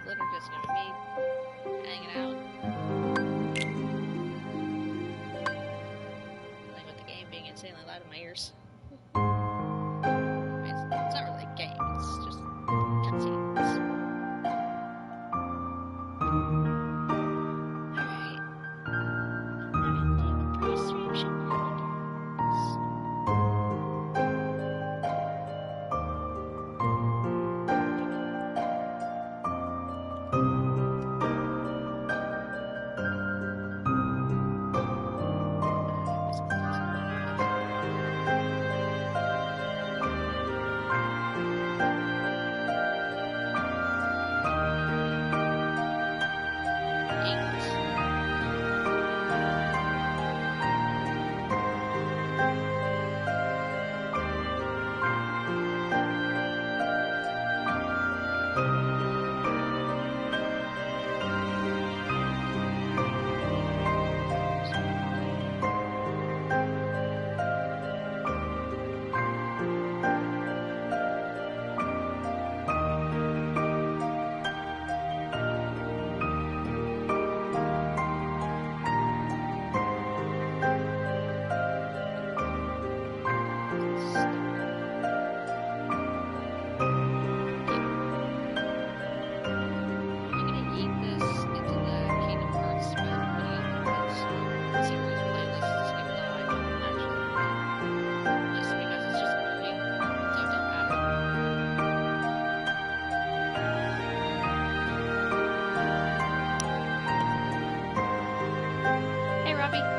literally just gonna be me hanging out. Playing with the game being insanely loud in my ears. I mean, it's not really a game, it's just cutscenes. Alright. Everything pretty stream should be good.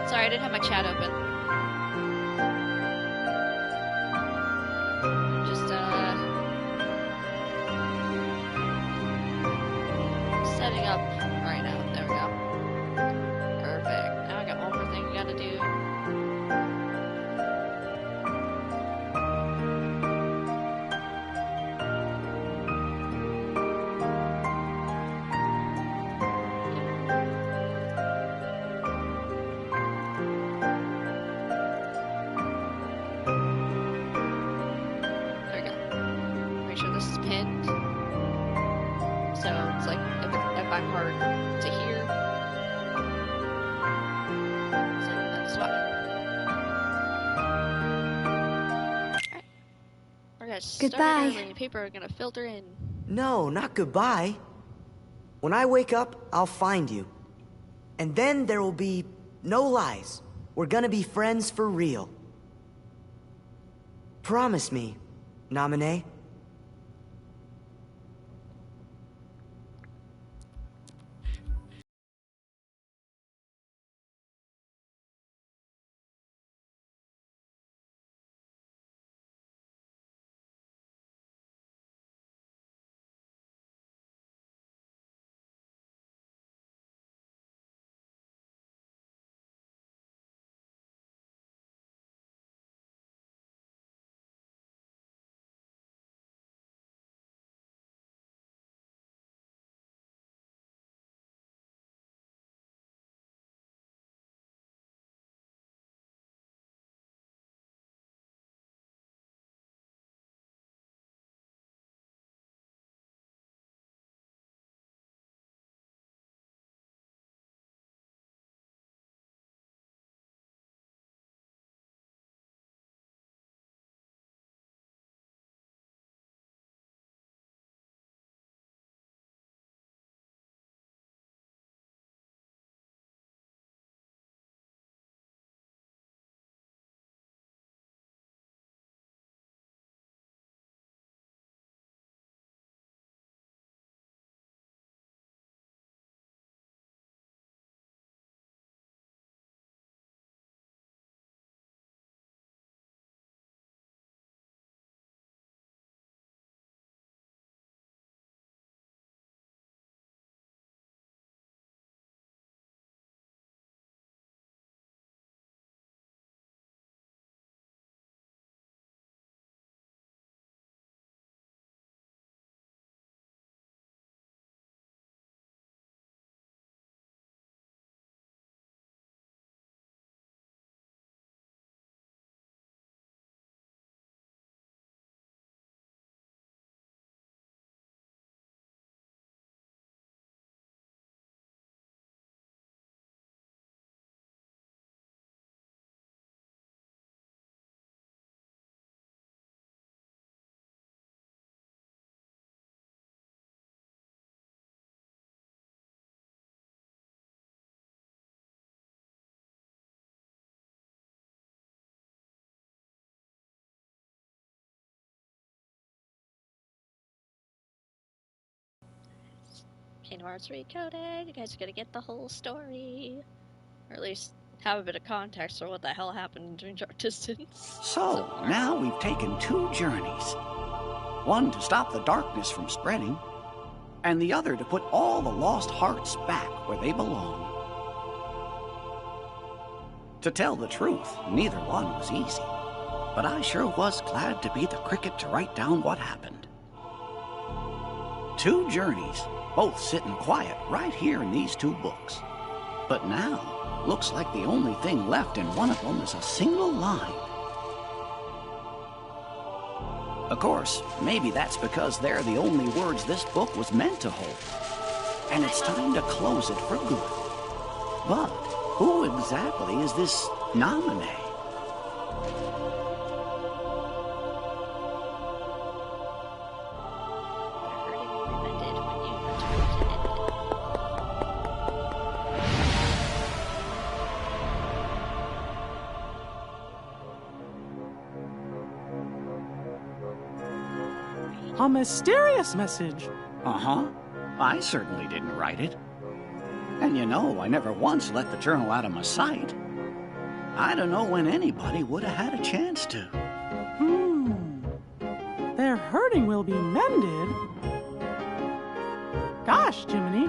Sorry, I didn't have my chat open. I'm just, setting up right now. There we go. Perfect. Now I got one more thing we gotta do. So it's like if I'm hard to hear, so that's why. Alright. We're gonna start early. People are gonna filter in. No, not goodbye. When I wake up, I'll find you. And then there will be no lies. We're gonna be friends for real. Promise me, Naminé. Kingdom Hearts Recoded. You guys are gonna get the whole story. Or at least have a bit of context for what the hell happened during Dark Distance. So, now we've taken 2 journeys. One to stop the darkness from spreading, and the other to put all the lost hearts back where they belong. To tell the truth, neither one was easy, but I sure was glad to be the cricket to write down what happened. 2 journeys, both sitting quiet right here in these 2 books. But now, looks like the only thing left in one of them is a single line. Of course, maybe that's because they're the only words this book was meant to hold. And it's time to close it for good. But who exactly is this Lonalé? A mysterious message. Uh-huh. I certainly didn't write it. And you know, I never once let the journal out of my sight. I don't know when anybody would have had a chance to. Their hurting will be mended. Gosh, Jiminy.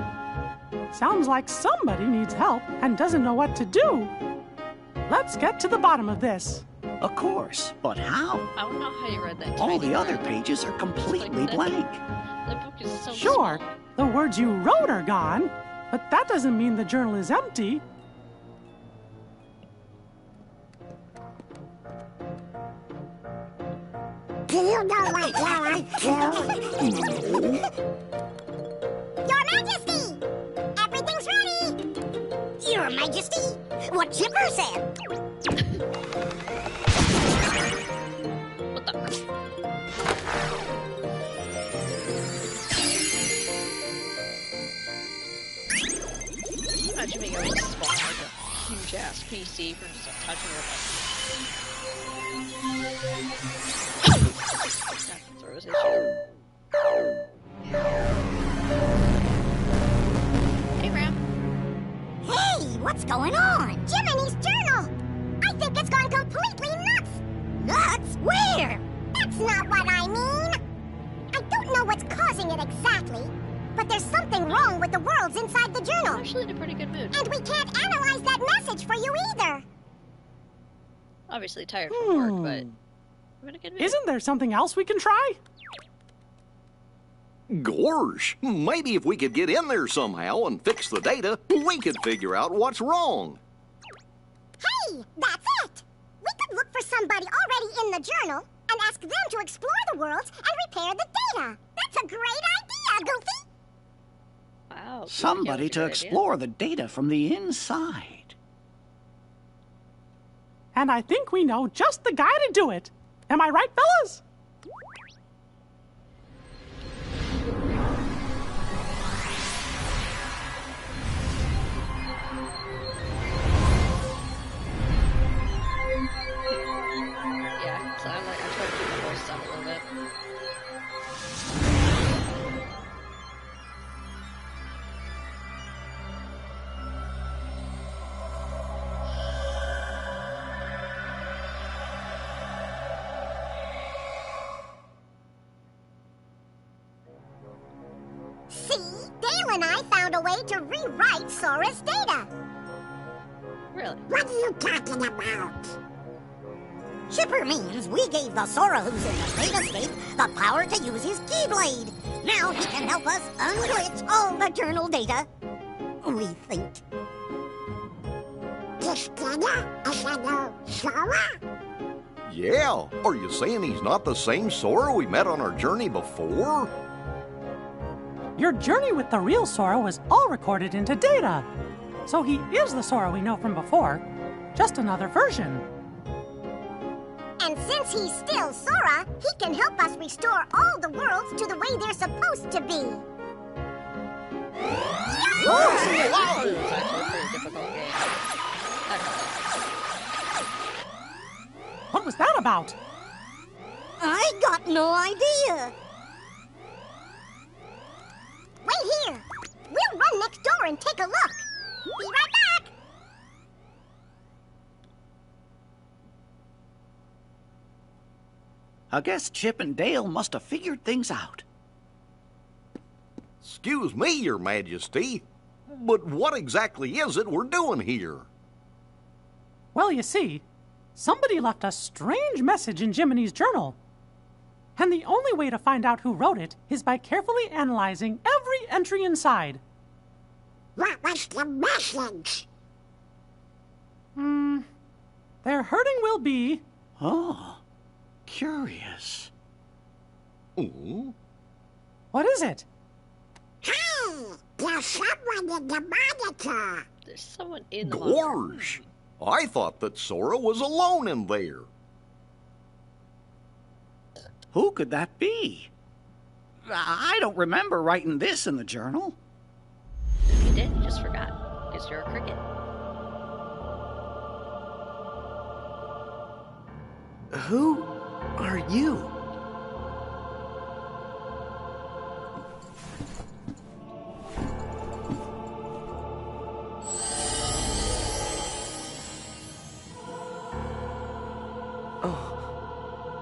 Sounds like somebody needs help and doesn't know what to do. Let's get to the bottom of this. Of course, but how? I don't know how you read that. All tiny the other word. pages are completely Like that. blank. The book is so Sure, small. the words you wrote are gone, but that doesn't mean the journal is empty. Do you know what you want to? Your Majesty! Everything's ready! Your Majesty! What Chipper said! What the? Imagine being able to spawn like a huge ass PC for just touching your button. That throws at you. Hey, Ram. Hey, what's going on? Jiminy's journal! I think it's gone completely nuts! Nuts? Where? That's not what I mean! I don't know what's causing it exactly, but there's something wrong with the worlds inside the I'm journal. actually in a pretty good mood. And we can't analyze that message for you either. Obviously tired from work, but I'm in a good mood. Isn't there something else we can try? Gorsh, maybe if we could get in there somehow and fix the data, we could figure out what's wrong. Hey, that's it! We could look for somebody already in the journal and ask them to explore the worlds and repair the data. That's a great idea, Goofy! Wow. Somebody to explore the data from the inside. And I think we know just the guy to do it. Am I right, fellas? Yeah, so I'm trying to keep my voice down a little bit. See? Dale and I found a way to rewrite Sora's data. Really? What are you talking about? Chipper means we gave the Sora who's in the data state the power to use his Keyblade. Now he can help us unglitch all the journal data. We think. This data is the new Sora? Yeah, are you saying he's not the same Sora we met on our journey before? Your journey with the real Sora was all recorded into data. So he is the Sora we know from before, just another version. And since he's still Sora, he can help us restore all the worlds to the way they're supposed to be. It's actually a pretty difficult game. What was that about? I got no idea. Wait here. We'll store and take a look. Be right back. I guess Chip and Dale must have figured things out. Excuse me, Your Majesty, but what exactly is it we're doing here? Well, you see, somebody left a strange message in Jiminy's journal. And the only way to find out who wrote it is by carefully analyzing every entry inside. What was the message? Their hurting will be... Oh, curious. Ooh. What is it? Hey, there's someone in the monitor. There's someone in the Gorge! I thought that Sora was alone in there. Who could that be? I don't remember writing this in the journal. If you did, you just forgot. Because you're a cricket. Who are you?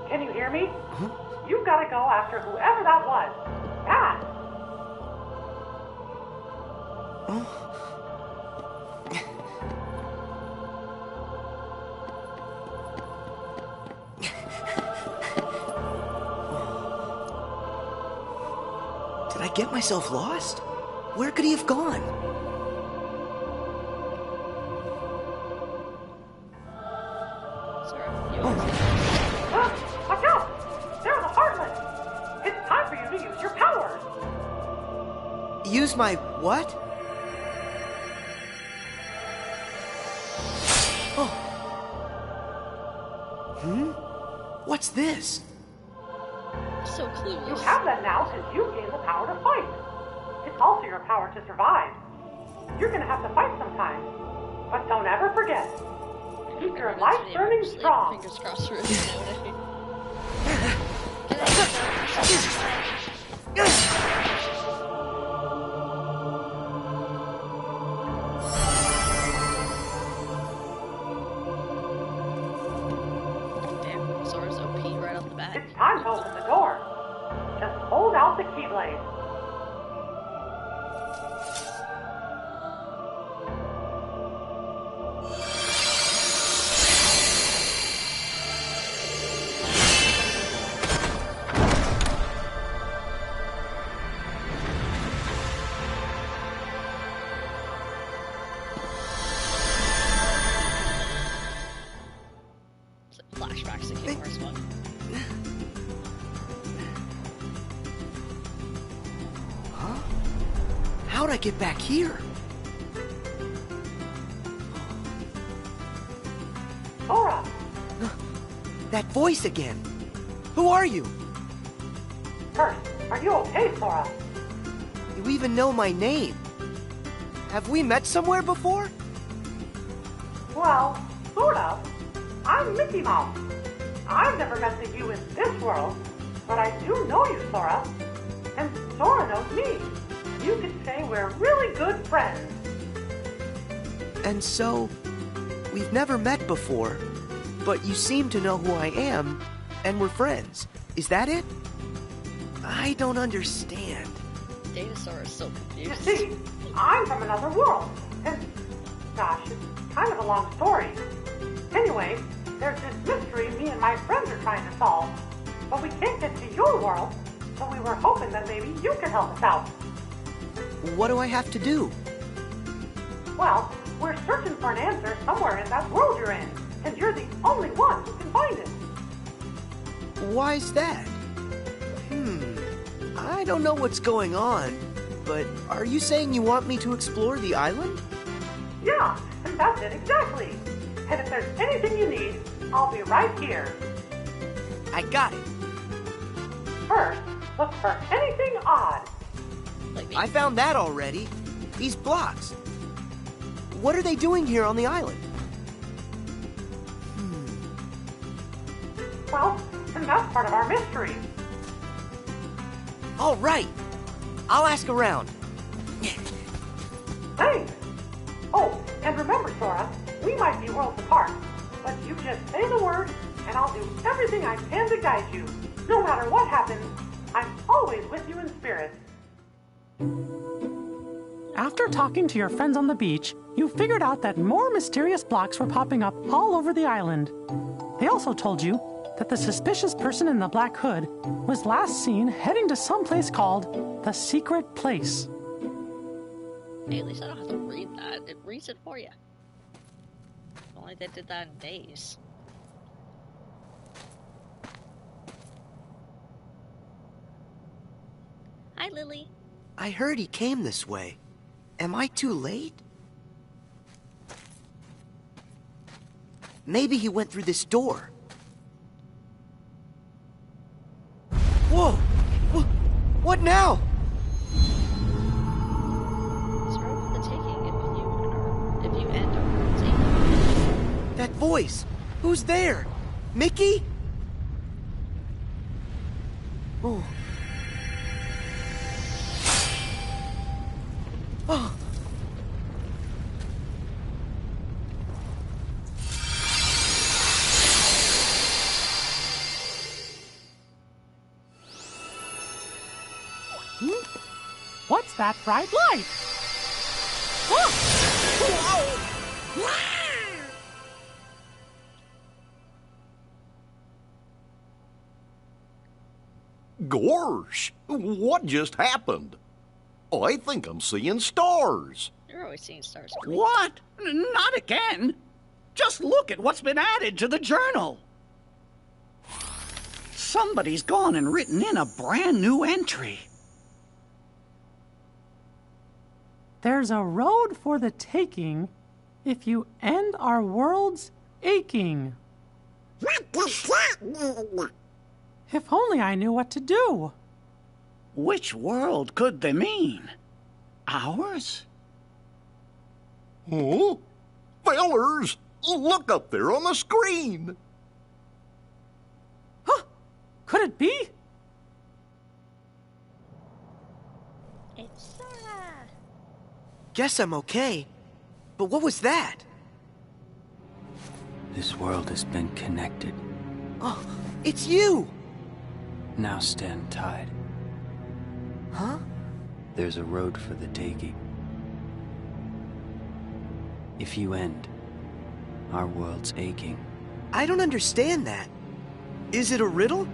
Can you hear me? You've got to go after whoever that was. Fast! Did I get myself lost? Where could he have gone? Sora, you always think Watch out! They're the Heartless! It's time for you to use your powers! Use my what? Oh. What's this? so clueless. You have that now since you gained the power to fight. It's also your power to survive. You're gonna have to fight sometime. But don't ever forget, keep your life burning strong. Fingers crossed for it. Damn, Sora's OP right off the bat. It's time to open the door. Just hold out the keyblade. It's like flashbacks to Kingdom Hearts 1. How'd I get back here? Sora! That voice again. Who are you? First, are you okay, Sora? You even know my name. Have we met somewhere before? Well, sort of. I'm Mickey Mouse. I've never met the you in this world, but I do know you, Sora. And Sora knows me. You could say we're really good friends. And so, we've never met before, but you seem to know who I am, and we're friends. Is that it? I don't understand. Datasaur is so You confused. see, I'm from another world. And, gosh, it's kind of a long story. Anyway, there's this mystery me and my friends are trying to solve. But we can't get to your world, so we were hoping that maybe you could help us out. What do I have to do? Well, we're searching for an answer somewhere in that world you're in, and you're the only one who can find it. Why's that? I don't know what's going on, but are you saying you want me to explore the island? Yeah, and that's it exactly. And if there's anything you need, I'll be right here. I got it. First, look for anything odd. Like me. I found that already. These blocks. What are they doing here on the island? Well, and that's part of our mystery. All right. I'll ask around. Thanks. Oh, and remember, Sora, we might be worlds apart, but you just say the word, and I'll do everything I can to guide you. No matter what happens, I'm always with you in spirit. After talking to your friends on the beach, you figured out that more mysterious blocks were popping up all over the island. They also told you that the suspicious person in the black hood was last seen heading to some place called the Secret Place. Hey, at least I don't have to read that. It reads it for you. If only they did that in days. Hi, Lily. I heard he came this way. Am I too late? Maybe he went through this door. Whoa! What now? It's road for the taking if you end up taking. That voice! Who's there? Mickey? Oh. Oh. What's that bright light? Gorsh, what just happened? I think I'm seeing stars. You're always seeing stars. What? Not again. Just look at what's been added to the journal. Somebody's gone and written in a brand new entry. There's a road for the taking if you end our world's aching. What does that mean? If only I knew what to do. Which world could they mean? Ours? Huh? Fellers, look up there on the screen. Huh? Could it be? It's Sora. Guess I'm okay. But what was that? This world has been connected. Oh, it's you! Now stand tied. Huh? There's a road for the taking. If you end, our world's aching. I don't understand that. Is it a riddle?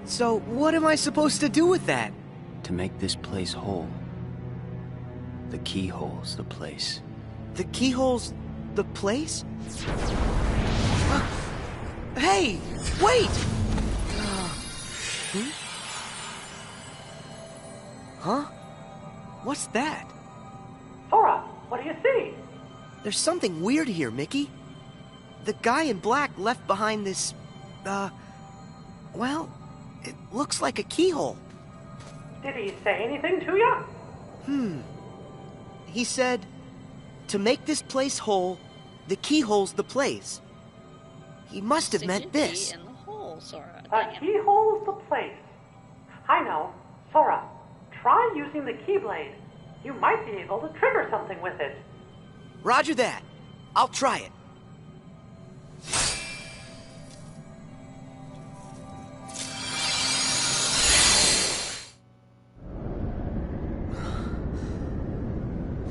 So what am I supposed to do with that? To make this place whole. The keyhole's the place. The keyhole's the place? Hey, wait! Huh? What's that? Sora, what do you see? There's something weird here, Mickey. The guy in black left behind this, well, it looks like a keyhole. Did he say anything to you? He said, to make this place whole, the keyhole's the place. He must have meant this. In the hole, Sora. The Dang it. keyhole's the place. I know. Sora, try using the Keyblade. You might be able to trigger something with it. Roger that. I'll try it.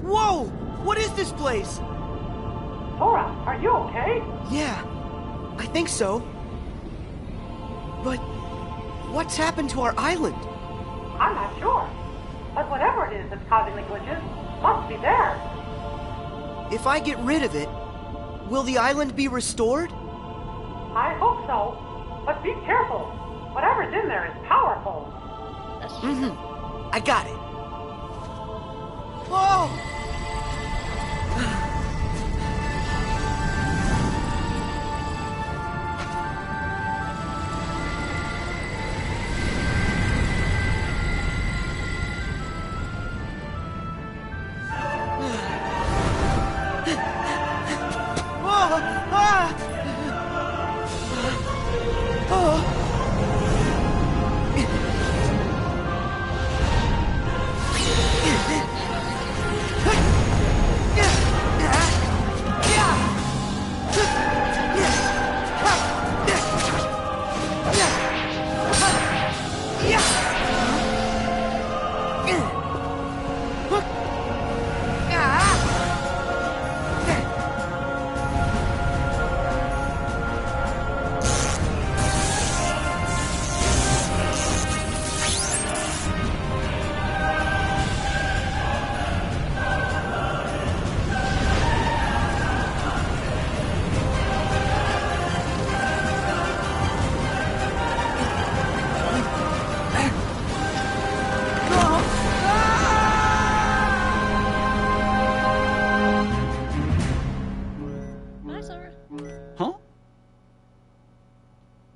Whoa! What is this place? Sora, are you okay? Yeah, I think so. But what's happened to our island? I'm not sure. But whatever it is that's causing the glitches must be there. If I get rid of it, will the island be restored? I hope so. But be careful. Whatever's in there is powerful. That's true. I got it. Whoa!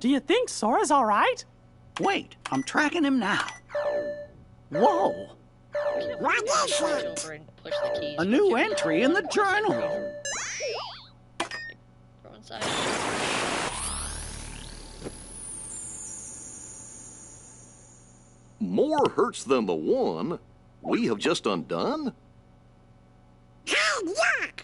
Do you think Sora's all right? Wait, I'm tracking him now. Whoa! What is Reach it? over and push the keys. A new entry in the journal. Throw inside. More hurts than the one we have just undone? Hey, look!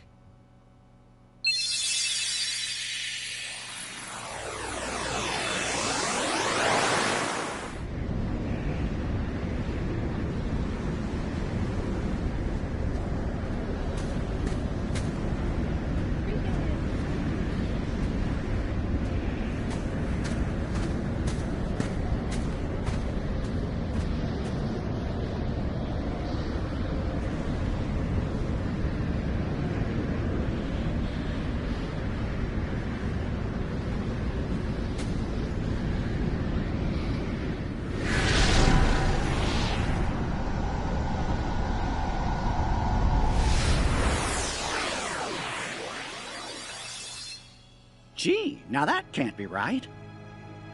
Gee, now that can't be right.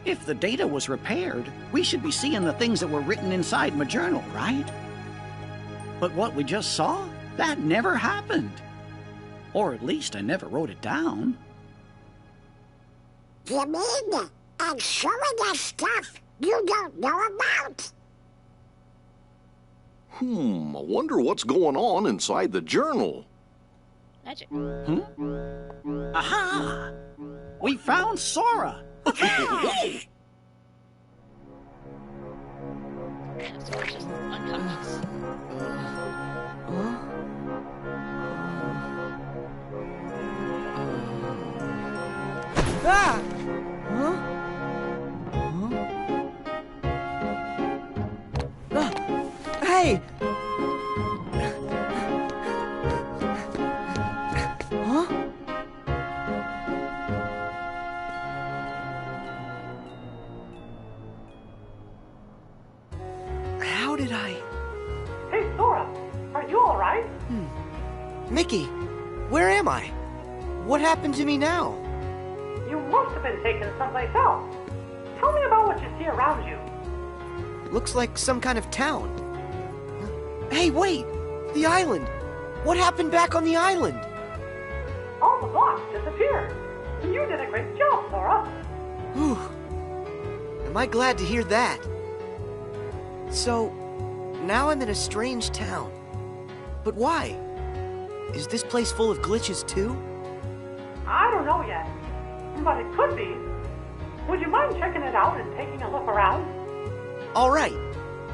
If the data was repaired, we should be seeing the things that were written inside my journal, right? But what we just saw, that never happened. Or at least I never wrote it down. You mean and showing us stuff you don't know about? I wonder what's going on inside the journal. Magic. Aha! We found Sora! Yeah, Sora's just unconscious. Ah! Huh? Huh? Hey! Huh? How did I... Hey, Sora, are you all right? Mickey, where am I? What happened to me now? You must have been taken someplace else. Tell me about what you see around you. Looks like some kind of town. Hey, wait! The island! What happened back on the island? All the blocks disappeared. You did a great job, Sora. Whew. Am I glad to hear that? So, now I'm in a strange town. But why? Is this place full of glitches too? I don't know yet, but it could be. Would you mind checking it out and taking a look around? All right.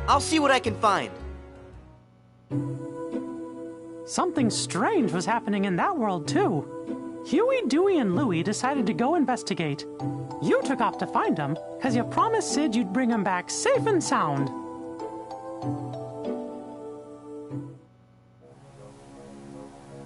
I'll see what I can find. Something strange was happening in that world, too. Huey, Dewey, and Louie decided to go investigate. You took off to find them, because you promised Sid you'd bring them back safe and sound.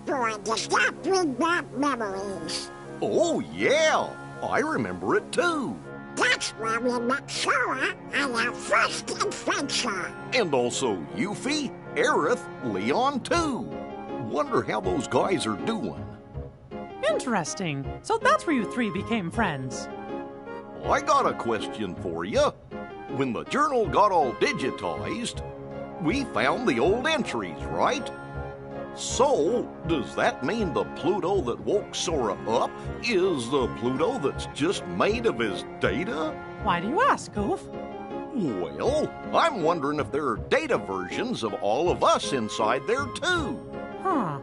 Boy, does that bring back memories. Oh, yeah. I remember it too. That's where we met Sora on our first adventure. And also Yuffie, Aerith, Leon too. Wonder how those guys are doing. Interesting. So that's where you three became friends. I got a question for you. When the journal got all digitized, we found the old entries, right? So, does that mean the Pluto that woke Sora up is the Pluto that's just made of his data? Why do you ask, Goof? Well, I'm wondering if there are data versions of all of us inside there too. Huh.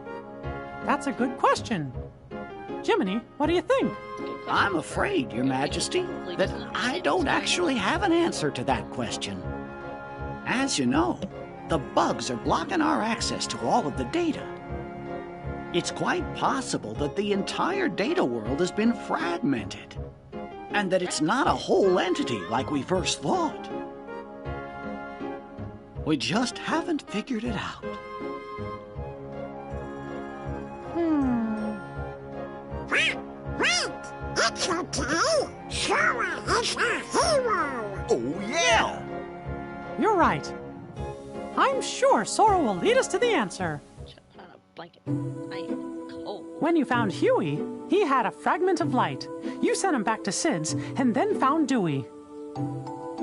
That's a good question. Jiminy, what do you think? I'm afraid, Your Majesty, that I don't actually have an answer to that question. As you know, the bugs are blocking our access to all of the data. It's quite possible that the entire data world has been fragmented, and that it's not a whole entity like we first thought. We just haven't figured it out. Wait, it's okay. Sora is our hero. Oh, yeah! You're right. I'm sure Sora will lead us to the answer. Should put on a blanket. I am cold. When you found Huey, he had a fragment of light. You sent him back to Sid's and then found Dewey.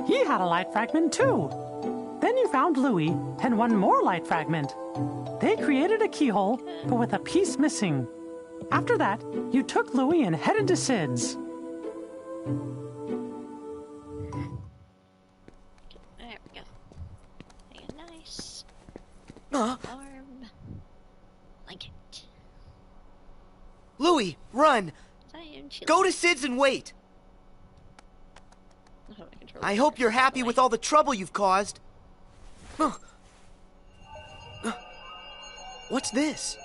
He had a light fragment too. Then you found Louie and one more light fragment. They created a keyhole, but with a piece missing. After that, you took Louie and headed to Sid's. There we go. Make a nice Huh? warm blanket. Louie, run! I am chilly. Go to Sid's and wait! Oh, my controller I hope you're works happy that with way. all the trouble you've caused. Huh. What's this?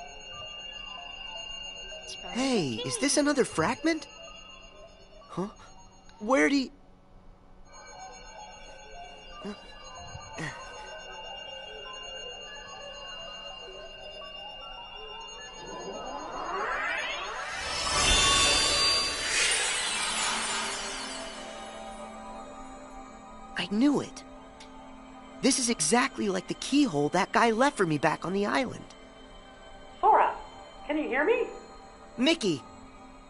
It's from Hey, the is this another fragment? Huh? Where'd he... I knew it. This is exactly like the keyhole that guy left for me back on the island. Sora, can you hear me? Mickey,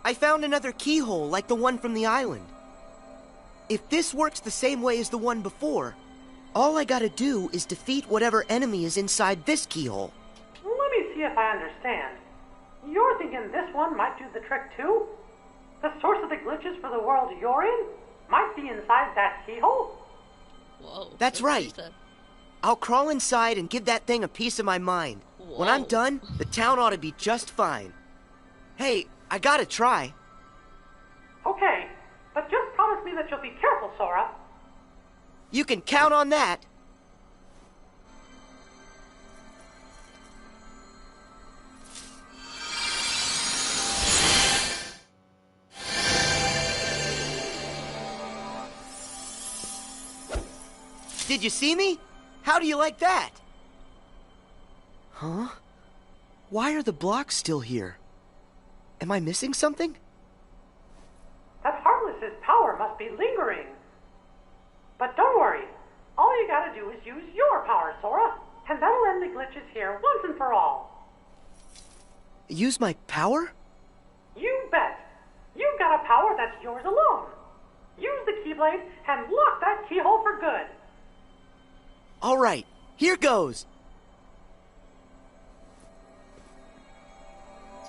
I found another keyhole like the one from the island. If this works the same way as the one before, all I gotta do is defeat whatever enemy is inside this keyhole. Let me see if I understand. You're thinking this one might do the trick too? The source of the glitches for the world you're in might be inside that keyhole? Whoa. That's so right. she's a- I'll crawl inside and give that thing a piece of my mind. When I'm Whoa. done, the town ought to be just fine. Hey, I gotta try. Okay, but just promise me that you'll be careful, Sora. You can count on that. Did you see me? How do you like that? Huh? Why are the blocks still here? Am I missing something? That Heartless's power must be lingering. But don't worry. All you gotta do is use your power, Sora, and that'll end the glitches here once and for all. Use my power? You bet. You've got a power that's yours alone. Use the Keyblade and lock that keyhole for good. All right, here goes.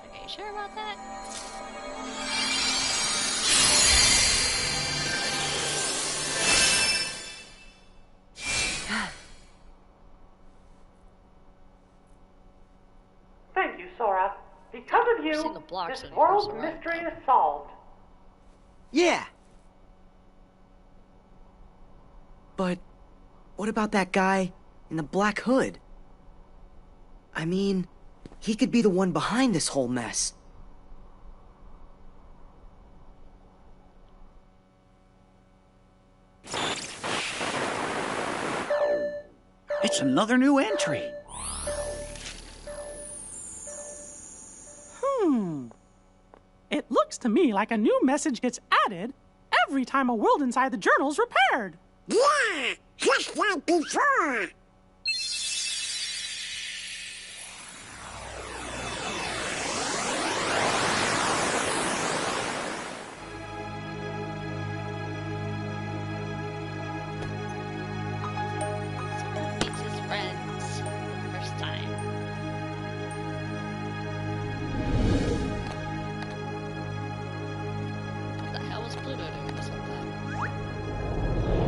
Okay, you sure about that? Thank you, Sora. Because of you, Seen the blocks this in world's Force mystery Away. is solved. Yeah. But what about that guy in the black hood? I mean, he could be the one behind this whole mess. It's another new entry. It looks to me like a new message gets added every time a world inside the journal's repaired. Yeah, just like before. Someone meets his friends for the first time. What the hell was Pluto doing this whole time?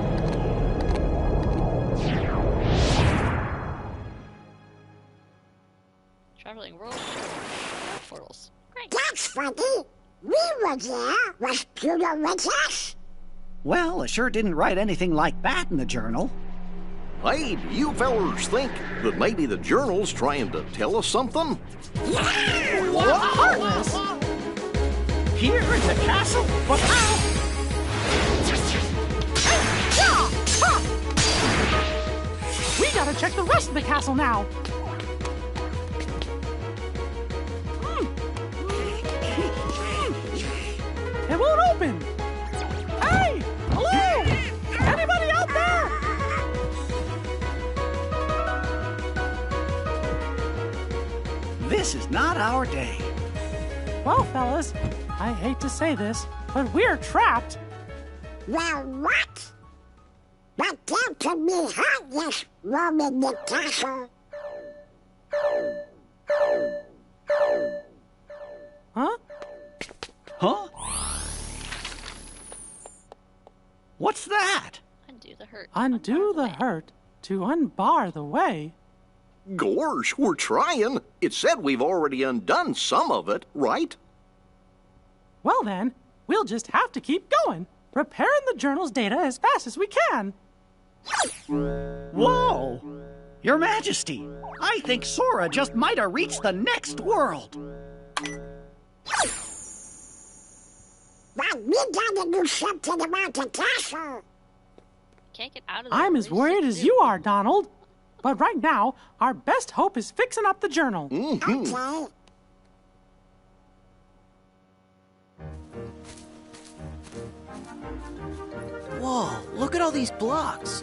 Traveling world portals. Great. That's funny. We were there. Was Pluto with us? Well, I sure didn't write anything like that in the journal. Hey, do you fellers think that maybe the journal's trying to tell us something? Heartless! Here in the castle? But how? We gotta check the rest of the castle now. It won't open. Hey! Hello! Anybody out there? This is not our day. Well, fellas, I hate to say this, but we're trapped. Well, what? But down to me heartless, roaming the castle. Huh? Huh? What's that? Undo the hurt. Undo the hurt to unbar the way. Gorge, we're trying. It said we've already undone some of it, right? Well then, we'll just have to keep going, repairing the journal's data as fast as we can. Whoa! Your Majesty, I think Sora just might have reached the next world. But we gotta do something about the castle. Can't get out of there. I'm as worried as you are, Donald. But right now, our best hope is fixing up the journal. Okay. Whoa, look at all these blocks.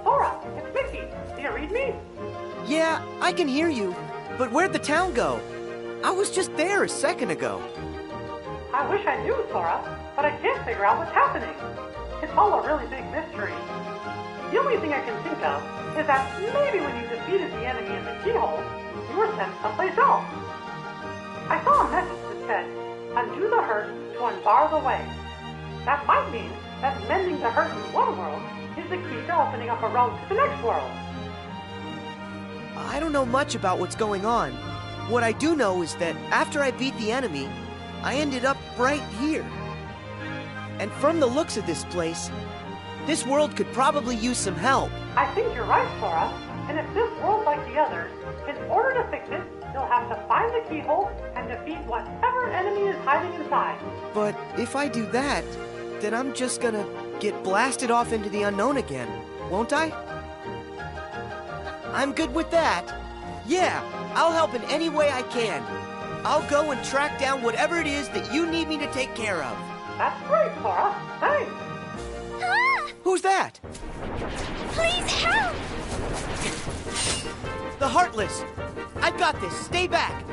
Sora, it's Mickey. Do you read me? Yeah, I can hear you. But where'd the town go? I was just there a second ago. I wish I knew, Sora, but I can't figure out what's happening. It's all a really big mystery. The only thing I can think of is that maybe when you defeated the enemy in the keyhole, you were sent someplace else. I saw a message that said, undo the hurt to unbar the way. That might mean that mending the hurt in one world is the key to opening up a road to the next world. I don't know much about what's going on. What I do know is that after I beat the enemy, I ended up right here. And from the looks of this place, this world could probably use some help. I think you're right, Sora. And if this world's like the others, in order to fix it, you'll have to find the keyhole and defeat whatever enemy is hiding inside. But if I do that, then I'm just gonna get blasted off into the unknown again, won't I? I'm good with that. Yeah, I'll help in any way I can. I'll go and track down whatever it is that you need me to take care of. That's great, Sora. Thanks. Ah! Who's that? Please help! The Heartless! I've got this. Stay back.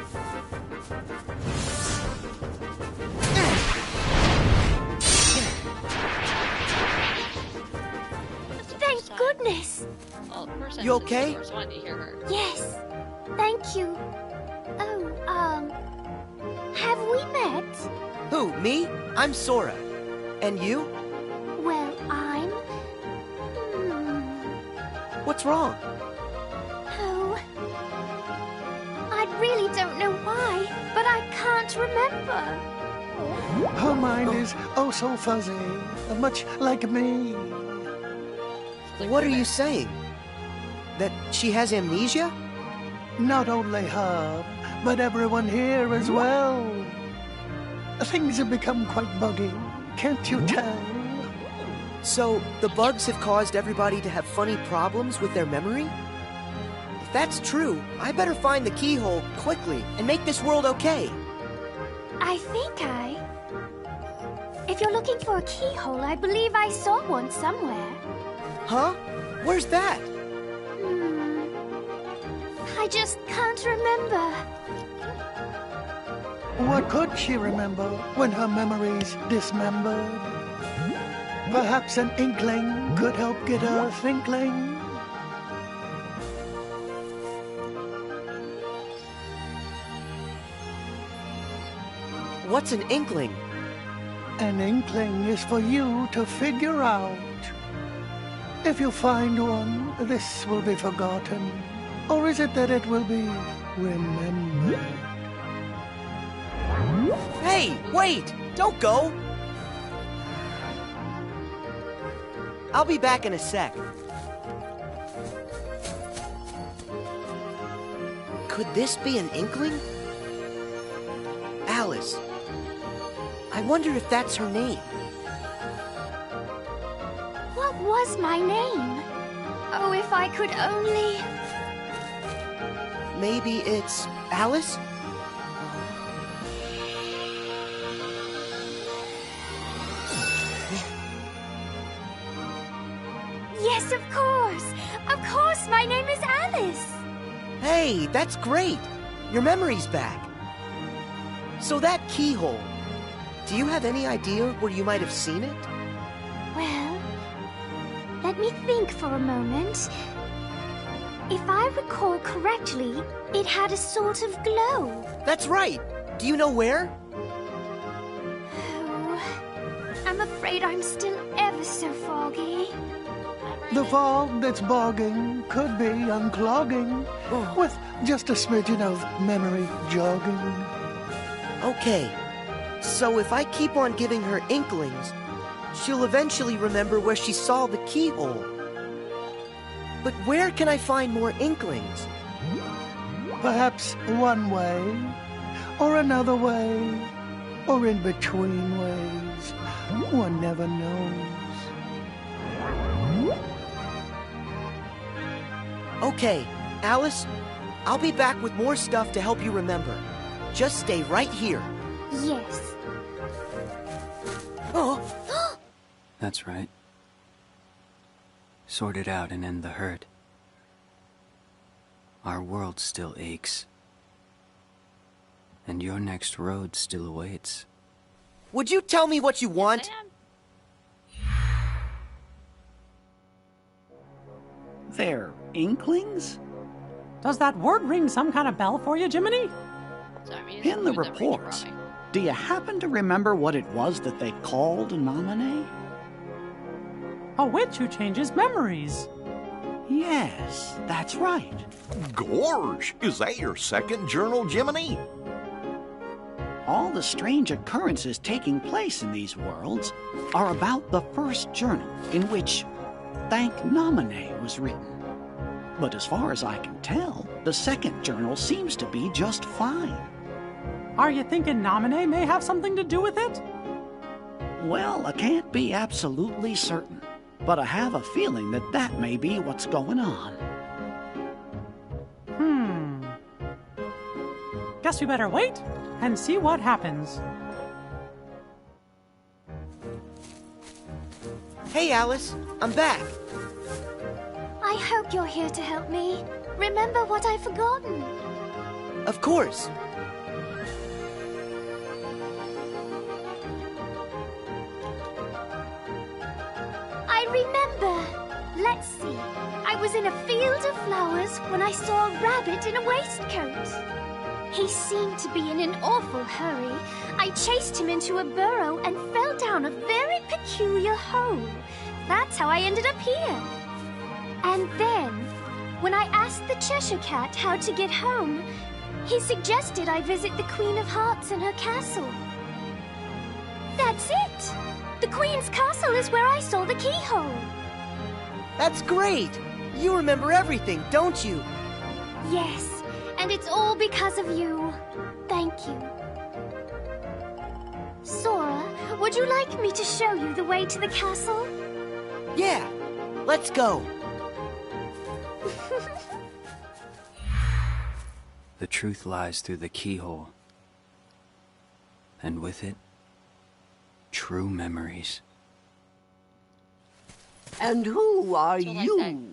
Thank goodness. Well, the person You okay? I wanted to hear her. Yes. Thank you. Oh, have we met? Who, me? I'm Sora. And you? Well, I'm... What's wrong? Oh... I really don't know why, but I can't remember. Her mind is oh so fuzzy, much like me. What are you saying? That she has amnesia? Not only her, but everyone here as well. Things have become quite buggy, can't you tell? So, the bugs have caused everybody to have funny problems with their memory? If that's true, I better find the keyhole quickly and make this world okay. I think If you're looking for a keyhole, I believe I saw one somewhere. Huh? Where's that? I just can't remember. What could she remember when her memory's dismembered? Perhaps an inkling could help get her thinkling. What's an inkling? An inkling is for you to figure out. If you find one, this will be forgotten. Or is it that it will be remembered? Hey, wait! Don't go! I'll be back in a sec. Could this be an inkling? Alice. I wonder if that's her name. What was my name? Oh, if I could only... Maybe it's Alice? Yes, of course! Of course, my name is Alice! Hey, that's great! Your memory's back. So that keyhole, do you have any idea where you might have seen it? Well, let me think for a moment. If I recall correctly, it had a sort of glow. That's right. Do you know where? Oh, I'm afraid I'm still ever so foggy. The fog that's bogging could be unclogging with just a smidgen of memory jogging. Okay, so if I keep on giving her inklings, she'll eventually remember where she saw the keyhole. But where can I find more inklings? Perhaps one way, or another way, or in between ways. One never knows. Okay, Alice, I'll be back with more stuff to help you remember. Just stay right here. Yes. Oh, That's right. Sort it out and end the hurt. Our world still aches. And your next road still awaits. would you tell me what you want? Sam? They're inklings? Does that word ring some kind of bell for you, Jiminy? Sorry, In the reports, do you happen to remember what it was that they called Nominee? A witch who changes memories. Yes, that's right. Gorge, is that your second journal, Jiminy? All the strange occurrences taking place in these worlds are about the first journal in which Thank Nominee was written. But as far as I can tell, the second journal seems to be just fine. Are you thinking Nominee may have something to do with it? Well, I can't be absolutely certain, but I have a feeling that that may be what's going on. Guess we better wait and see what happens. Hey, Alice, I'm back. I hope you're here to help me. Remember what I've forgotten. Of course. I remember. Let's see. I was in a field of flowers when I saw a rabbit in a waistcoat. He seemed to be in an awful hurry. I chased him into a burrow and fell down a very peculiar hole. That's how I ended up here. And then, when I asked the Cheshire Cat how to get home, he suggested I visit the Queen of Hearts in her castle. That's it! The Queen's castle is where I saw the keyhole. That's great. You remember everything, don't you? Yes, and it's all because of you. Thank you. Sora, would you like me to show you the way to the castle? Yeah, let's go. The truth lies through the keyhole. And with it, true memories. And who are So like you?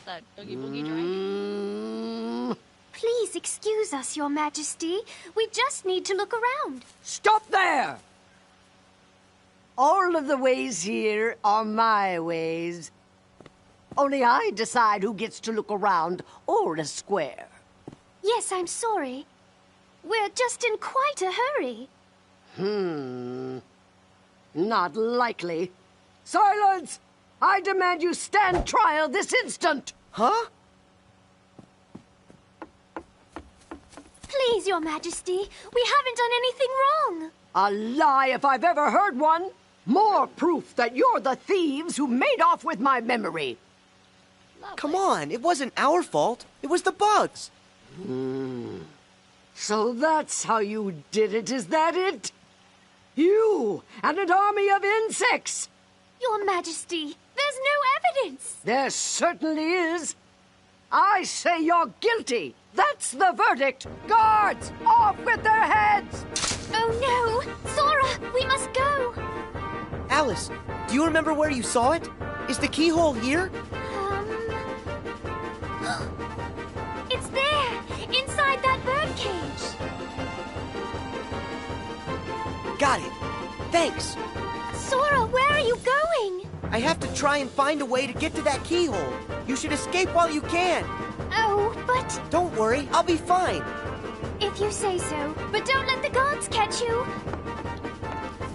that Boogie Boogie drink. Please excuse us, Your Majesty. We just need to look around. Stop there! All of the ways here are my ways. Only I decide who gets to look around or a square. Yes, I'm sorry. We're just in quite a hurry. Not likely. Silence! I demand you stand trial this instant! Huh? Please, Your Majesty, we haven't done anything wrong. A lie if I've ever heard one. More proof that you're the thieves who made off with my memory. Come on, it wasn't our fault. It was the bugs. So that's how you did it, is that it? You and an army of insects! Your Majesty, there's no evidence. There certainly is. I say you're guilty. That's the verdict. Guards, off with their heads! Oh no! Sora, we must go! Alice, do you remember where you saw it? Is the keyhole here? It's there! Inside that birdcage! Got it. Thanks. Sora, where are you going? I have to try and find a way to get to that keyhole. You should escape while you can. Oh, but... Don't worry, I'll be fine. If you say so. But don't let the gods catch you.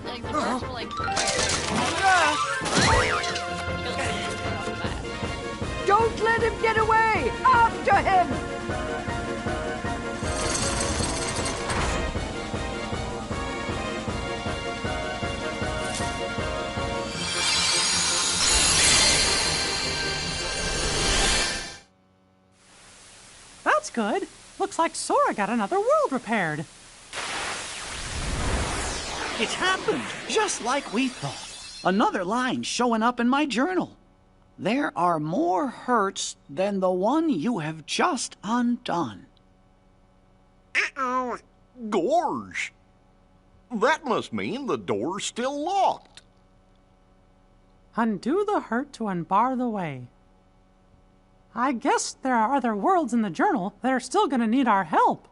Like, the birds were like... Don't let him get away! After him! That's good. Looks like Sora got another world repaired. It's happened, just like we thought. Another line showing up in my journal. There are more hurts than the one you have just undone. Uh-oh. Gorge! That must mean the door's still locked. Undo the hurt to unbar the way. I guess there are other worlds in the journal that are still going to need our help.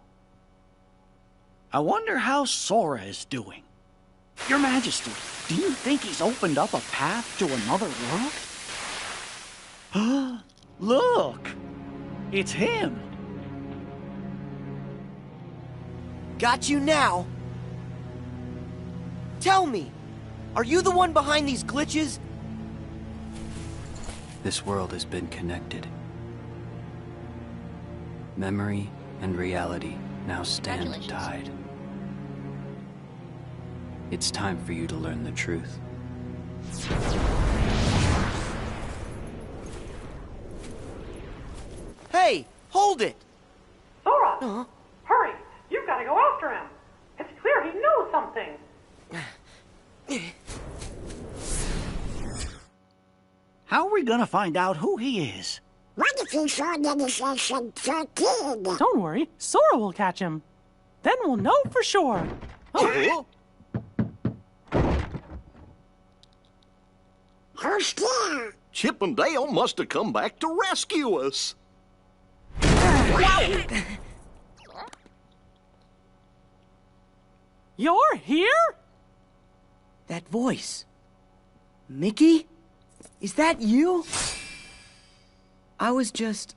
I wonder how Sora is doing. Your Majesty, do you think he's opened up a path to another world? Look! It's him! Got you now. Tell me, are you the one behind these glitches? This world has been connected. Memory and reality now stand tied. It's time for you to learn the truth. Hey, hold it! Sora! Hurry! You've got to go after him! It's clear he knows something! How are we gonna find out who he is? What if he saw the kid? Don't worry, Sora will catch him. Then we'll know for sure. Oh. Who's there? Chip and Dale must have come back to rescue us. You're here? That voice. Mickey? Is that you? I was just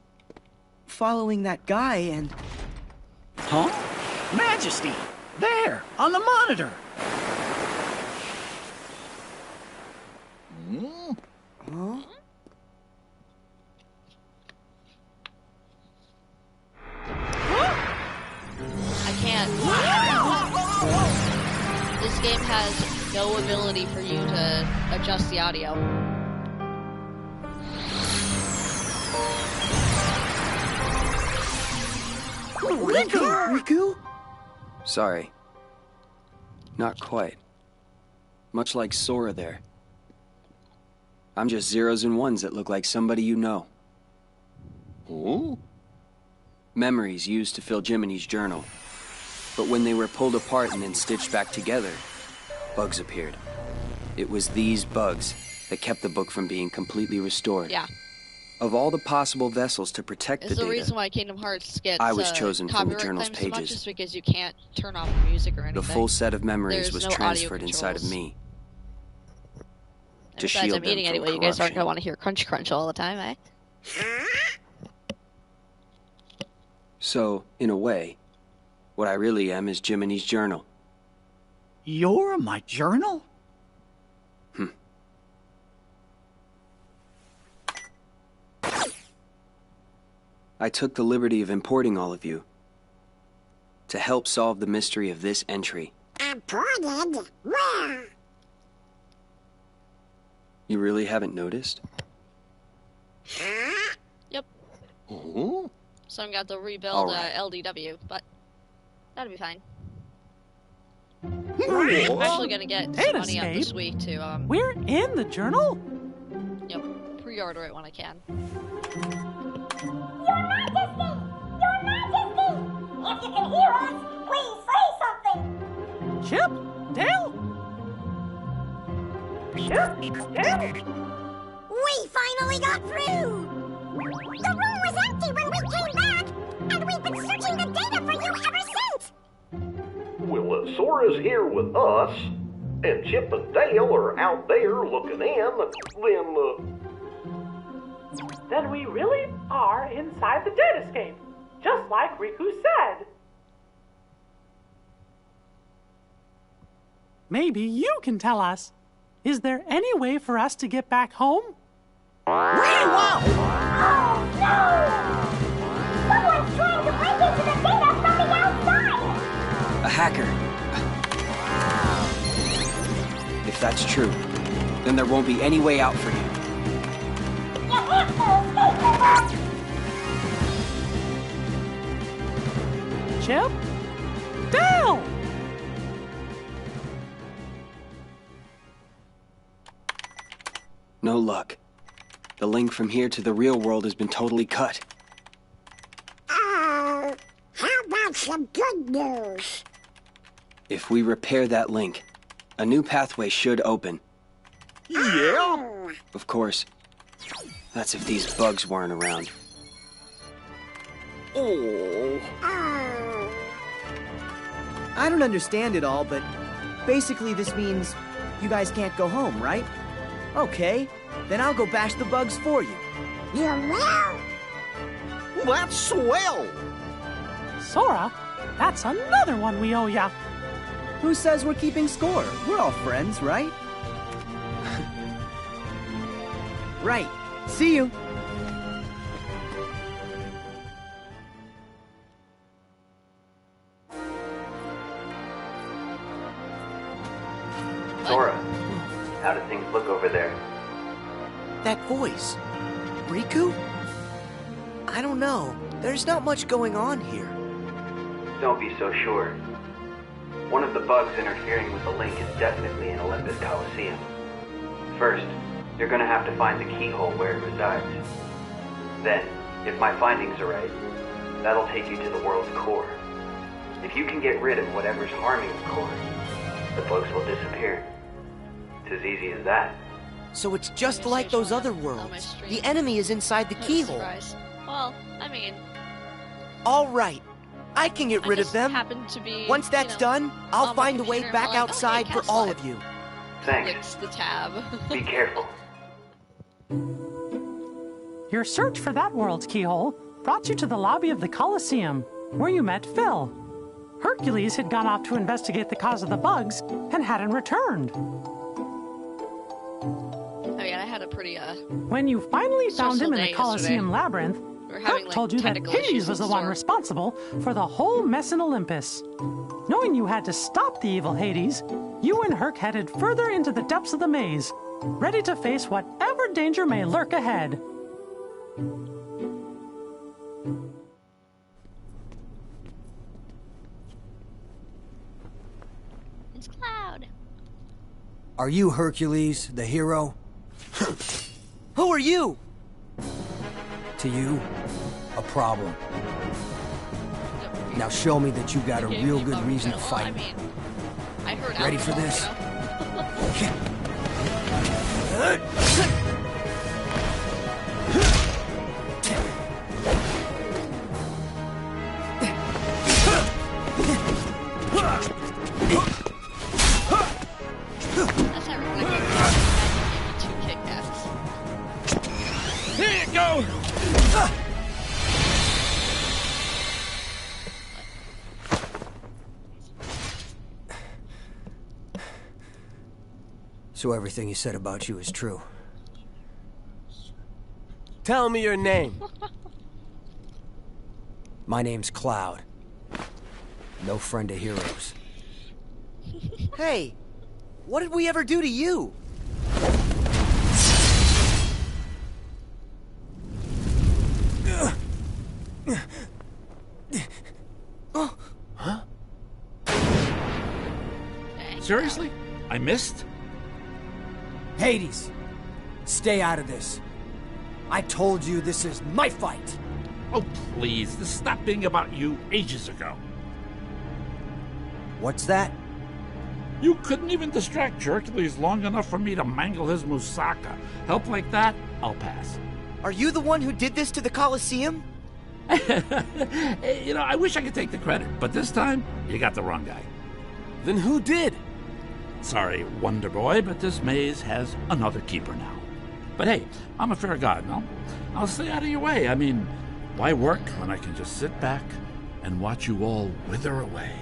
following that guy and... Huh? Majesty! There, on the monitor! Huh? I can't. This game has no ability for you to adjust the audio. Riku? Sorry. Not quite. Much like Sora there. I'm just zeros and ones that look like somebody you know. Oh? Memories used to fill Jiminy's journal. But when they were pulled apart and then stitched back together, bugs appeared. It was these bugs that kept the book from being completely restored. Yeah. Of all the possible vessels to protect It's the the data, reason why Kingdom Hearts gets I was chosen from the copyright journal's claims so much pages. is because you can't turn off the music or anything. the full set of memories There's was no audio transferred inside of controls. me. And To besides, shield I'm them eating from anyway. You guys aren't corruption. going to want to hear crunch crunch all the time, eh? So, in a way, what I really am is Jiminy's journal. You're my journal? I took the liberty of importing all of you to help solve the mystery of this entry. Imported? Where? You really haven't noticed? Yep. Oh? So I'm going to rebuild All right. LDW, but that'll be fine. I'm What? actually going to get Ain't some money out escape. this week to, We're in the journal? yep, pre-order it when I can. Your Majesty! Your Majesty! If you can hear us, please say something! Chip? Dale? We finally got through! The room was empty when we came back, and we've been searching the data for you ever since! Well, Sora Sora's here with us, and Chip and Dale are out there looking in, Then we really are inside the datascape, just like Riku said. Maybe you can tell us. Is there any way for us to get back home? Oh, no! Someone's trying to break into the data from the outside! A hacker. If that's true, then there won't be any way out for you. You have to escape the box! Chip? Dale! No luck. The link from here to the real world has been totally cut. Oh, how about some good news? If we repair that link, a new pathway should open. Yeah? Of course, that's if these bugs weren't around. Oh. I don't understand it all, but basically this means you guys can't go home, right? Okay, then I'll go bash the bugs for you. You will? That's swell! Sora, that's another one we owe ya. Who says we're keeping score? We're all friends, right? Right. See you. Sora, how do things look over there? That voice. Riku? I don't know. There's not much going on here. Don't be so sure. One of the bugs interfering with the link is definitely in Olympus Coliseum. First, you're gonna have to find the keyhole where it resides. Then, if my findings are right, that'll take you to the world's core. If you can get rid of whatever's harming the core, the bugs will disappear. It's as easy as that. So it's just like those other worlds. The enemy is inside the keyhole. Surprise. Well, I mean, All right. I can get rid of just them. happened to be, Once that's done, I'll on my find a way computer back and like, outside okay, for Castle all Life. of you. Thanks. Clicks the tab. Be careful. Your search for that world's keyhole brought you to the lobby of the Colosseum, where you met Phil. Hercules had gone off to investigate the cause of the bugs and hadn't returned. I mean, I had a pretty, When you finally found him in day the Colosseum yesterday. labyrinth, We're Herc having, like, told you that technical Hades issues was the in one store. responsible for the whole mess in Olympus. Knowing you had to stop the evil Hades, you and Herc headed further into the depths of the maze, ready to face whatever danger may lurk ahead. It's Cloud. Are you Hercules, the hero? Who are you? To you, a problem. Now show me that you got a Okay, real you good probably reason to will. fight. I mean, I heard Ready for alcohol, this? you know? That's not really good. Two kick-ass. Here you go! So everything he said about you is true. Tell me your name. My name's Cloud. No friend of heroes. Hey, what did we ever do to you? Huh? Dang. Seriously? I missed? Hades! Stay out of this. I told you this is my fight! Oh, please. This stopped being about you ages ago. What's that? You couldn't even distract Hercules long enough for me to mangle his moussaka. Help like that? I'll pass. Are you the one who did this to the Colosseum? You know, I wish I could take the credit, but this time, you got the wrong guy. Then who did? Sorry, Wonder Boy, but this maze has another keeper now. But hey, I'm a fair god, no? I'll stay out of your way. I mean, why work when I can just sit back and watch you all wither away?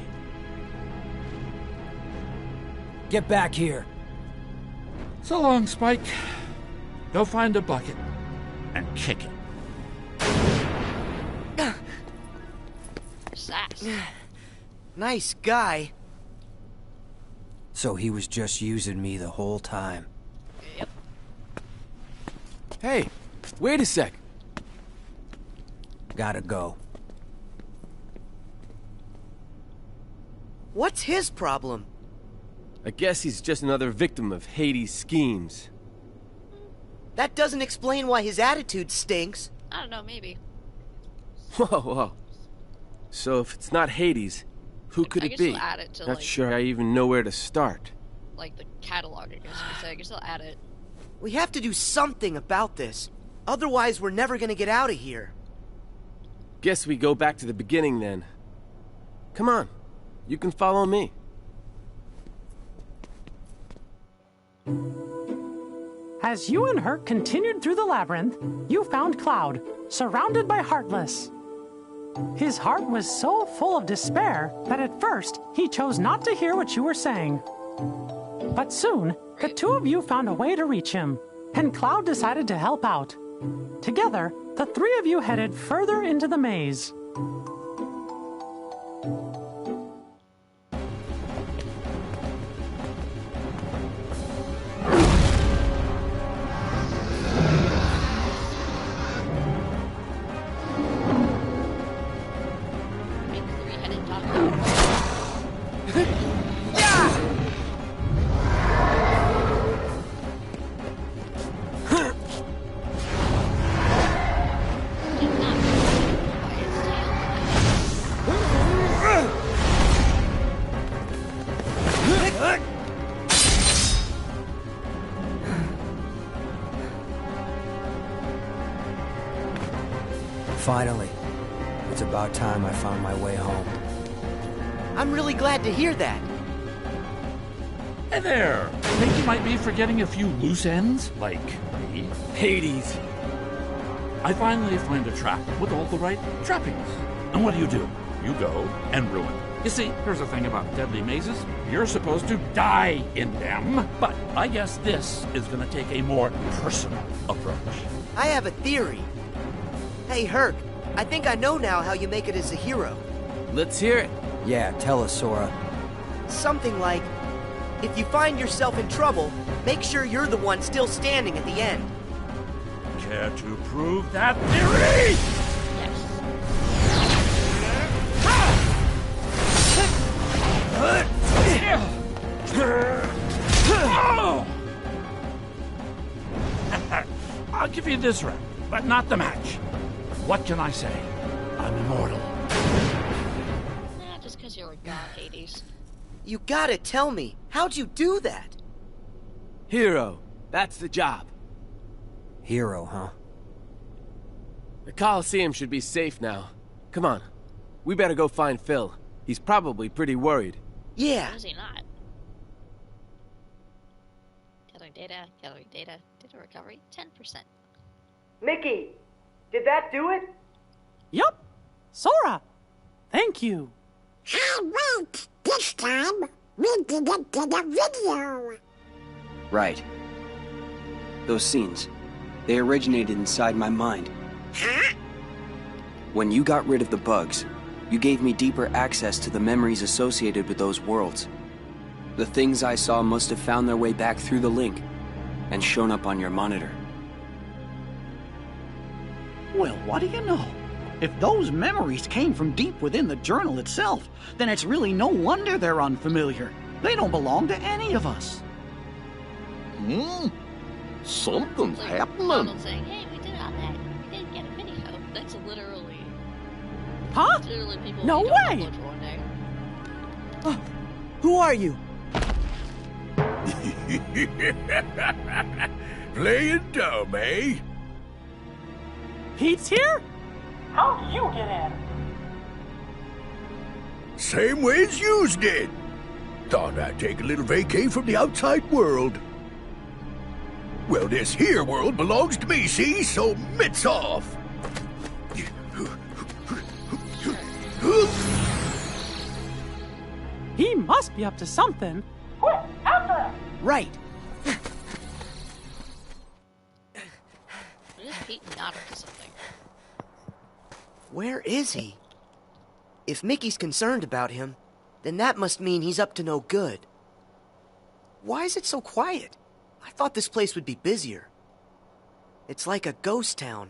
Get back here. So long, Spike. Go find a bucket and kick it. Sass. Nice guy. So he was just using me the whole time. Yep. Hey, wait a sec. Gotta go. What's his problem? I guess he's just another victim of Hades' schemes. That doesn't explain why his attitude stinks. I don't know, maybe. Whoa. So if it's not Hades, who could I it guess be? they'll add it to, Not like, sure I even know where to start. like the catalog, I guess you could say. I guess they'll add it. We have to do something about this. Otherwise, we're never gonna get out of here. Guess we go back to the beginning then. Come on, you can follow me. As you and Herc continued through the labyrinth, you found Cloud, surrounded by Heartless. His heart was so full of despair that at first he chose not to hear what you were saying. But soon, the two of you found a way to reach him, and Cloud decided to help out. Together, the three of you headed further into the maze. Make the three-headed dog. Finally. It's about time I found my way home. I'm really glad to hear that. Hey there! Think you might be forgetting a few loose ends? Like me? Hades! I finally find a trap with all the right trappings. And what do? You go and ruin. You see, here's the thing about deadly mazes. You're supposed to die in them. But I guess this is gonna take a more personal approach. I have a theory. Hey, Herc, I think I know now how you make it as a hero. Let's hear it. Yeah, tell us, Sora. Something like, if you find yourself in trouble, make sure you're the one still standing at the end. Care to prove that theory? I'll give you this round, but not the match. What can I say? I'm immortal. Nah, just because you're a god, Hades. You gotta tell me, how'd you do that? Hero, that's the job. Hero, huh? The Coliseum should be safe now. Come on, we better go find Phil. He's probably pretty worried. Yeah. Or is he not? Gathering data recovery, 10%. Mickey, did that do it? Yup! Sora! Thank you! Hey, wait! This time, we didn't get a video! Right. Those scenes, they originated inside my mind. Huh? When you got rid of the bugs, you gave me deeper access to the memories associated with those worlds. The things I saw must have found their way back through the link and shown up on your monitor. Well, what do you know? If those memories came from deep within the journal itself, then it's really no wonder they're unfamiliar. They don't belong to any of us. Something's Like happening. Donald saying, hey, we did all that. We didn't get a video. That's literally... Huh? Literally people No who don't way! upload for one day. Who are you? Playing dumb, eh? Pete's here? How'd you get in? Same way as yous did. Thought I'd take a little vacay from the outside world. Well, this here world belongs to me, see? So mitts off. He must be up to something. Quick, after him! Right. Is Pete not up to something? Where is he? If Mickey's concerned about him, then that must mean he's up to no good. Why is it so quiet? I thought this place would be busier. It's like a ghost town.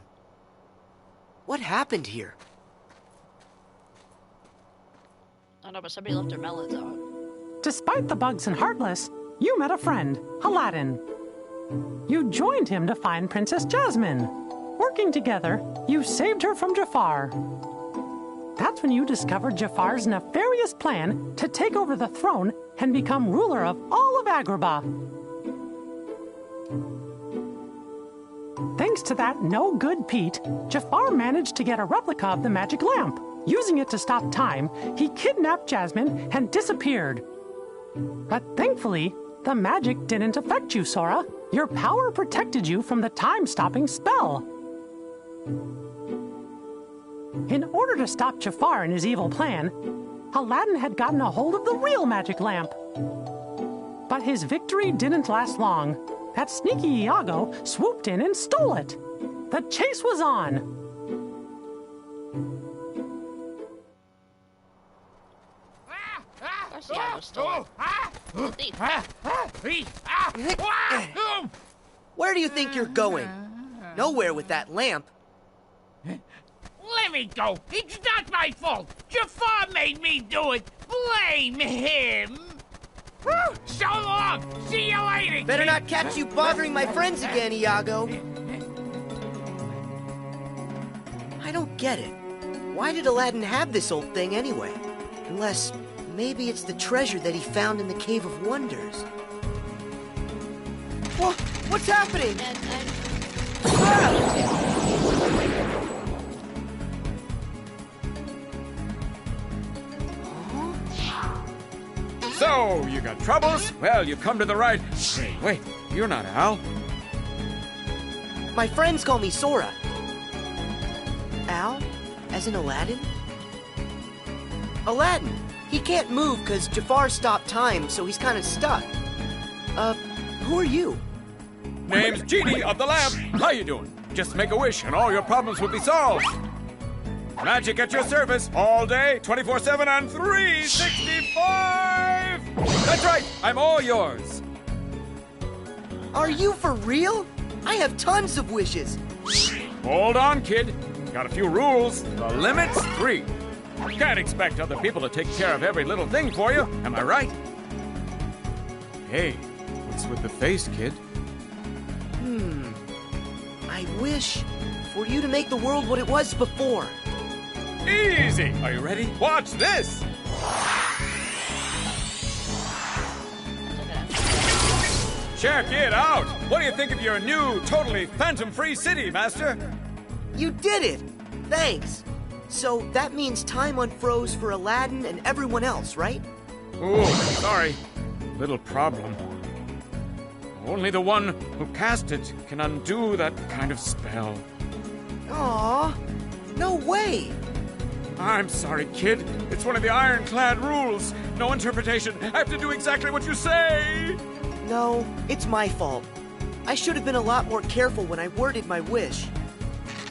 What happened here? I don't know, but somebody left their melons out. Despite the bugs and Heartless, you met a friend, Aladdin. You joined him to find Princess Jasmine. Working together, you saved her from Jafar. That's when you discovered Jafar's nefarious plan to take over the throne and become ruler of all of Agrabah. Thanks to that no-good Pete, Jafar managed to get a replica of the magic lamp. Using it to stop time, he kidnapped Jasmine and disappeared. But thankfully, the magic didn't affect you, Sora. Your power protected you from the time-stopping spell. In order to stop Jafar in his evil plan, Aladdin had gotten a hold of the real magic lamp. But his victory didn't last long. That sneaky Iago swooped in and stole it. The chase was on. Of course Iago stole it. Thief. Where do you think you're going? Nowhere with that lamp. Let me go. It's not my fault. Jafar made me do it. Blame him. So long. See you later. Better not catch you bothering my friends again, Iago. I don't get it. Why did Aladdin have this old thing anyway? Unless maybe it's the treasure that he found in the Cave of Wonders. Whoa, what's happening? So, you got troubles? Well, you've come to the right... Hey, wait, you're not Al. My friends call me Sora. Al? As in Aladdin? Aladdin! He can't move because Jafar stopped time, so he's kind of stuck. Who are you? Name's Genie of the Lamp. How you doing? Just make a wish and all your problems will be solved. Magic at your service all day, 24/7 and 365! That's right, I'm all yours. Are you for real? I have tons of wishes. Hold on, kid. Got a few rules. The limit's 3. Can't expect other people to take care of every little thing for you, am I right? Hey, what's with the face, kid? I wish for you to make the world what it was before. Easy! Are you ready? Watch this! Check it out! What do you think of your new, totally phantom-free city, Master? You did it! Thanks. So that means time unfroze for Aladdin and everyone else, right? Ooh, sorry. Little problem. Only the one who cast it can undo that kind of spell. Aw, no way! I'm sorry, kid. It's one of the ironclad rules. No interpretation. I have to do exactly what you say. No, it's my fault. I should have been a lot more careful when I worded my wish.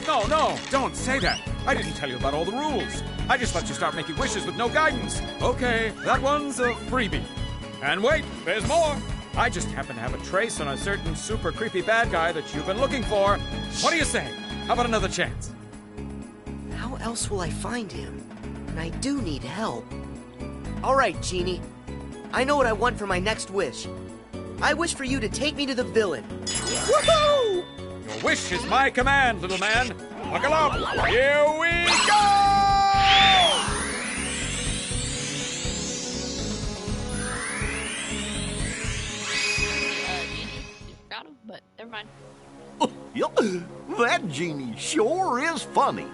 No, don't say that. I didn't tell you about all the rules. I just let you start making wishes with no guidance. Okay, that one's a freebie. And wait, there's more. I just happen to have a trace on a certain super creepy bad guy that you've been looking for. What do you say? How about another chance? How else will I find him? And I do need help. All right, Genie. I know what I want for my next wish. I wish for you to take me to the villain. Woohoo! Your wish is my command, little man. Buckle up. Here we go! Got him, but never mind. That genie sure is funny.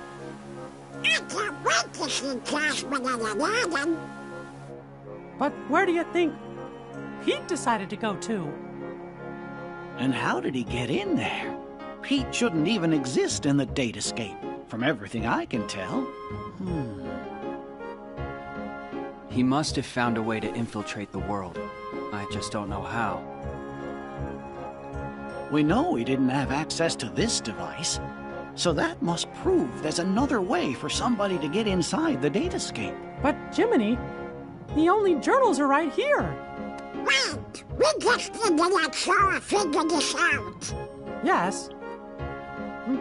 I can't wait to see Jasmine and Aladdin. But where do you think Pete decided to go too. And how did he get in there? Pete shouldn't even exist in the datascape, from everything I can tell. He must have found a way to infiltrate the world. I just don't know how. We know he didn't have access to this device, so that must prove there's another way for somebody to get inside the datascape. But Jiminy, the only journals are right here. Wait, we just need to let Sora figure this out. Yes,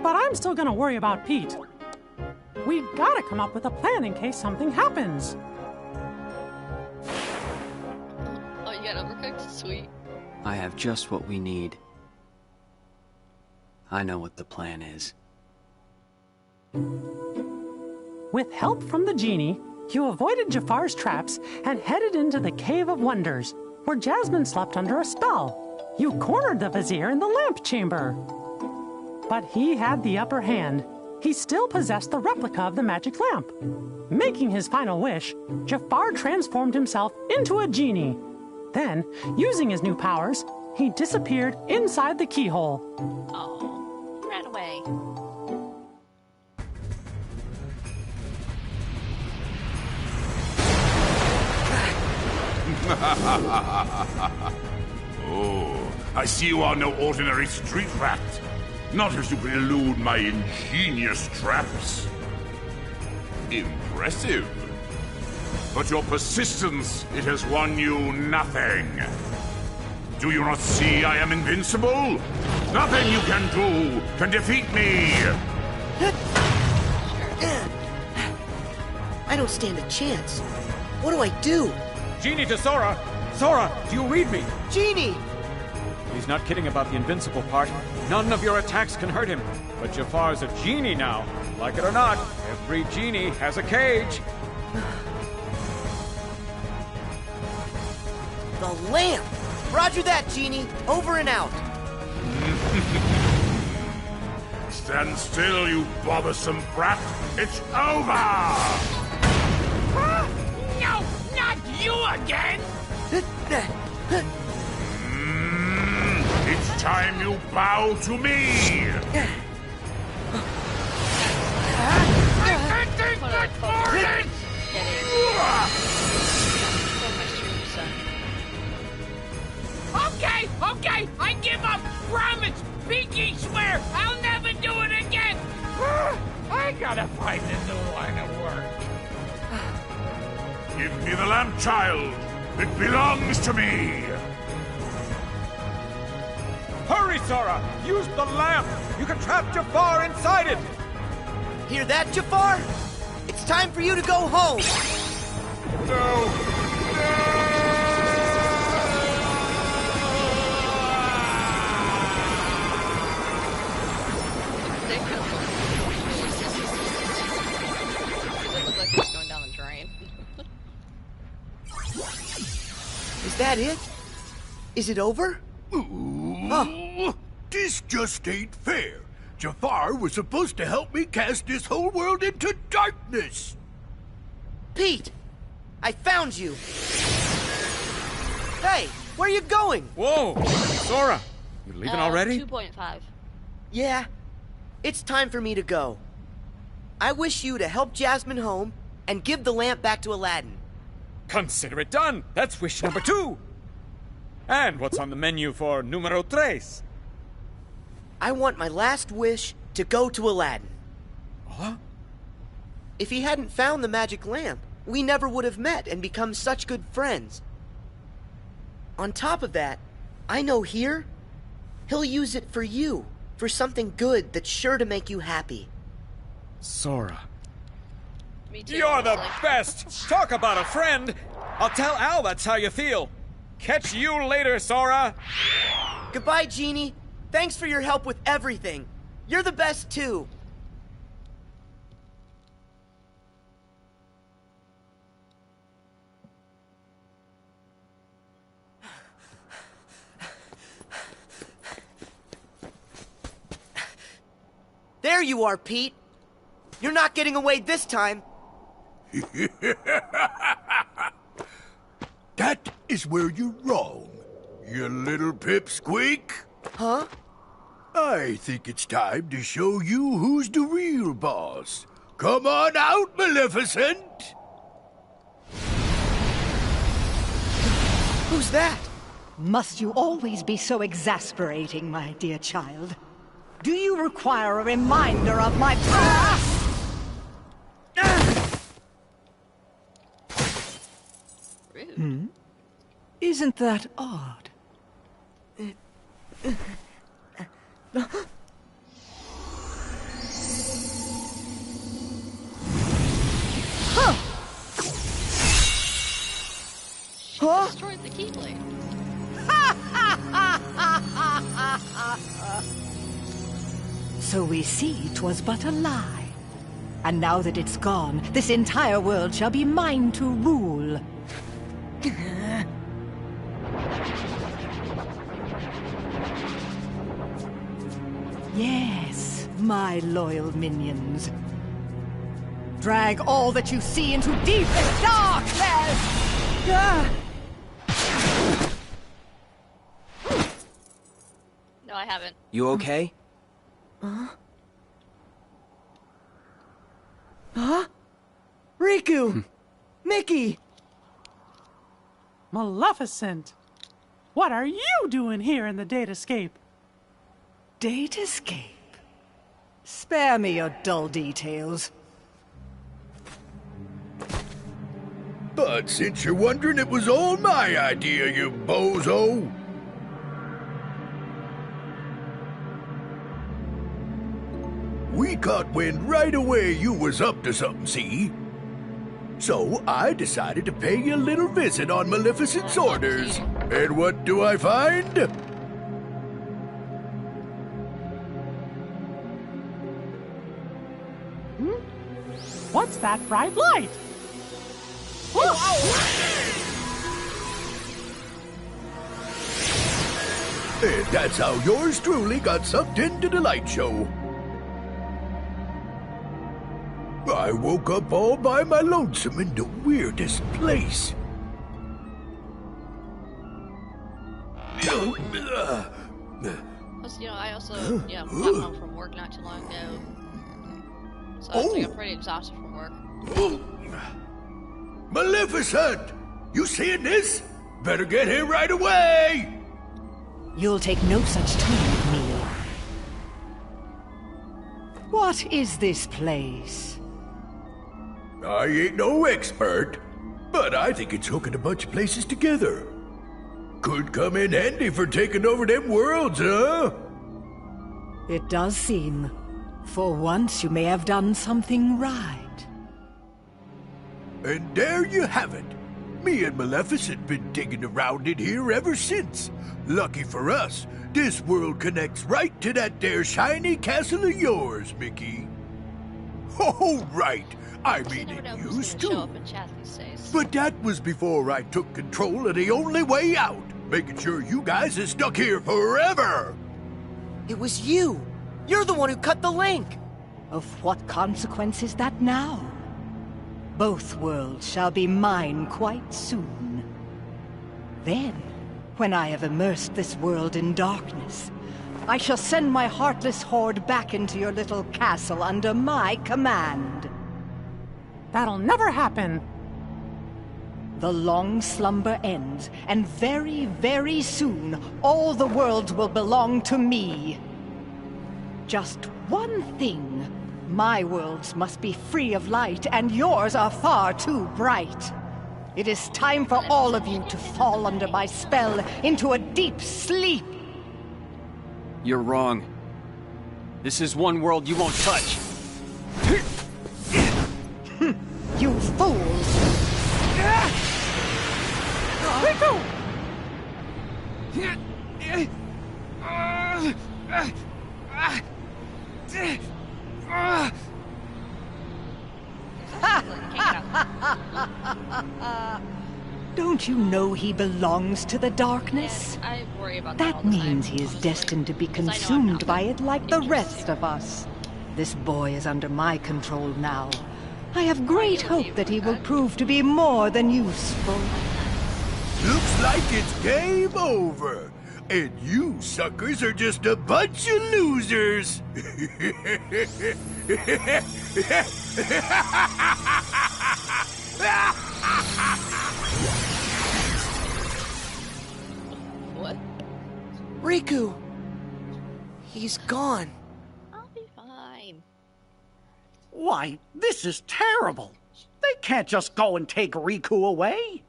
but I'm still gonna worry about Pete. We gotta come up with a plan in case something happens. Oh, you got overcooked? Sweet. I have just what we need. I know what the plan is. With help from the genie, you avoided Jafar's traps and headed into the Cave of Wonders, where Jasmine slept under a spell. You cornered the Vizier in the lamp chamber. But he had the upper hand. He still possessed the replica of the magic lamp. Making his final wish, Jafar transformed himself into a genie. Then, using his new powers, he disappeared inside the keyhole. Oh, ran away. Oh, I see you are no ordinary street rat. Not if you can elude my ingenious traps. Impressive. But your persistence, it has won you nothing. Do you not see I am invincible? Nothing you can do can defeat me! I don't stand a chance. What do I do? Genie to Sora! Sora, do you read me? Genie! He's not kidding about the invincible part. None of your attacks can hurt him. But Jafar's a genie now. Like it or not, every genie has a cage. The lamp! Roger that, Genie. Over and out. Stand still, you bothersome brat. It's over! No, not you again! It's time you bow to me! I can't take that for it! Okay, I give up! Promise! Pinky swear! I'll never do it again! I gotta find a new line of work. Give me the lamp, child! It belongs to me! Hurry, Sora! Use the lamp! You can trap Jafar inside it! Hear that, Jafar? It's time for you to go home! It looked like it was going down the drain. Is that it? Is it over? Huh. This just ain't fair. Jafar was supposed to help me cast this whole world into darkness. Pete! I found you! Hey, where are you going? Whoa! Sora! You leaving already? 2.5. Yeah, it's time for me to go. I wish you to help Jasmine home and give the lamp back to Aladdin. Consider it done! That's wish number 2! And what's on the menu for numero 3? I want my last wish to go to Aladdin. Huh? If he hadn't found the magic lamp, we never would have met and become such good friends. On top of that, I know here, he'll use it for you, for something good that's sure to make you happy. Sora. Me too, You're the honestly. best! Talk about a friend! I'll tell Al that's how you feel. Catch you later, Sora! Goodbye, Genie. Thanks for your help with everything. You're the best, too. There you are, Pete. You're not getting away this time. That is where you're wrong. You little pipsqueak. Huh? I think it's time to show you who's the real boss. Come on out, Maleficent! Who's that? Must you always be so exasperating, my dear child? Do you require a reminder of my power? Rude. Isn't that odd? Huh? Destroyed the Keyblade. So we see 'twas but a lie. And now that it's gone, this entire world shall be mine to rule. Yes, my loyal minions. Drag all that you see into deepest darkness! No, I haven't. You okay? Huh? Riku! Mickey! Maleficent! What are you doing here in the Datascape? Datascape? Spare me your dull details. But since you're wondering, it was all my idea, you bozo. We caught wind right away you was up to something, see? So I decided to pay you a little visit on Maleficent's orders. And what do I find? What's that bright light? And that's how yours truly got sucked into the light show. I woke up all by my lonesome in the weirdest place. I also, got home from work not too long ago. So I think I'm pretty exhausted from work. Maleficent! You seeing this? Better get here right away! You'll take no such time with me. What is this place? I ain't no expert, but I think it's hooking a bunch of places together. Could come in handy for taking over them worlds, huh? It does seem. For once you may have done something right. And there you have it. Me and Maleficent been digging around in here ever since. Lucky for us, this world connects right to that there shiny castle of yours, Mickey. Oh, right. I mean, it used to. But that was before I took control of the only way out, making sure you guys are stuck here forever. It was you. You're the one who cut the link. Of what consequence is that now? Both worlds shall be mine quite soon. Then, when I have immersed this world in darkness, I shall send my heartless horde back into your little castle under my command. That'll never happen. The long slumber ends, and very, very soon, all the worlds will belong to me. Just one thing. My worlds must be free of light, and yours are far too bright. It is time for all of you to fall under my spell into a deep sleep. You're wrong. This is one world you won't touch. You fools! Riku! Don't you know he belongs to the darkness? I worry about that all That the time, means he is destined to be consumed by it like the rest of us. This boy is under my control now. I have great hope that he will prove to be more than useful. Looks looks like it's game over. And you suckers are just a bunch of losers. What? Riku! He's gone. I'll be fine. Why, this is terrible. They can't just go and take Riku away.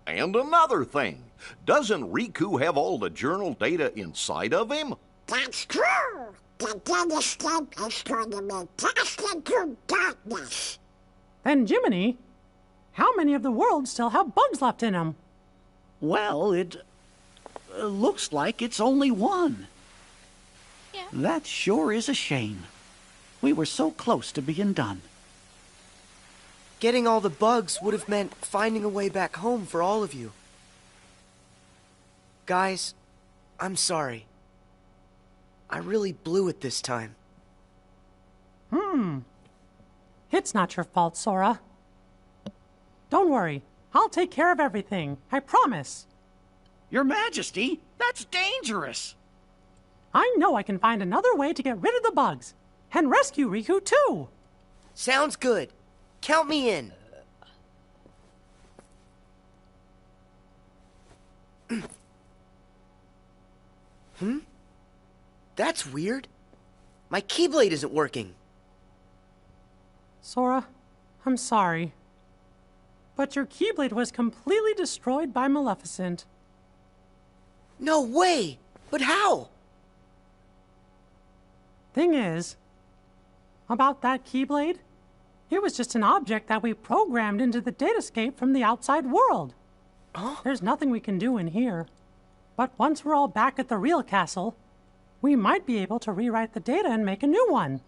And another thing, doesn't Riku have all the journal data inside of him? That's true. The data escape is going to be cast into darkness. Then, Jiminy, how many of the worlds still have bugs left in them? Well, it looks like it's only one. Yeah. That sure is a shame. We were so close to being done. Getting all the bugs would have meant finding a way back home for all of you. Guys, I'm sorry. I really blew it this time. It's not your fault, Sora. Don't worry. I'll take care of everything. I promise. Your Majesty, that's dangerous. I know I can find another way to get rid of the bugs. And rescue Riku, too. Sounds good. Count me in. That's weird. My Keyblade isn't working. Sora, I'm sorry. But your Keyblade was completely destroyed by Maleficent. No way! But how? Thing is, about that Keyblade, it was just an object that we programmed into the datascape from the outside world. Huh? There's nothing we can do in here. But once we're all back at the real castle, we might be able to rewrite the data and make a new one.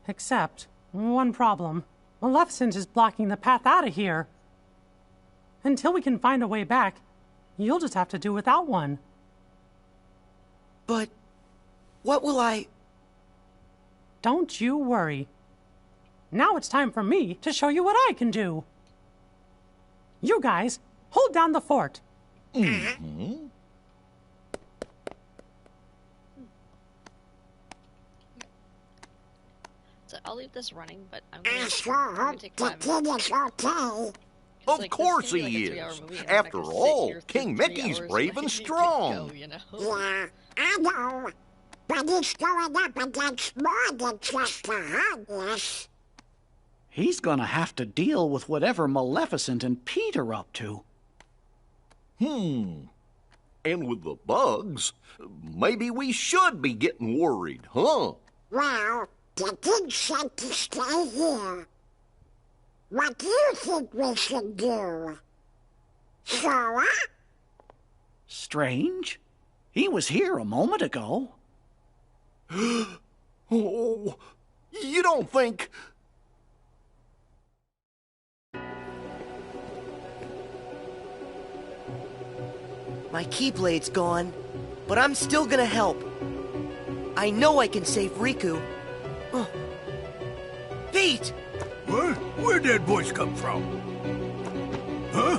Except, one problem. Maleficent is blocking the path out of here. Until we can find a way back, you'll just have to do without one. But what will I... Don't you worry. Now it's time for me to show you what I can do. You guys, hold down the fort. Mm-hmm. So I'll leave this running, but I'm going to take 5 minutes. okay. Of like, course this is he gonna be like a 3-hour is. movie, and I'm not After gonna sit all, here for King 3 Mickey's hours brave like, and I need to strong. go, you know? Yeah, I know. But he's going up against more than just the harmless. He's gonna have to deal with whatever Maleficent and Pete are up to. And with the bugs, maybe we should be getting worried, huh? Well, the king said to stay here. What do you think we should do? Sora? Strange. He was here a moment ago. Oh, you don't think... My Keyblade's gone, but I'm still gonna help. I know I can save Riku. Pete! What? Where'd that voice come from? Huh?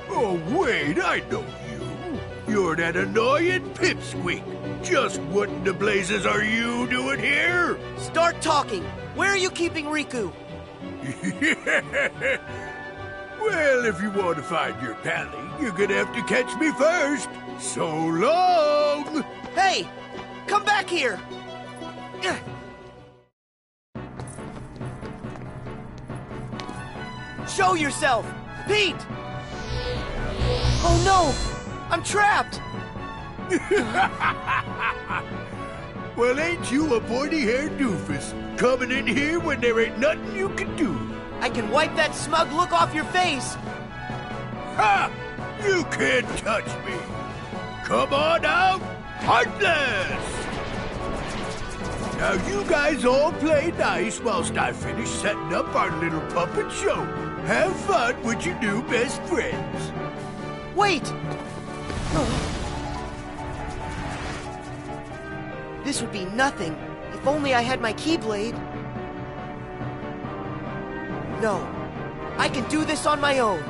Oh, wait, I know you. You're that annoying pipsqueak. Just what in the blazes are you doing here? Start talking. Where are you keeping Riku? Well, if you want to find your pally, you're gonna have to catch me first. So long! Hey! Come back here! Show yourself! Pete! Oh no! I'm trapped! Well, ain't you a pointy-haired doofus coming in here when there ain't nothing you can do? I can wipe that smug look off your face! Ha! You can't touch me! Come on out, Heartless! Now you guys all play nice whilst I finish setting up our little puppet show. Have fun with your new best friends. Wait! This would be nothing if only I had my Keyblade. No, I can do this on my own.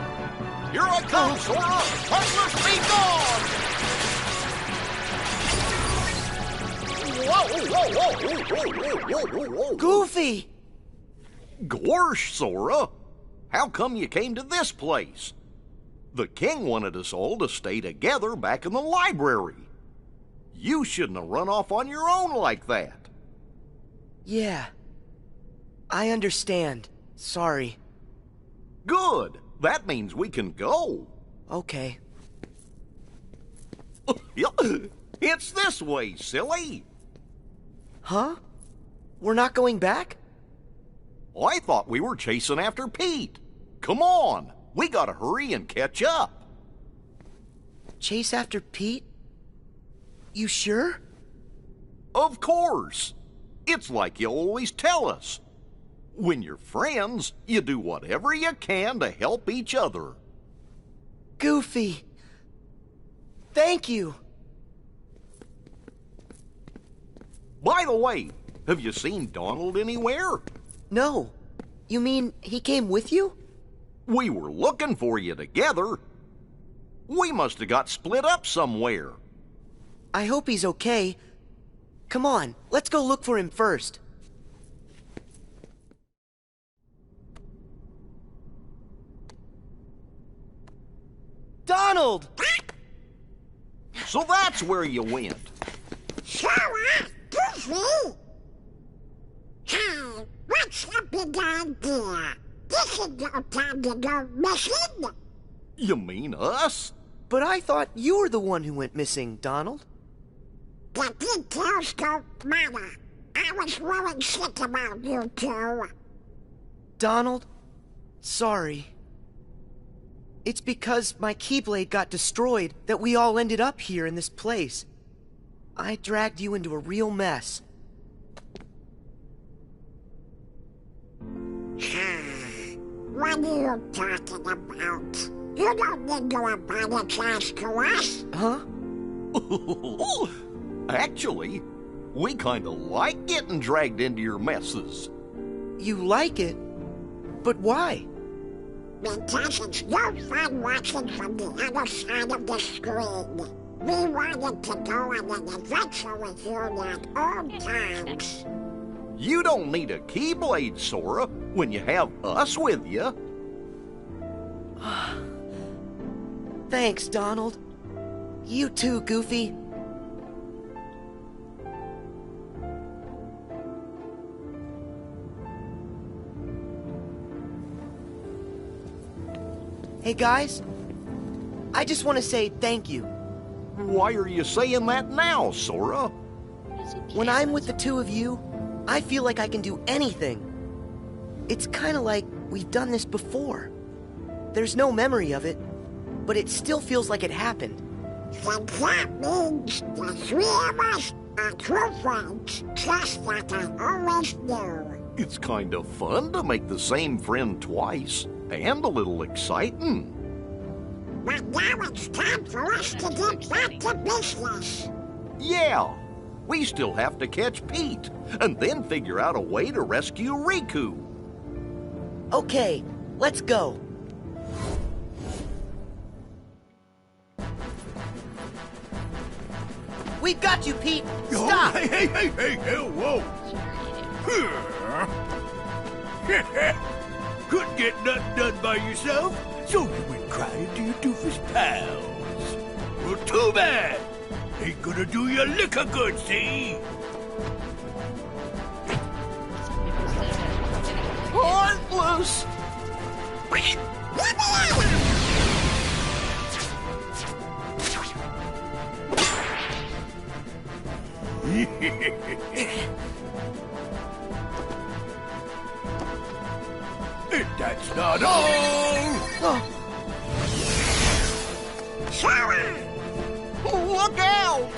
Here I come, Sora! Heartless be gone! Whoa! Goofy! Gorsh, Sora! How come you came to this place? The king wanted us all to stay together back in the library. You shouldn't have run off on your own like that. Yeah. I understand. Sorry. Good. That means we can go. Okay. It's this way, silly. Huh? We're not going back? I thought we were chasing after Pete. Come on. We gotta hurry and catch up. Chase after Pete? You sure? Of course. It's like you always tell us. When you're friends, you do whatever you can to help each other. Goofy. Thank you. By the way, have you seen Donald anywhere? No. You mean he came with you? We were looking for you together. We must have got split up somewhere. I hope he's okay. Come on, let's go look for him first. Donald! So that's where you went. Sora, Goofy! Hey, what's the big idea? This is no time to go missing. You mean us? But I thought you were the one who went missing, Donald. The details don't matter. I was worried sick about you two. Donald, sorry. It's because my Keyblade got destroyed that we all ended up here in this place. I dragged you into a real mess. What are you talking about? You don't need to apologize to us. Huh? Actually, we kinda like getting dragged into your messes. You like it? But why? Because it's no fun watching from the other side of the screen. We wanted to go on an adventure with you at all times. You don't need a Keyblade, Sora, when you have us with you. Thanks, Donald. You too, Goofy. Hey guys, I just want to say thank you. Why are you saying that now, Sora? When I'm with the two of you, I feel like I can do anything. It's kind of like we've done this before. There's no memory of it, but it still feels like it happened. Then that means the three of us are true friends, just like I always knew. It's kind of fun to make the same friend twice, and a little exciting. But now it's time for us to get back to business. Yeah, we still have to catch Pete, and then figure out a way to rescue Riku. Okay, let's go. We've got you, Pete! Stop! Oh, hey, whoa! Couldn't get nothing done by yourself, so you went crying to your doofus pals. Well, too bad! Ain't gonna do you a lick of good, see? Heartless! And that's not all! Sora! Look out!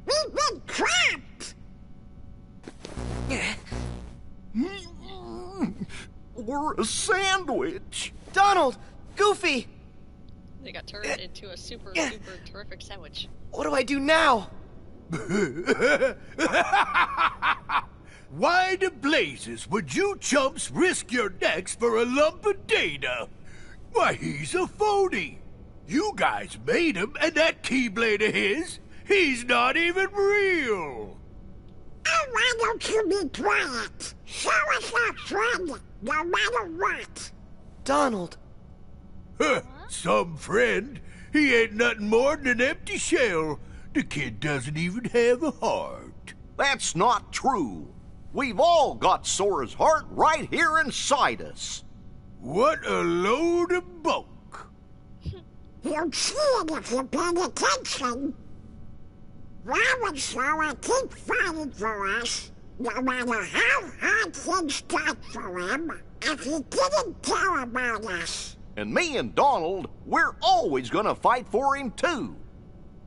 We've been trapped! We're a sandwich! Donald! Goofy! They got turned into a super terrific sandwich. What do I do now? Why the blazes would you chumps risk your necks for a lump of data? Why, he's a phony. You guys made him, and that Keyblade of his, he's not even real. Oh, why don't you be quiet? Show us our friend, no matter what. Donald. Huh, some friend. He ain't nothing more than an empty shell. The kid doesn't even have a heart. That's not true. We've all got Sora's heart right here inside us. What a load of bunk. You'll see it if you pay attention. Why would Sora keep fighting for us, no matter how hard things got for him, if he didn't care about us? And me and Donald, we're always gonna fight for him too.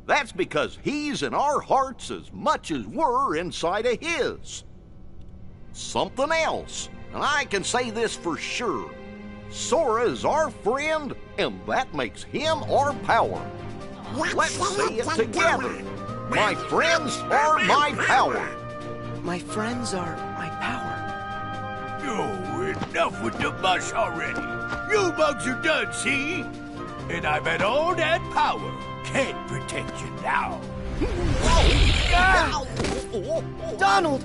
That's because he's in our hearts as much as we're inside of his. Something else, and I can say this for sure. Sora is our friend, and that makes him our power. Let's say it together. My friends are my power. My friends are my power. Oh, enough with the mush already. You bugs are done, see? And I've had all that power. Can't protect you now. Donald!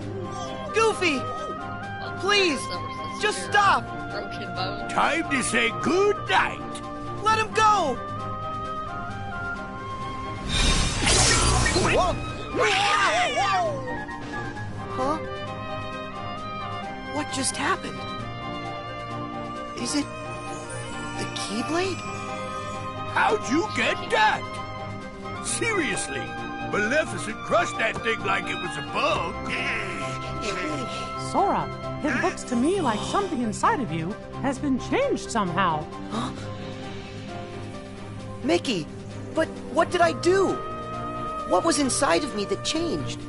Goofy! Please, just stop! Broken bone. Time to say good night. Let him go! Huh? What just happened? Is it the Keyblade? How'd you get that? Seriously, Maleficent crushed that thing like it was a bug. Sora, it looks to me like something inside of you has been changed somehow. Huh? Mickey, but what did I do? What was inside of me that changed?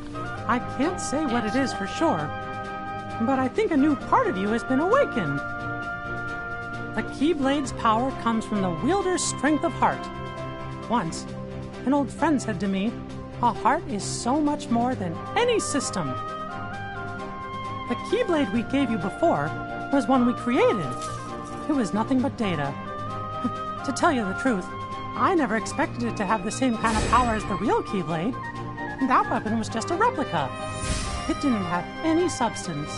I can't say what it is for sure, but I think a new part of you has been awakened. The Keyblade's power comes from the wielder's strength of heart. Once, an old friend said to me, a heart is so much more than any system. The Keyblade we gave you before was one we created. It was nothing but data. To tell you the truth, I never expected it to have the same kind of power as the real Keyblade. That weapon was just a replica. It didn't have any substance.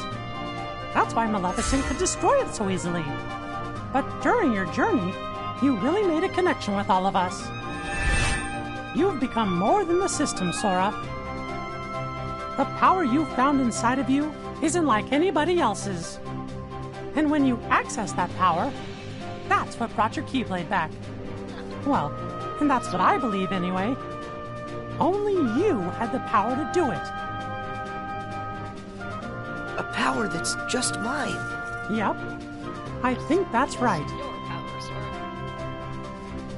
That's why Maleficent could destroy it so easily. But during your journey, you really made a connection with all of us. You've become more than the system, Sora. The power you found inside of you isn't like anybody else's. And when you access that power, that's what brought your Keyblade back. Well, and that's what I believe anyway. Only you had the power to do it. A power that's just mine. Yep. I think that's right.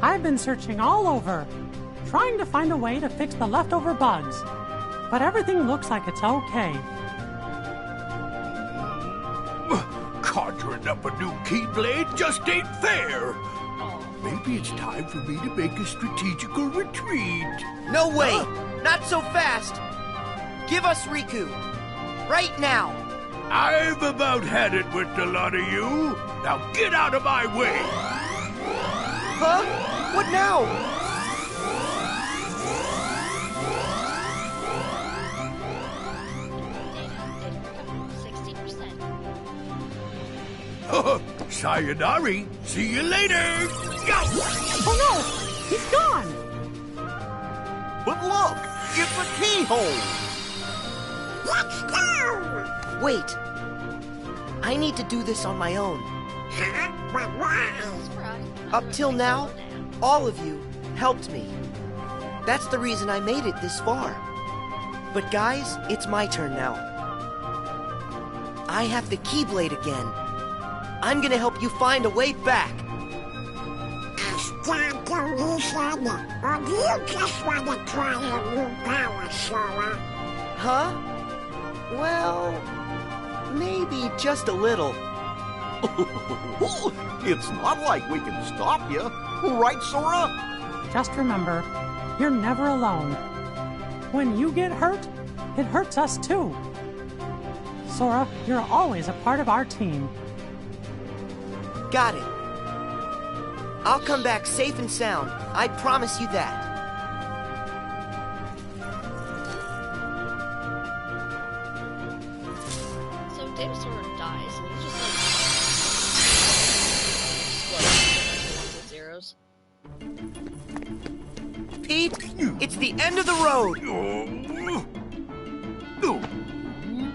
I've been searching all over, trying to find a way to fix the leftover bugs. But everything looks like it's okay. Conjuring up a new Keyblade just ain't fair. Maybe it's time for me to make a strategical retreat. No way! Not so fast! Give us Riku. Right now! I've about had it with the lot of you. Now get out of my way! Huh? What now? Sayonari. See you later. Go! Oh no! He's gone! But look! It's a keyhole! Let's go! Wait. I need to do this on my own. Huh? But why? Up till now, all of you helped me. That's the reason I made it this far. But guys, it's my turn now. I have the Keyblade again. I'm gonna help you find a way back. Start to listen, or do you just want to try a new power, Sora? Huh? Well, maybe just a little. It's not like we can stop you. Right, Sora? Just remember, you're never alone. When you get hurt, it hurts us too. Sora, you're always a part of our team. Got it. I'll come back safe and sound. I promise you that. So Dinosaur dies, and he's just like... ones and zeros. Pete, it's the end of the road.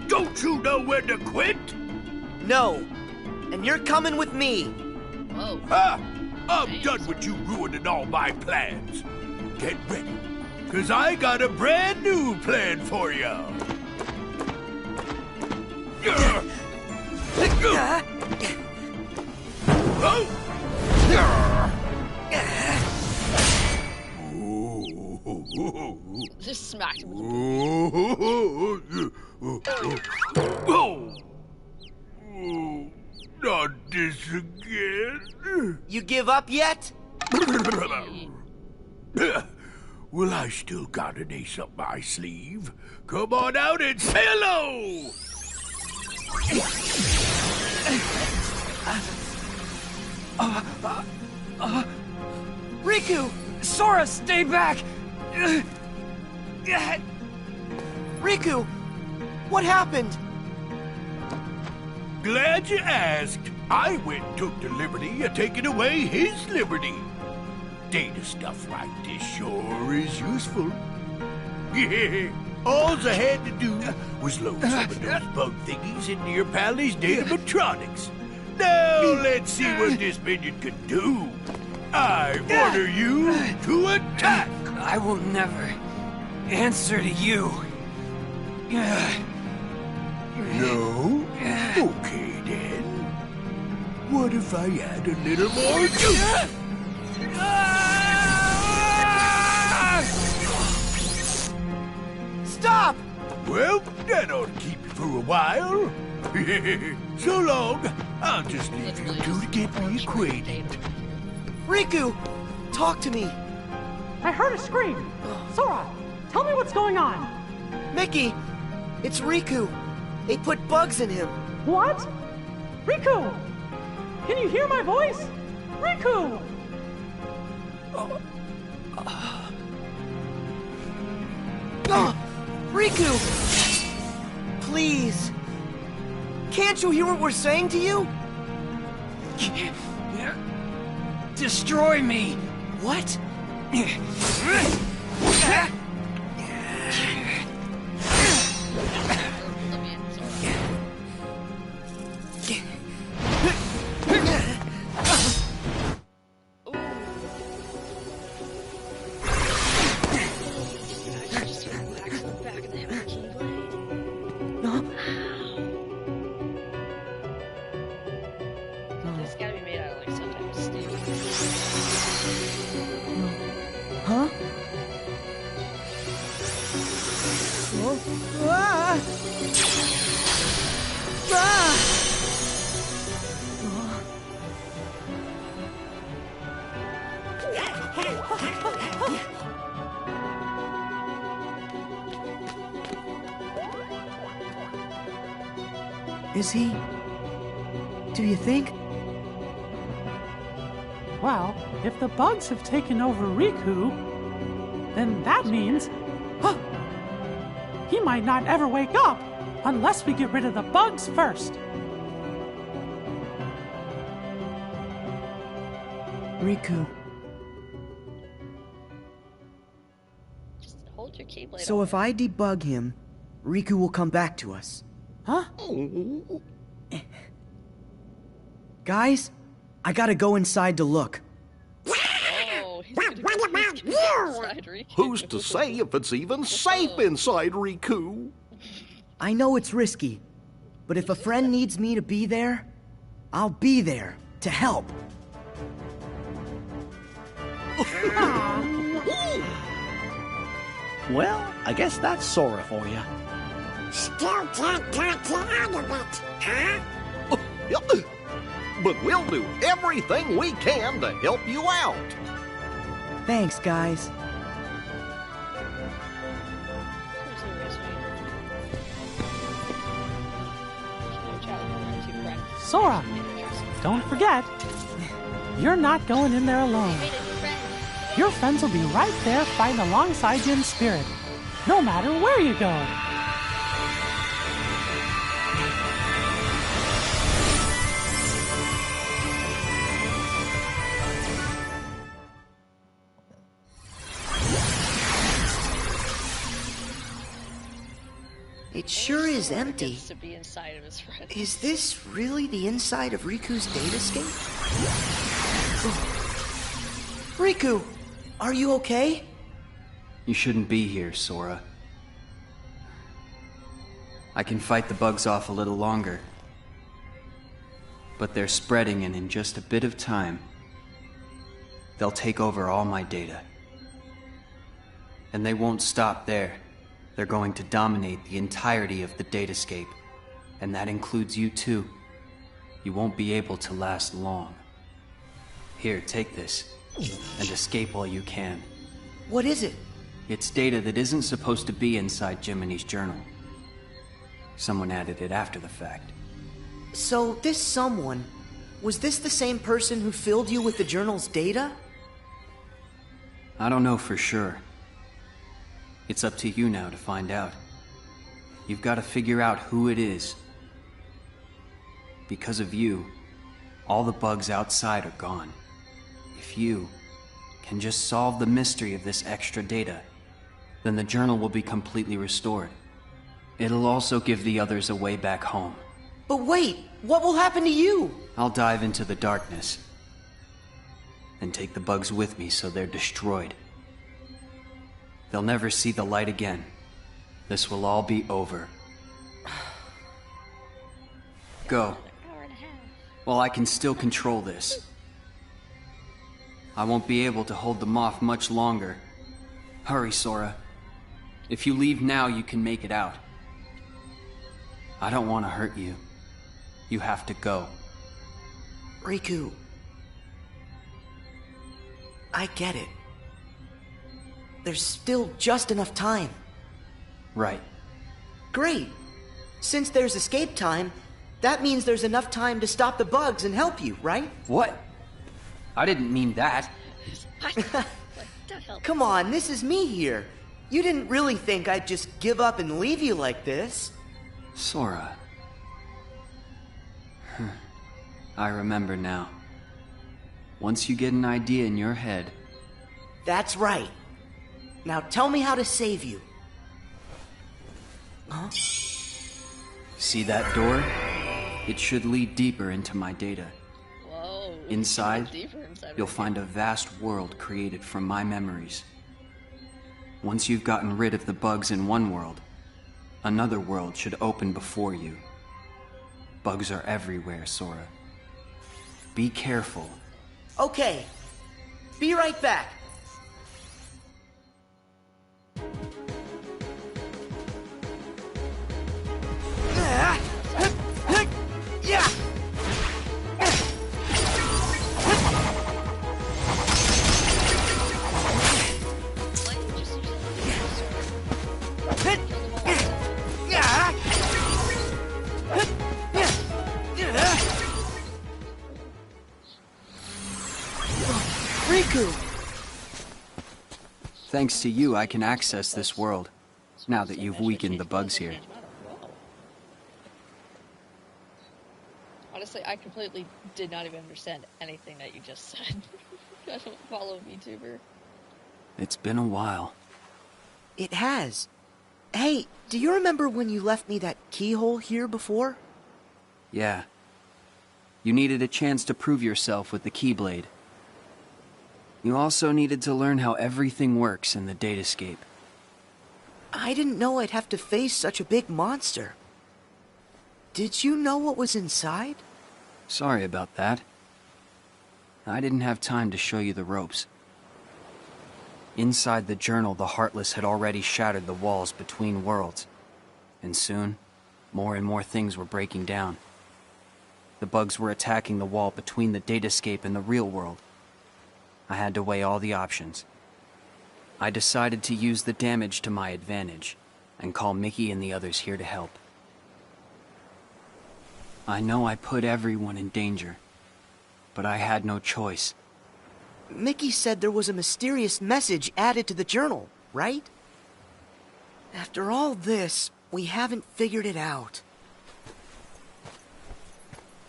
Don't you know when to quit? No. And you're coming with me. Whoa. I'm done with you ruining all my plans. Get ready, because I got a brand new plan for you. Just smacked him with Not this again. You give up yet? Well, I still got an ace up my sleeve. Come on out and say hello! Riku! Sora, stay back! Riku! What happened? Glad you asked. I went and took the liberty of taking away his liberty. Data stuff like this sure is useful. Yeah, all I had to do was load some of those bug thingies into your pally's datatronics. Now let's see what this minion can do. I order you to attack. I will never answer to you. No? Okay then. What if I add a little more juice? Stop! Well, that ought to keep you for a while. So long. I'll just leave you two to get me acquainted. Riku! Talk to me! I heard a scream! Sora, tell me what's going on! Mickey! It's Riku! They put bugs in him! What? Riku! Can you hear my voice? Riku! Riku! Please! Can't you hear what we're saying to you? Destroy me! What? This gotta be made out of like some type of steel. Huh? Ah! Ah! Is he? Do you think? Well, if the bugs have taken over Riku, then that means... Huh, he might not ever wake up unless we get rid of the bugs first. Riku. Just hold your keyblade. So if I debug him, Riku will come back to us. Huh? Guys, I gotta go inside to look. Oh, he's gonna go inside Riku. Who's to say if it's even safe inside Riku? I know it's risky, but if a friend needs me to be there, I'll be there to help. Well, I guess that's Sora for you. Still can't talk you out of it, huh? But we'll do everything we can to help you out. Thanks, guys. Sora, don't forget, you're not going in there alone. Your friends will be right there fighting alongside you in spirit, no matter where you go. It sure is empty. To be inside of his friend. Is this really the inside of Riku's datascape? Riku, are you okay? You shouldn't be here, Sora. I can fight the bugs off a little longer. But they're spreading, and in just a bit of time, they'll take over all my data. And they won't stop there. They're going to dominate the entirety of the datascape. And that includes you too. You won't be able to last long. Here, take this, and escape while you can. What is it? It's data that isn't supposed to be inside Jiminy's journal. Someone added it after the fact. So, this someone, was this the same person who filled you with the journal's data? I don't know for sure. It's up to you now to find out. You've got to figure out who it is. Because of you, all the bugs outside are gone. If you can just solve the mystery of this extra data, then the journal will be completely restored. It'll also give the others a way back home. But wait, what will happen to you? I'll dive into the darkness and take the bugs with me so they're destroyed. They'll never see the light again. This will all be over. Go. Well, I can still control this. I won't be able to hold them off much longer. Hurry, Sora. If you leave now, you can make it out. I don't want to hurt you. You have to go. Riku, I get it. There's still just enough time. Right. Great. Since there's escape time, that means there's enough time to stop the bugs and help you, right? What? I didn't mean that. Come on, this is me here. You didn't really think I'd just give up and leave you like this. Sora. I remember now. Once you get an idea in your head... That's right. Now tell me how to save you. Huh? See that door? It should lead deeper into my data. Whoa. Inside, you'll find a vast world created from my memories. Once you've gotten rid of the bugs in one world, another world should open before you. Bugs are everywhere, Sora. Be careful. Okay. Be right back. Yeah. Riku! Thanks to you, I can access this world, now that you've weakened the bugs here. Honestly, I completely did not even understand anything that you just said. I don't follow VTuber. It's been a while. It has. Hey, do you remember when you left me that keyhole here before? Yeah. You needed a chance to prove yourself with the Keyblade. You also needed to learn how everything works in the datascape. I didn't know I'd have to face such a big monster. Did you know what was inside? Sorry about that. I didn't have time to show you the ropes. Inside the journal, the Heartless had already shattered the walls between worlds. And soon, more and more things were breaking down. The bugs were attacking the wall between the datascape and the real world. I had to weigh all the options. I decided to use the damage to my advantage, and call Mickey and the others here to help. I know I put everyone in danger, but I had no choice. Mickey said there was a mysterious message added to the journal, right? After all this, we haven't figured it out.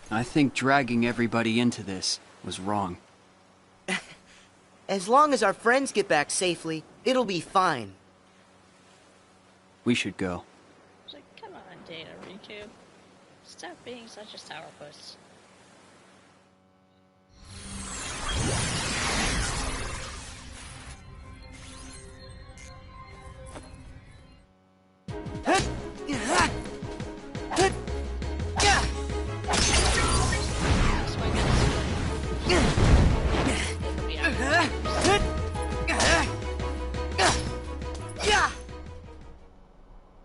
I think dragging everybody into this was wrong. As long as our friends get back safely, it'll be fine. We should go. It's like, come on, Data Riku. Stop being such a sourpuss.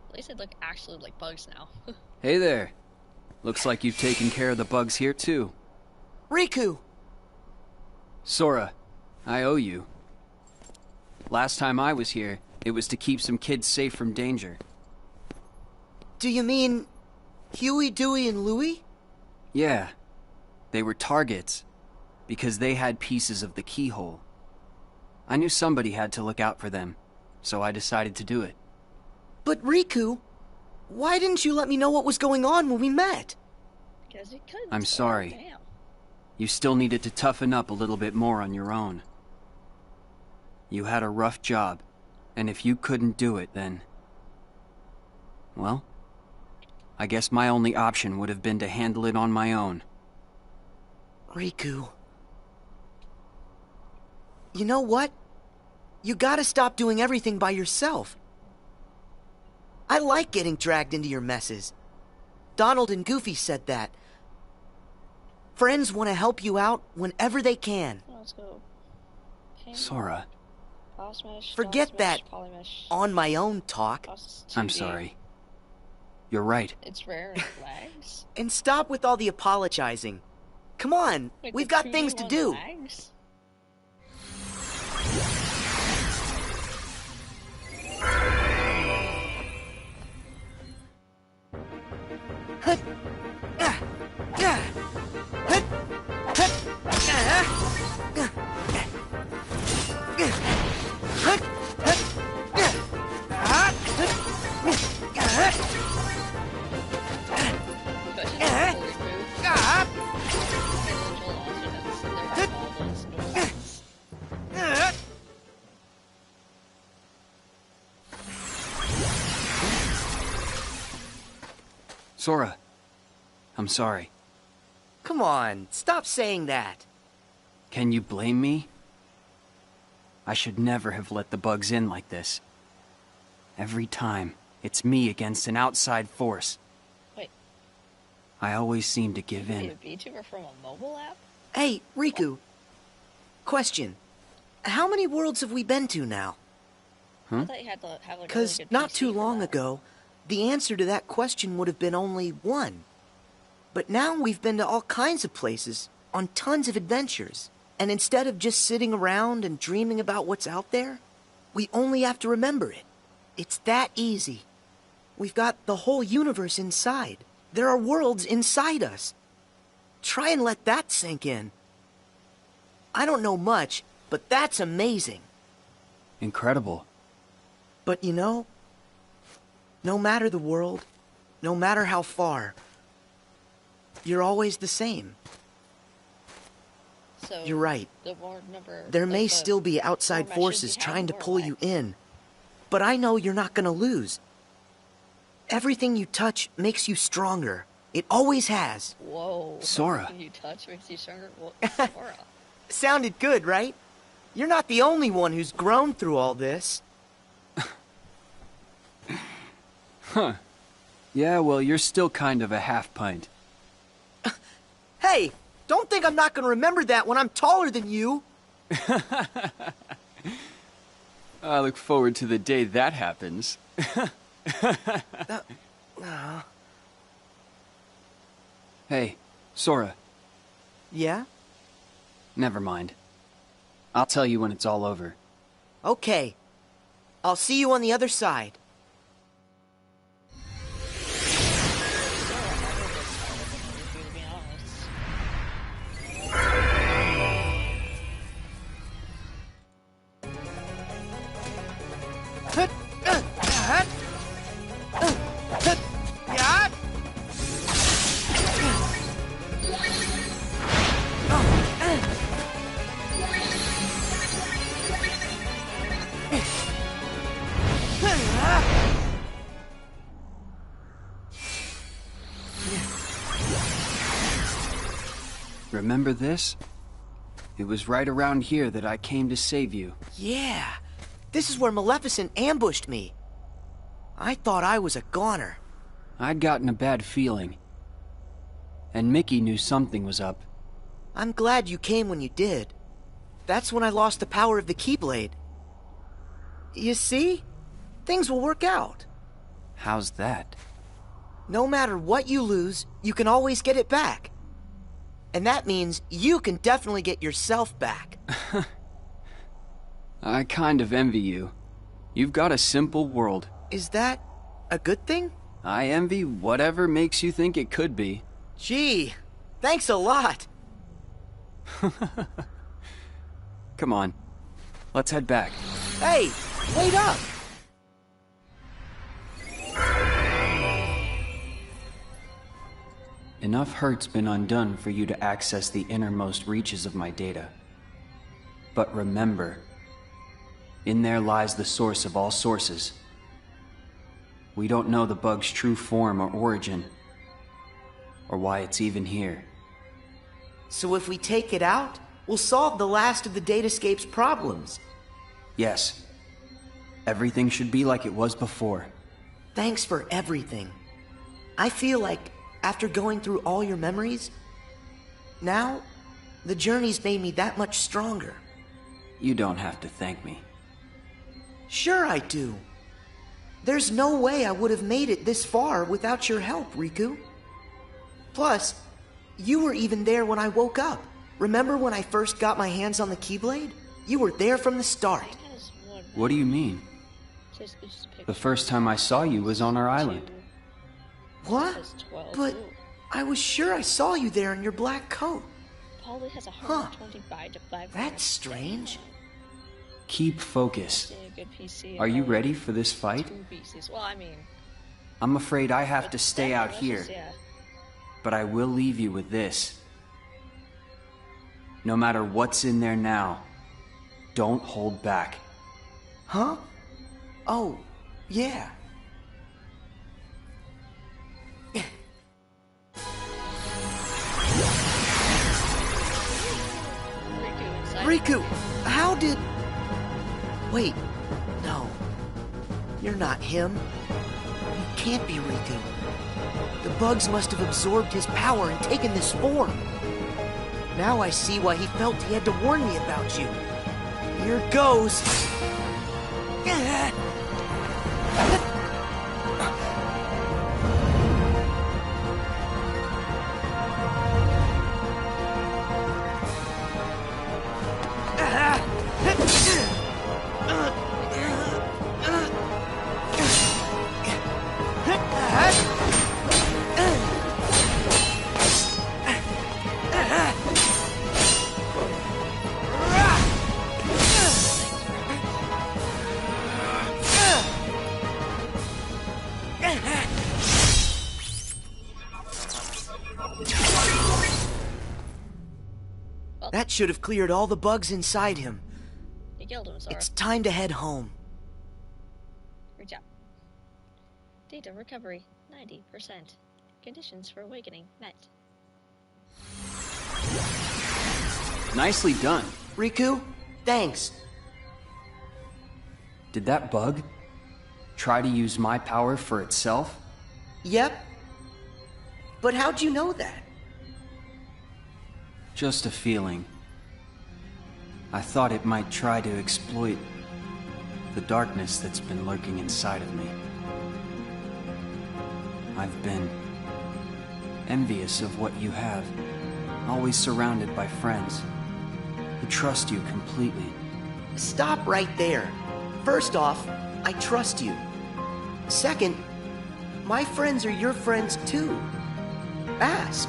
At least they look actually like bugs now. Hey there. Looks like you've taken care of the bugs here too. Riku! Sora, I owe you. Last time I was here, it was to keep some kids safe from danger. Do you mean Huey, Dewey, and Louie? Yeah. They were targets, because they had pieces of the keyhole. I knew somebody had to look out for them, so I decided to do it. But Riku, why didn't you let me know what was going on when we met? Because you couldn't. I'm sorry. Damn. You still needed to toughen up a little bit more on your own. You had a rough job, and if you couldn't do it, then... well, I guess my only option would have been to handle it on my own. Riku... you know what? You gotta stop doing everything by yourself. I like getting dragged into your messes. Donald and Goofy said that. Friends want to help you out whenever they can. Let's go. Sora. Forget that on my own talk. I'm sorry. You're right. It's rare and lags. And stop with all the apologizing. Come on, Wait, we've the got 2D things to one do. lags? Sora, I'm sorry. Come on, stop saying that. Can you blame me? I should never have let the bugs in like this. Every time, it's me against an outside force. Wait. I always seem to give in. A VTuber from a mobile app? Hey, Riku. Question. How many worlds have we been to now? I thought you had to have like a Because really good not PC too for long that. ago, the answer to that question would have been only one. But now we've been to all kinds of places, on tons of adventures. And instead of just sitting around and dreaming about what's out there, we only have to remember it. It's that easy. We've got the whole universe inside. There are worlds inside us. Try and let that sink in. I don't know much, but that's amazing. Incredible. But you know, no matter the world, no matter how far, you're always the same. So You're right. The more number, There like may the still be outside more forces matches you have, trying to more pull you life. in. But I know you're not gonna lose. Everything you touch makes you stronger. It always has. Whoa. Sora. Everything you touch makes you stronger. Well, Sora. Sounded good, right? You're not the only one who's grown through all this. Huh. Yeah, well, you're still kind of a half-pint. Hey, don't think I'm not gonna remember that when I'm taller than you. I look forward to the day that happens. Hey, Sora. Yeah? Never mind. I'll tell you when it's all over. Okay. I'll see you on the other side. Remember this? It was right around here that I came to save you. Yeah, this is where Maleficent ambushed me. I thought I was a goner. I'd gotten a bad feeling. And Mickey knew something was up. I'm glad you came when you did. That's when I lost the power of the Keyblade. You see? Things will work out. How's that? No matter what you lose, you can always get it back. And that means you can definitely get yourself back. I kind of envy you. You've got a simple world. Is that a good thing? I envy whatever makes you think it could be. Gee, thanks a lot. Come on, let's head back. Hey, wait up! Enough hurt's been undone for you to access the innermost reaches of my data. But remember, in there lies the source of all sources. We don't know the bug's true form or origin, or why it's even here. So if we take it out, we'll solve the last of the Datascape's problems. Yes. Everything should be like it was before. Thanks for everything. I feel like, after going through all your memories, now, the journey's made me that much stronger. You don't have to thank me. Sure I do. There's no way I would have made it this far without your help, Riku. Plus, you were even there when I woke up. Remember when I first got my hands on the Keyblade? You were there from the start. What do you mean? The first time I saw you was on our island. What? But I was sure I saw you there in your black coat. Huh. That's strange. Keep focus. Are you ready for this fight? Well, I mean, I'm afraid I have to stay out here. But I will leave you with this. No matter what's in there now, don't hold back. Huh? Oh, yeah. Riku, how did... Wait, no. You're not him. You can't be Riku. The bugs must have absorbed his power and taken this form. Now I see why he felt he had to warn me about you. Here goes. That should have cleared all the bugs inside him. you killed him, Sora. It's time to head home. Good job. Data recovery, 90%. Conditions for awakening met. Nicely done. Riku, thanks. Did that bug try to use my power for itself? Yep. But how'd you know that? Just a feeling. I thought it might try to exploit the darkness that's been lurking inside of me. I've been envious of what you have, always surrounded by friends who trust you completely. Stop right there. First off, I trust you. Second, my friends are your friends too. Ask.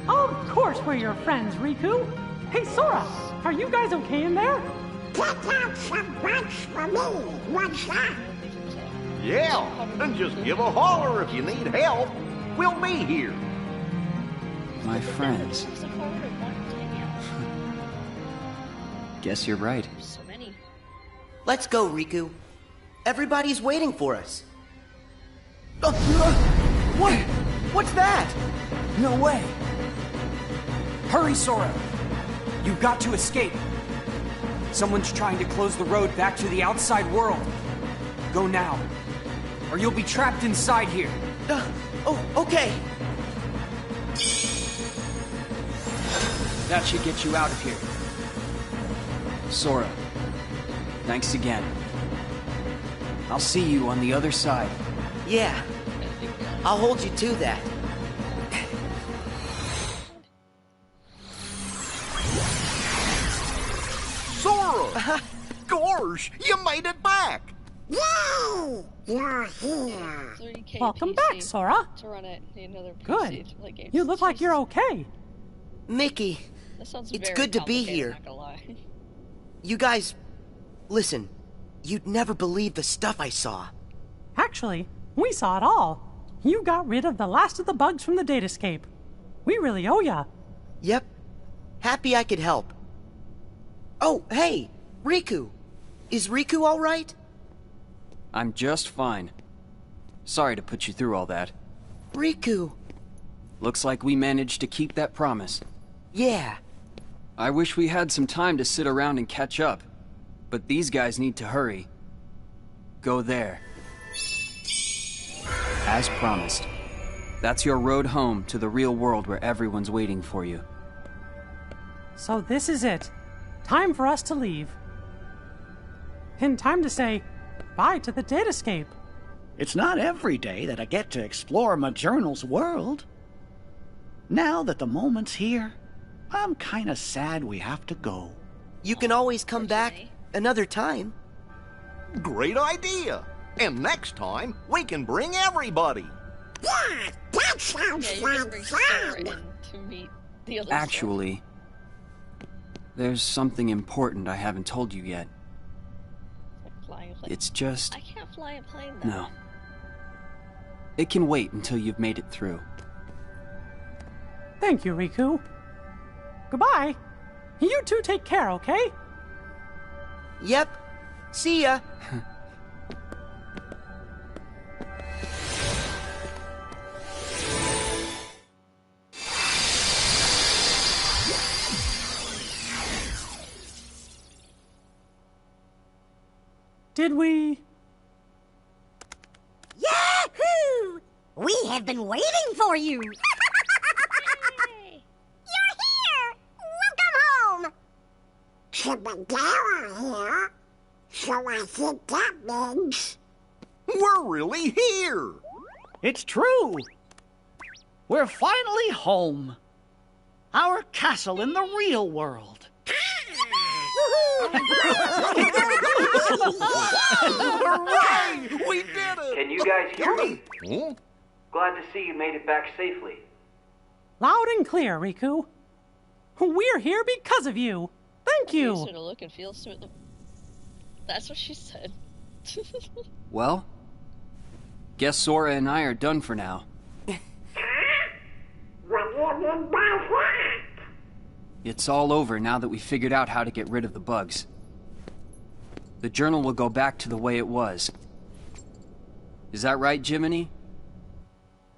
Of course we're your friends, Riku. Hey, Sora, are you guys okay in there? Pick out some bugs for me, what's that? Yeah, and just give a holler if you need help. We'll be here. My friends. Guess you're right. So many. Let's go, Riku. Everybody's waiting for us. What? What's that? No way. Hurry, Sora! You've got to escape. Someone's trying to close the road back to the outside world. Go now, or you'll be trapped inside here. Oh, okay. That should get you out of here. Sora, thanks again. I'll see you on the other side. Yeah, I'll hold you to that. Sora! Gosh, you made it back! Yay! You're here. Welcome back, Sora. To run it, another PC Good. like game. You look like you're okay. Mickey, That sounds it's very good to be complicated, here. not gonna lie. You guys, listen, you'd never believe the stuff I saw. Actually, we saw it all. You got rid of the last of the bugs from the datascape. We really owe ya. Yep. Happy I could help. Oh, hey, Riku. Is Riku all right? I'm just fine. Sorry to put you through all that. Riku. Looks like we managed to keep that promise. Yeah. I wish we had some time to sit around and catch up, but these guys need to hurry. Go there. As promised. That's your road home to the real world where everyone's waiting for you. So this is it. Time for us to leave. And time to say bye to the datascape. It's not every day that I get to explore my journal's world. Now that the moment's here, I'm kinda sad we have to go. You can always come back another time. Great idea! And next time, we can bring everybody! Yeah, that sounds Yeah, you can bring Sora in to meet the other Actually, there's something important I haven't told you yet. flying a plane. It's just... I can't fly a plane though. No. It can wait until you've made it through. Thank you, Riku. Goodbye. You two take care, okay? Yep. See ya. Did we... Yahoo! We have been waiting for you. You're here. Welcome home. Chibadara here. So I think that means... We're really here! It's true! We're finally home. Our castle in the real world. Hooray! We did it! Can you guys hear me? Huh? Glad to see you made it back safely. Loud and clear, Riku. We're here because of you. Thank you. Sort of look and feel to it. That's what she said. Well, guess Sora and I are done for now. What do you mean by that? It's all over now that we figured out how to get rid of the bugs. The journal will go back to the way it was. Is that right, Jiminy?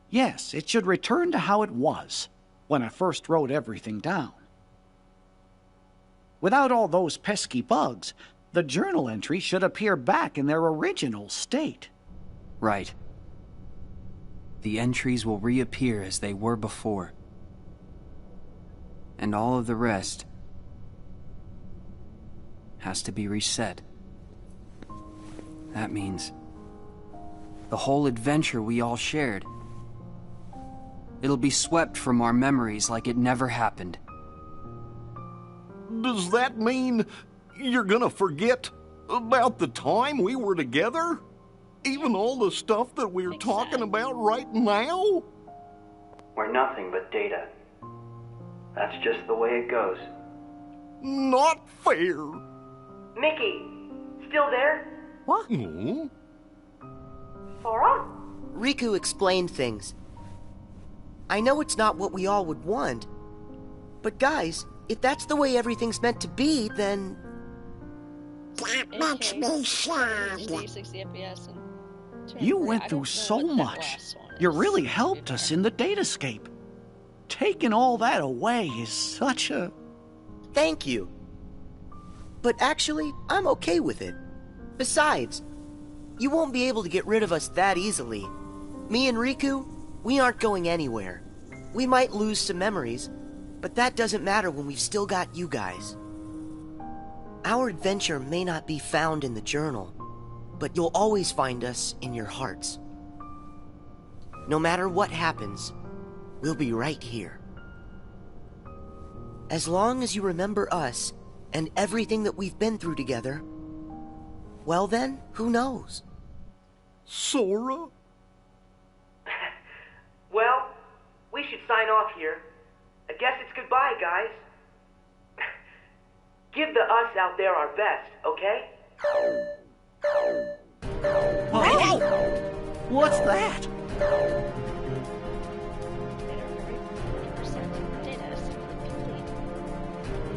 Yes, it should return to how it was, when I first wrote everything down. Without all those pesky bugs, the journal entry should appear back in their original state. Right. The entries will reappear as they were before. And all of the rest has to be reset. That means the whole adventure we all shared. It'll be swept from our memories like it never happened. Does that mean you're gonna forget about the time we were together? Even all the stuff that we're talking about right now? We're nothing but data. That's just the way it goes. Not fair. Mickey, still there? What? Hmm? Sora? Riku explained things. I know it's not what we all would want, but guys, if that's the way everything's meant to be, then... That makes me sad. 60 FPS and You went through so much. You really helped us in the datascape. taking all that away is such a... Thank you. But actually, I'm okay with it. Besides, you won't be able to get rid of us that easily. Me and Riku, we aren't going anywhere. We might lose some memories, but that doesn't matter when we've still got you guys. Our adventure may not be found in the journal, but you'll always find us in your hearts. No matter what happens, we'll be right here. As long as you remember us and everything that we've been through together, well then, who knows? Sora? Well, we should sign off here. I guess it's goodbye, guys. Give the us out there our best, okay? Hey! What's that?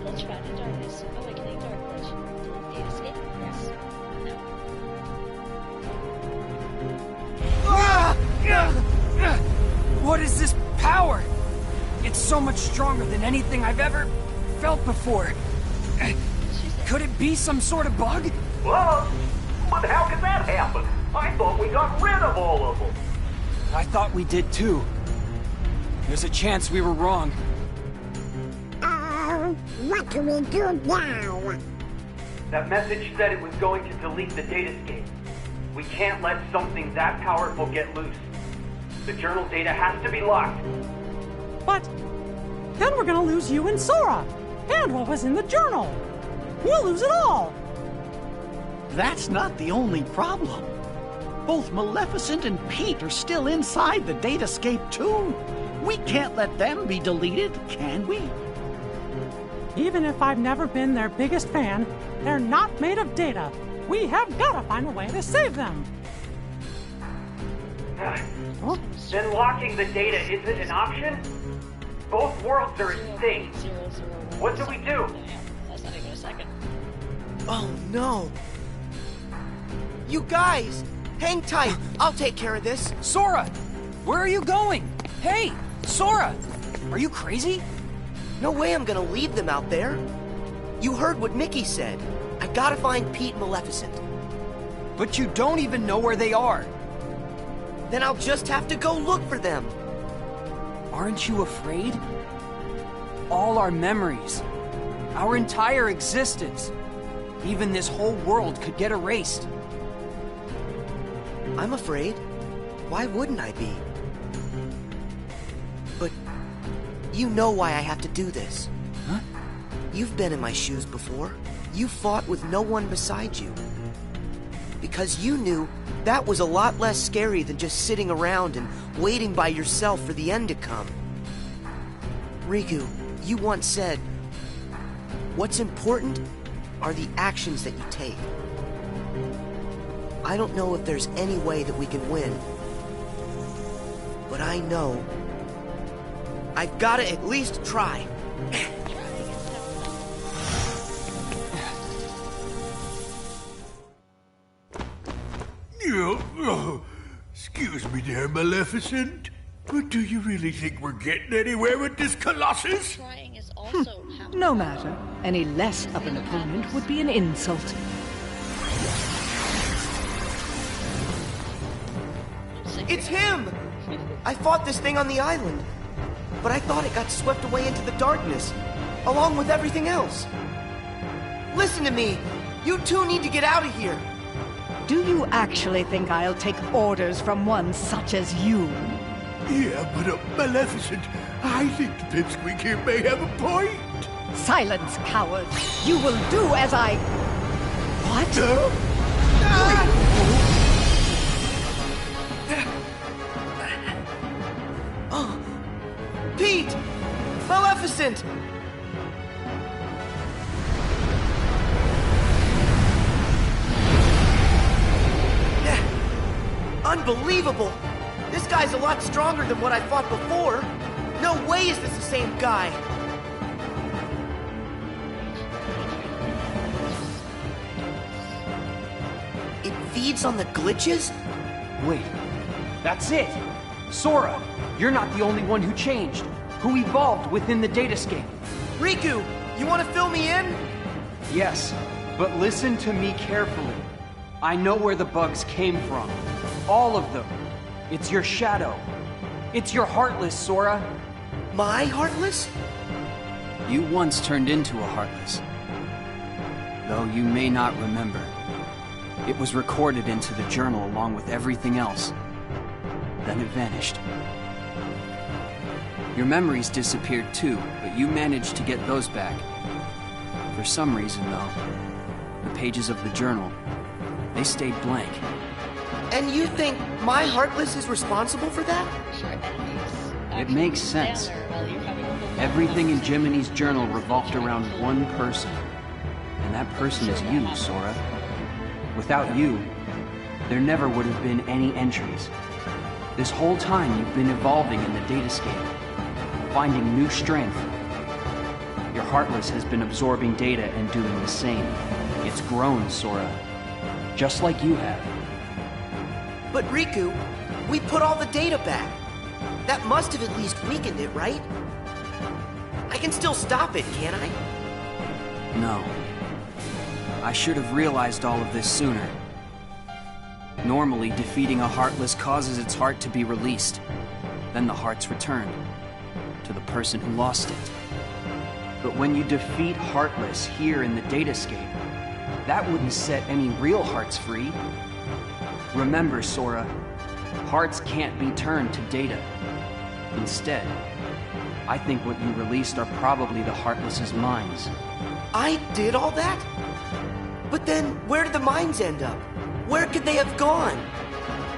Glitch found in darkness. Awakening dark glitch. Delete data escape? Yes. No. What is this power? It's so much stronger than anything I've ever felt before. Could it be some sort of bug? Well, but how could that happen? I thought we got rid of all of them. I thought we did too. There's a chance we were wrong. What do we do now? That message said it was going to delete the datascape. We can't let something that powerful get loose. The journal data has to be locked. But then we're gonna lose you and Sora, and what was in the journal. We'll lose it all. That's not the only problem. Both Maleficent and Pete are still inside the datascape too. We can't let them be deleted, can we? Even if I've never been their biggest fan, they're not made of data. We have got to find a way to save them. Then locking the data isn't an option? Both worlds are at stake. What do we do? That's not even a second. Oh no. You guys, hang tight. I'll take care of this. Sora! Where are you going? Hey, Sora! Are you crazy? No way I'm gonna leave them out there. You heard what Mickey said. I gotta find Pete and Maleficent. But you don't even know where they are. Then I'll just have to go look for them. Aren't you afraid? All our memories, our entire existence, even this whole world could get erased. I'm afraid. Why wouldn't I be? But you know why I have to do this. Huh? You've been in my shoes before. You fought with no one beside you. Because you knew that was a lot less scary than just sitting around and waiting by yourself for the end to come. Riku, you once said, what's important are the actions that you take. I don't know if there's any way that we can win. But I know I've got to at least try. Excuse me there, Maleficent. But do you really think we're getting anywhere with this Colossus? Trying is also No matter. Any less of an opponent would be an insult. It's him! I fought this thing on the island, but I thought it got swept away into the darkness, along with everything else. Listen to me! You two need to get out of here! Do you actually think I'll take orders from one such as you? Yeah, but Maleficent, I think the pipsqueak here may have a point. Silence, coward! You will do as I... What? Oh, Pete! Maleficent! Unbelievable! This guy's a lot stronger than what I fought before. No way is this the same guy. It feeds on the glitches? Wait, that's it! Sora, you're not the only one who changed. who evolved within the datascape. Riku, you want to fill me in? Yes, but listen to me carefully. I know where the bugs came from. All of them. It's your shadow. It's your Heartless, Sora. My Heartless? You once turned into a Heartless. Though you may not remember. It was recorded into the journal along with everything else. Then it vanished. Your memories disappeared too, but you managed to get those back. For some reason, though, the pages of the journal, they stayed blank. And you think my Heartless is responsible for that? It makes sense. Everything in Jiminy's journal revolved around one person. And that person is you, Sora. Without you, there never would have been any entries. This whole time you've been evolving in the datascape, finding new strength. Your Heartless has been absorbing data and doing the same. It's grown, Sora. Just like you have. But Riku, we put all the data back. That must have at least weakened it, right? I can still stop it, can't I? No. I should have realized all of this sooner. Normally, defeating a Heartless causes its heart to be released. Then the heart's returned to the person who lost it. But when you defeat Heartless here in the datascape, that wouldn't set any real hearts free. Remember, Sora, hearts can't be turned to data. Instead, I think what you released are probably the Heartless's minds. I did all that? But then, where did the mines end up? Where could they have gone?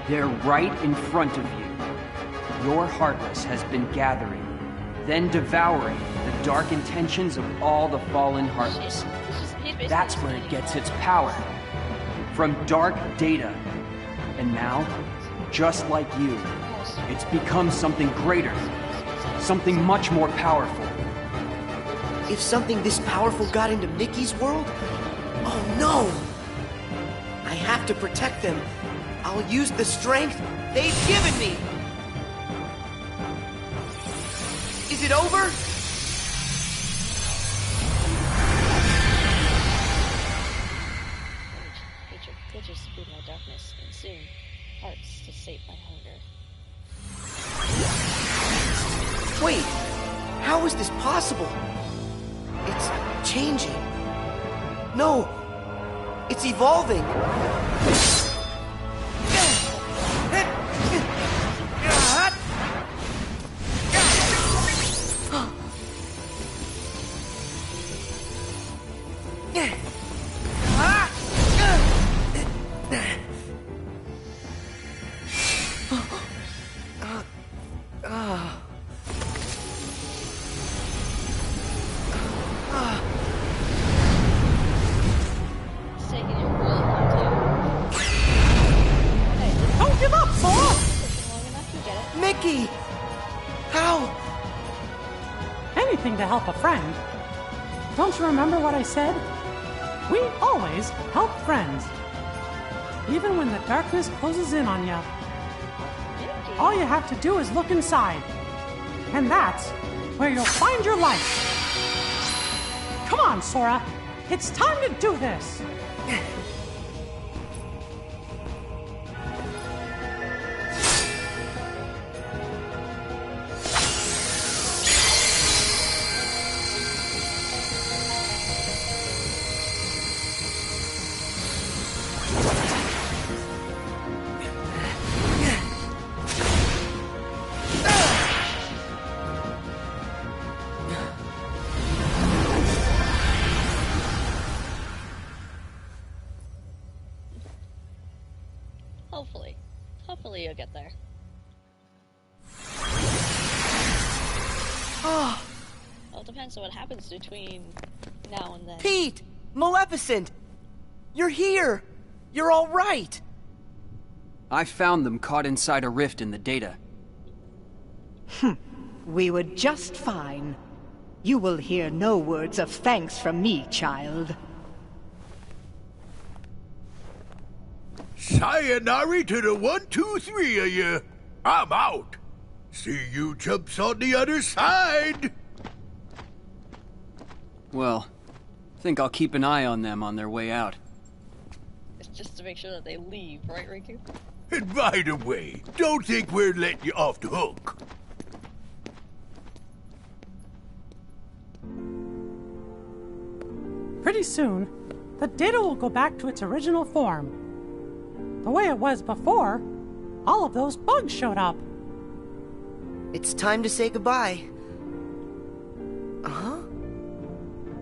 They're right in front of you. Your Heartless has been gathering, then devouring the dark intentions of all the fallen Heartless. That's where it gets its power. From dark data. And now, just like you, it's become something greater. Something much more powerful. If something this powerful got into Mickey's world? Oh no! I have to protect them. I'll use the strength they've given me! Is it over? Hatred glitches to feed my darkness, and soon, hearts to sate my hunger. Wait, how is this possible? It's changing. No, it's evolving. Mickey! How? Anything to help a friend. Don't you remember what I said? We always help friends. Even when the darkness closes in on you. All you have to do is look inside. And that's where you'll find your light. Come on, Sora. It's time to do this. Hopefully you'll get there. Oh. Well, it depends on what happens between now and then. Pete! Maleficent! You're here! You're all right! I found them caught inside a rift in the data. We were just fine. You will hear no words of thanks from me, child. Sayonara to the 1, 2, 3 of you. I'm out. See you chumps on the other side! Well, I think I'll keep an eye on them on their way out. It's just to make sure that they leave, right, Riku? And by the way, don't think we're letting you off the hook. Pretty soon, the data will go back to its original form. The way it was before, all of those bugs showed up. It's time to say goodbye. Huh?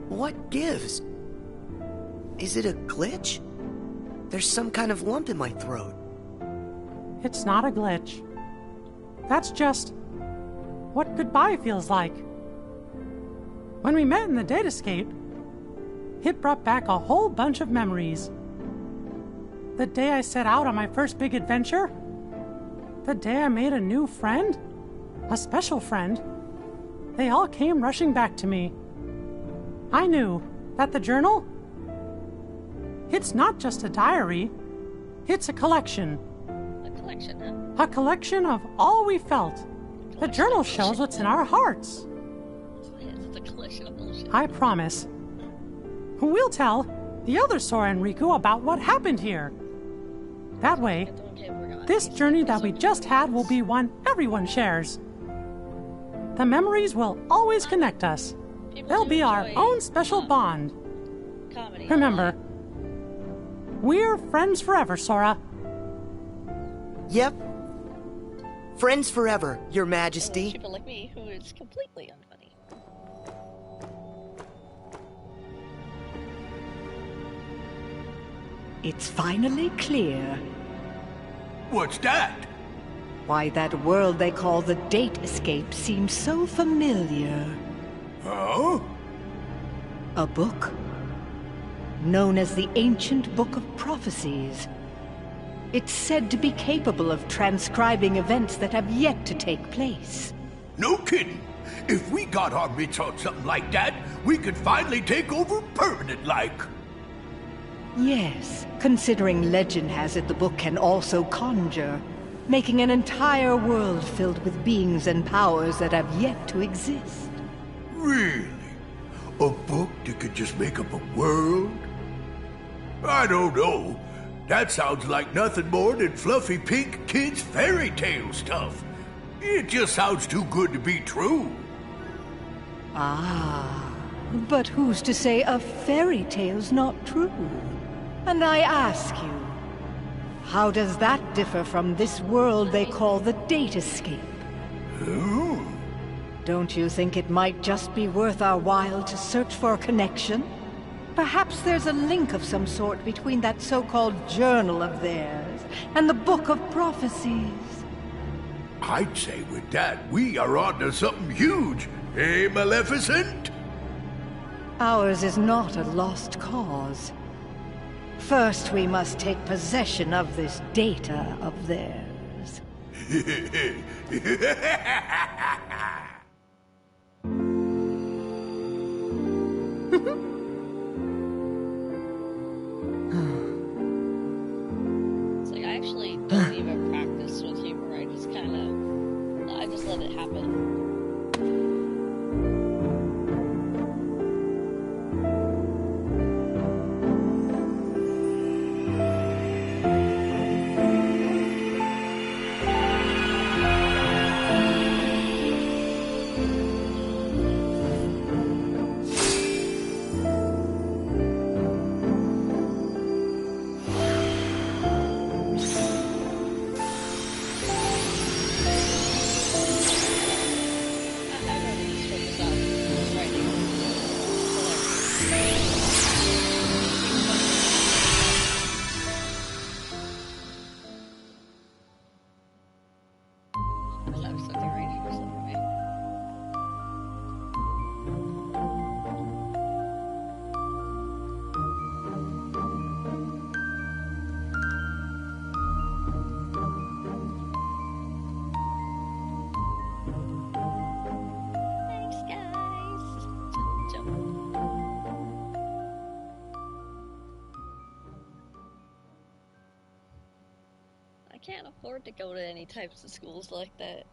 What gives? Is it a glitch? There's some kind of lump in my throat. It's not a glitch. That's just what goodbye feels like. When we met in the datascape, it brought back a whole bunch of memories. The day I set out on my first big adventure, the day I made a new friend, a special friend, they all came rushing back to me. I knew that the journal, it's not just a diary, it's a collection. A collection, huh? A collection of all we felt. The journal shows what's in our hearts. It's a collection of bullshit. I promise. We'll tell the other Sora and Riku about what happened here. That way, this journey that we just had will be one everyone shares. The memories will always connect us. They'll be our own special bond. Comedy. Remember, we're friends forever, Sora. Yep. Friends forever, Your Majesty. People like me who is completely unfunny. It's finally clear. What's that? Why that world they call the Date Escape seems so familiar. Huh? A book. Known as the Ancient Book of Prophecies. It's said to be capable of transcribing events that have yet to take place. No kidding. If we got our mitts on something like that, we could finally take over permanent-like. Yes, considering legend has it the book can also conjure, making an entire world filled with beings and powers that have yet to exist. Really? A book that could just make up a world? I don't know. That sounds like nothing more than fluffy pink kids' fairy tale stuff. It just sounds too good to be true. Ah, but who's to say a fairy tale's not true? And I ask you, how does that differ from this world they call the Date Escape? Oh. Don't you think it might just be worth our while to search for a connection? Perhaps there's a link of some sort between that so-called journal of theirs and the Book of Prophecies. I'd say with that, we are onto something huge, eh, Maleficent? Ours is not a lost cause. First, we must take possession of this data of theirs. It's like I actually don't even practice with humor. I just let it happen. I can't afford to go to any types of schools like that.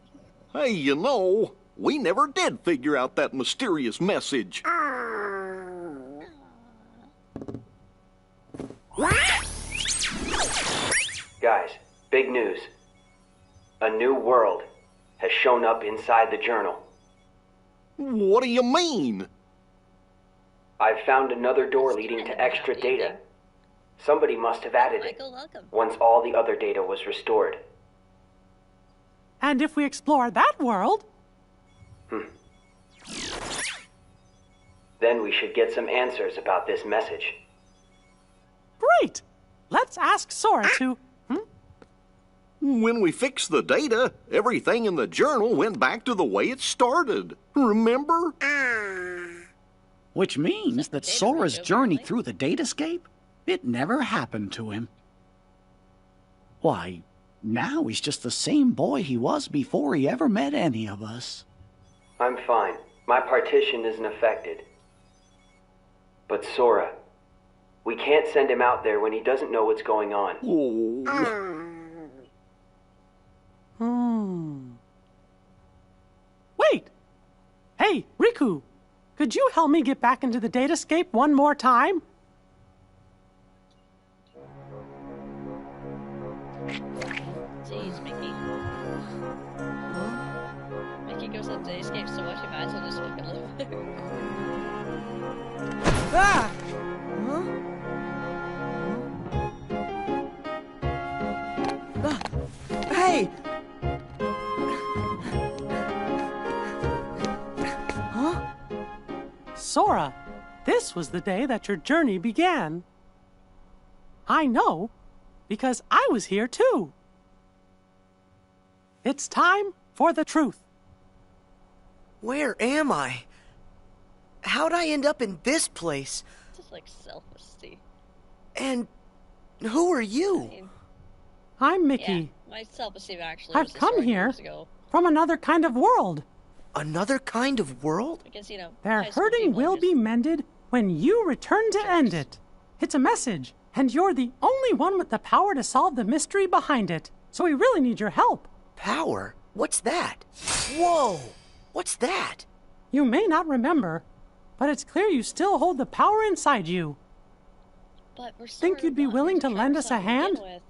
Hey, you know, we never did figure out that mysterious message. Guys, big news. A new world has shown up inside the journal. What do you mean? I've found another door leading to extra data. Somebody must have added it once all the other data was restored. And if we explore that world... Then we should get some answers about this message. Great! Let's ask Sora to... When we fixed the data, everything in the journal went back to the way it started. Remember? Which means that Sora's journey through the datascape, it never happened to him. Why, now he's just the same boy he was before he ever met any of us. I'm fine. My partition isn't affected. But Sora, we can't send him out there when he doesn't know what's going on. Wait! Hey, Riku! Could you help me get back into the datascape one more time? Jeez, Mickey. Mickey goes on dayscape so much, he might as well just fucking live. Ah! Huh? Hey! Huh? Sora, this was the day that your journey began. I know, because I was here too. It's time for the truth. Where am I? How'd I end up in this place? Just like self-esteem. And who are you? I'm Mickey. Yeah, my self-esteem actually I've was come destroyed here years ago. from another kind of world. Another kind of world? Because, you know, Their high school hurting people will just- be mended when you return to end it. It's a message, and you're the only one with the power to solve the mystery behind it. So we really need your help. Power? What's that? Whoa! What's that? You may not remember, but it's clear you still hold the power inside you. But we're sort Think of you'd be not willing to here lend to us a begin hand? with.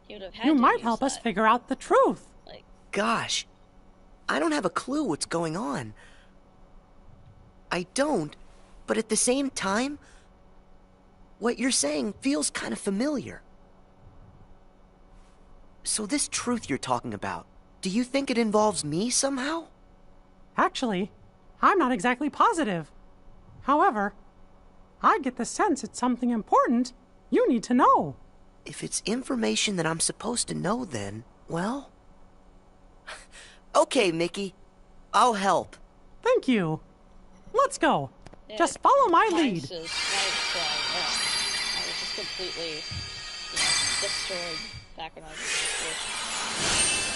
You'd have had You to might use help us that. figure out the truth. Gosh, I don't have a clue what's going on. I don't, but at the same time, what you're saying feels kind of familiar. So this truth you're talking about, do you think it involves me somehow? Actually, I'm not exactly positive. However, I get the sense it's something important you need to know. If it's information that I'm supposed to know, then, well... Okay, Mickey. I'll help. Thank you. Let's go. Yeah, Just follow my mine's lead. just- mine's I was just completely, destroyed back when I was in school.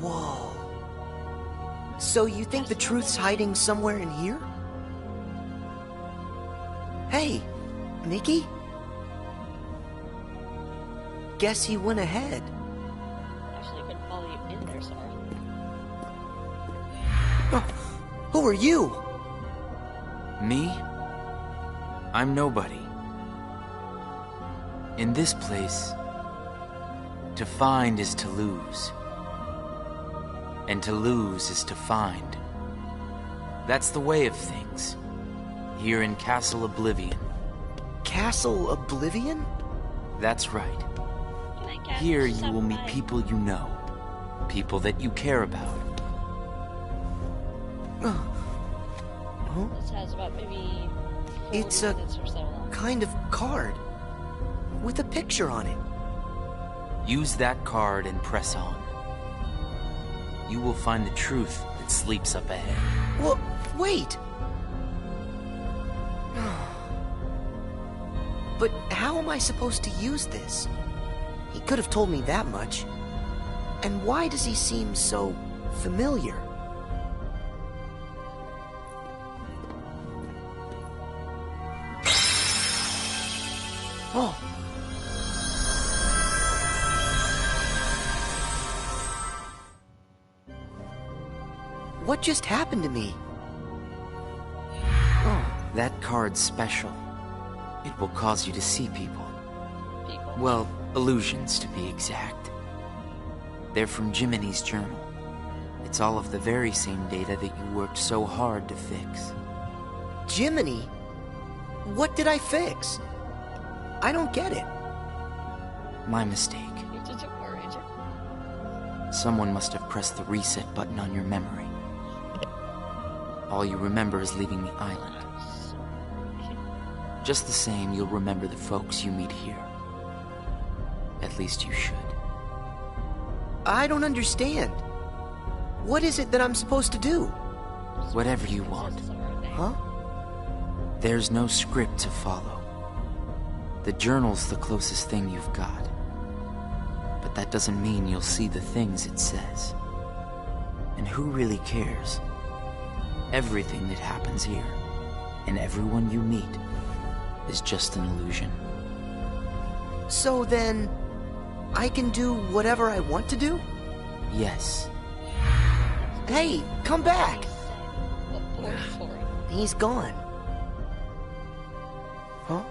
Whoa. So you think the truth's hiding somewhere in here? Hey, Mickey? Guess he went ahead. Actually, I couldn't follow you in there, Sora. Who are you? Me? I'm nobody. In this place, to find is to lose. And to lose is to find. That's the way of things. Here in Castle Oblivion. Castle Oblivion? That's right. Here you will meet people you know. People that you care about. This has about maybe 40 It's a minutes or so long. kind of card with a picture on it. Use that card and press on. You will find the truth that sleeps up ahead. Well, wait. But how am I supposed to use this? He could have told me that much. And why does he seem so familiar? Oh. What just happened to me? Oh, that card's special. It will cause you to see people. Well, illusions to be exact. They're from Jiminy's journal. It's all of the very same data that you worked so hard to fix. Jiminy? What did I fix? I don't get it. My mistake. Someone must have pressed the reset button on your memory. All you remember is leaving the island. Just the same, you'll remember the folks you meet here. At least you should. I don't understand. What is it that I'm supposed to do? Whatever you want. Huh? There's no script to follow. The journal's the closest thing you've got. But that doesn't mean you'll see the things it says. And who really cares? Everything that happens here, and everyone you meet, is just an illusion. So then, I can do whatever I want to do? Yes. Hey, come back! He's gone. Huh?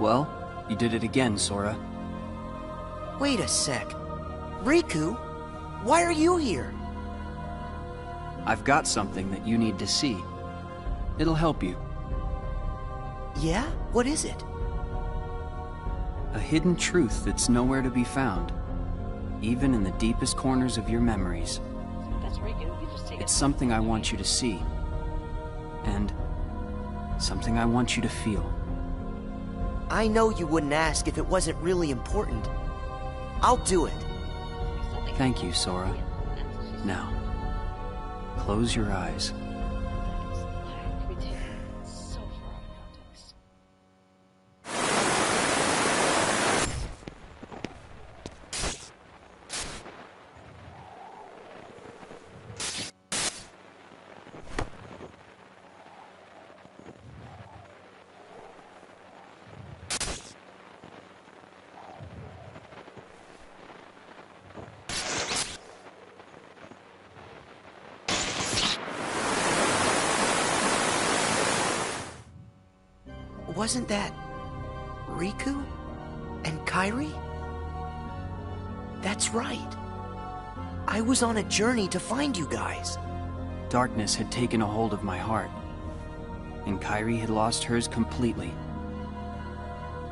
Well, you did it again, Sora. Wait a sec. Riku, why are you here? I've got something that you need to see. It'll help you. Yeah? What is it? A hidden truth that's nowhere to be found, even in the deepest corners of your memories. It's something I want you to see, and something I want you to feel. I know you wouldn't ask if it wasn't really important. I'll do it. Thank you, Sora. Now, close your eyes. Wasn't that Riku and Kairi? That's right. I was on a journey to find you guys. Darkness had taken a hold of my heart, and Kairi had lost hers completely.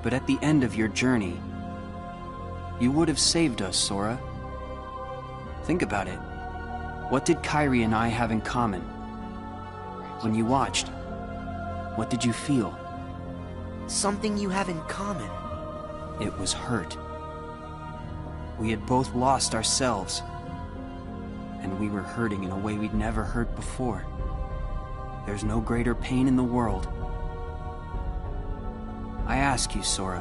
But at the end of your journey, you would have saved us, Sora. Think about it. What did Kairi and I have in common? When you watched, what did you feel? Something you have in common. It was hurt. We had both lost ourselves, and we were hurting in a way we'd never hurt before. There's no greater pain in the world. I ask you, Sora,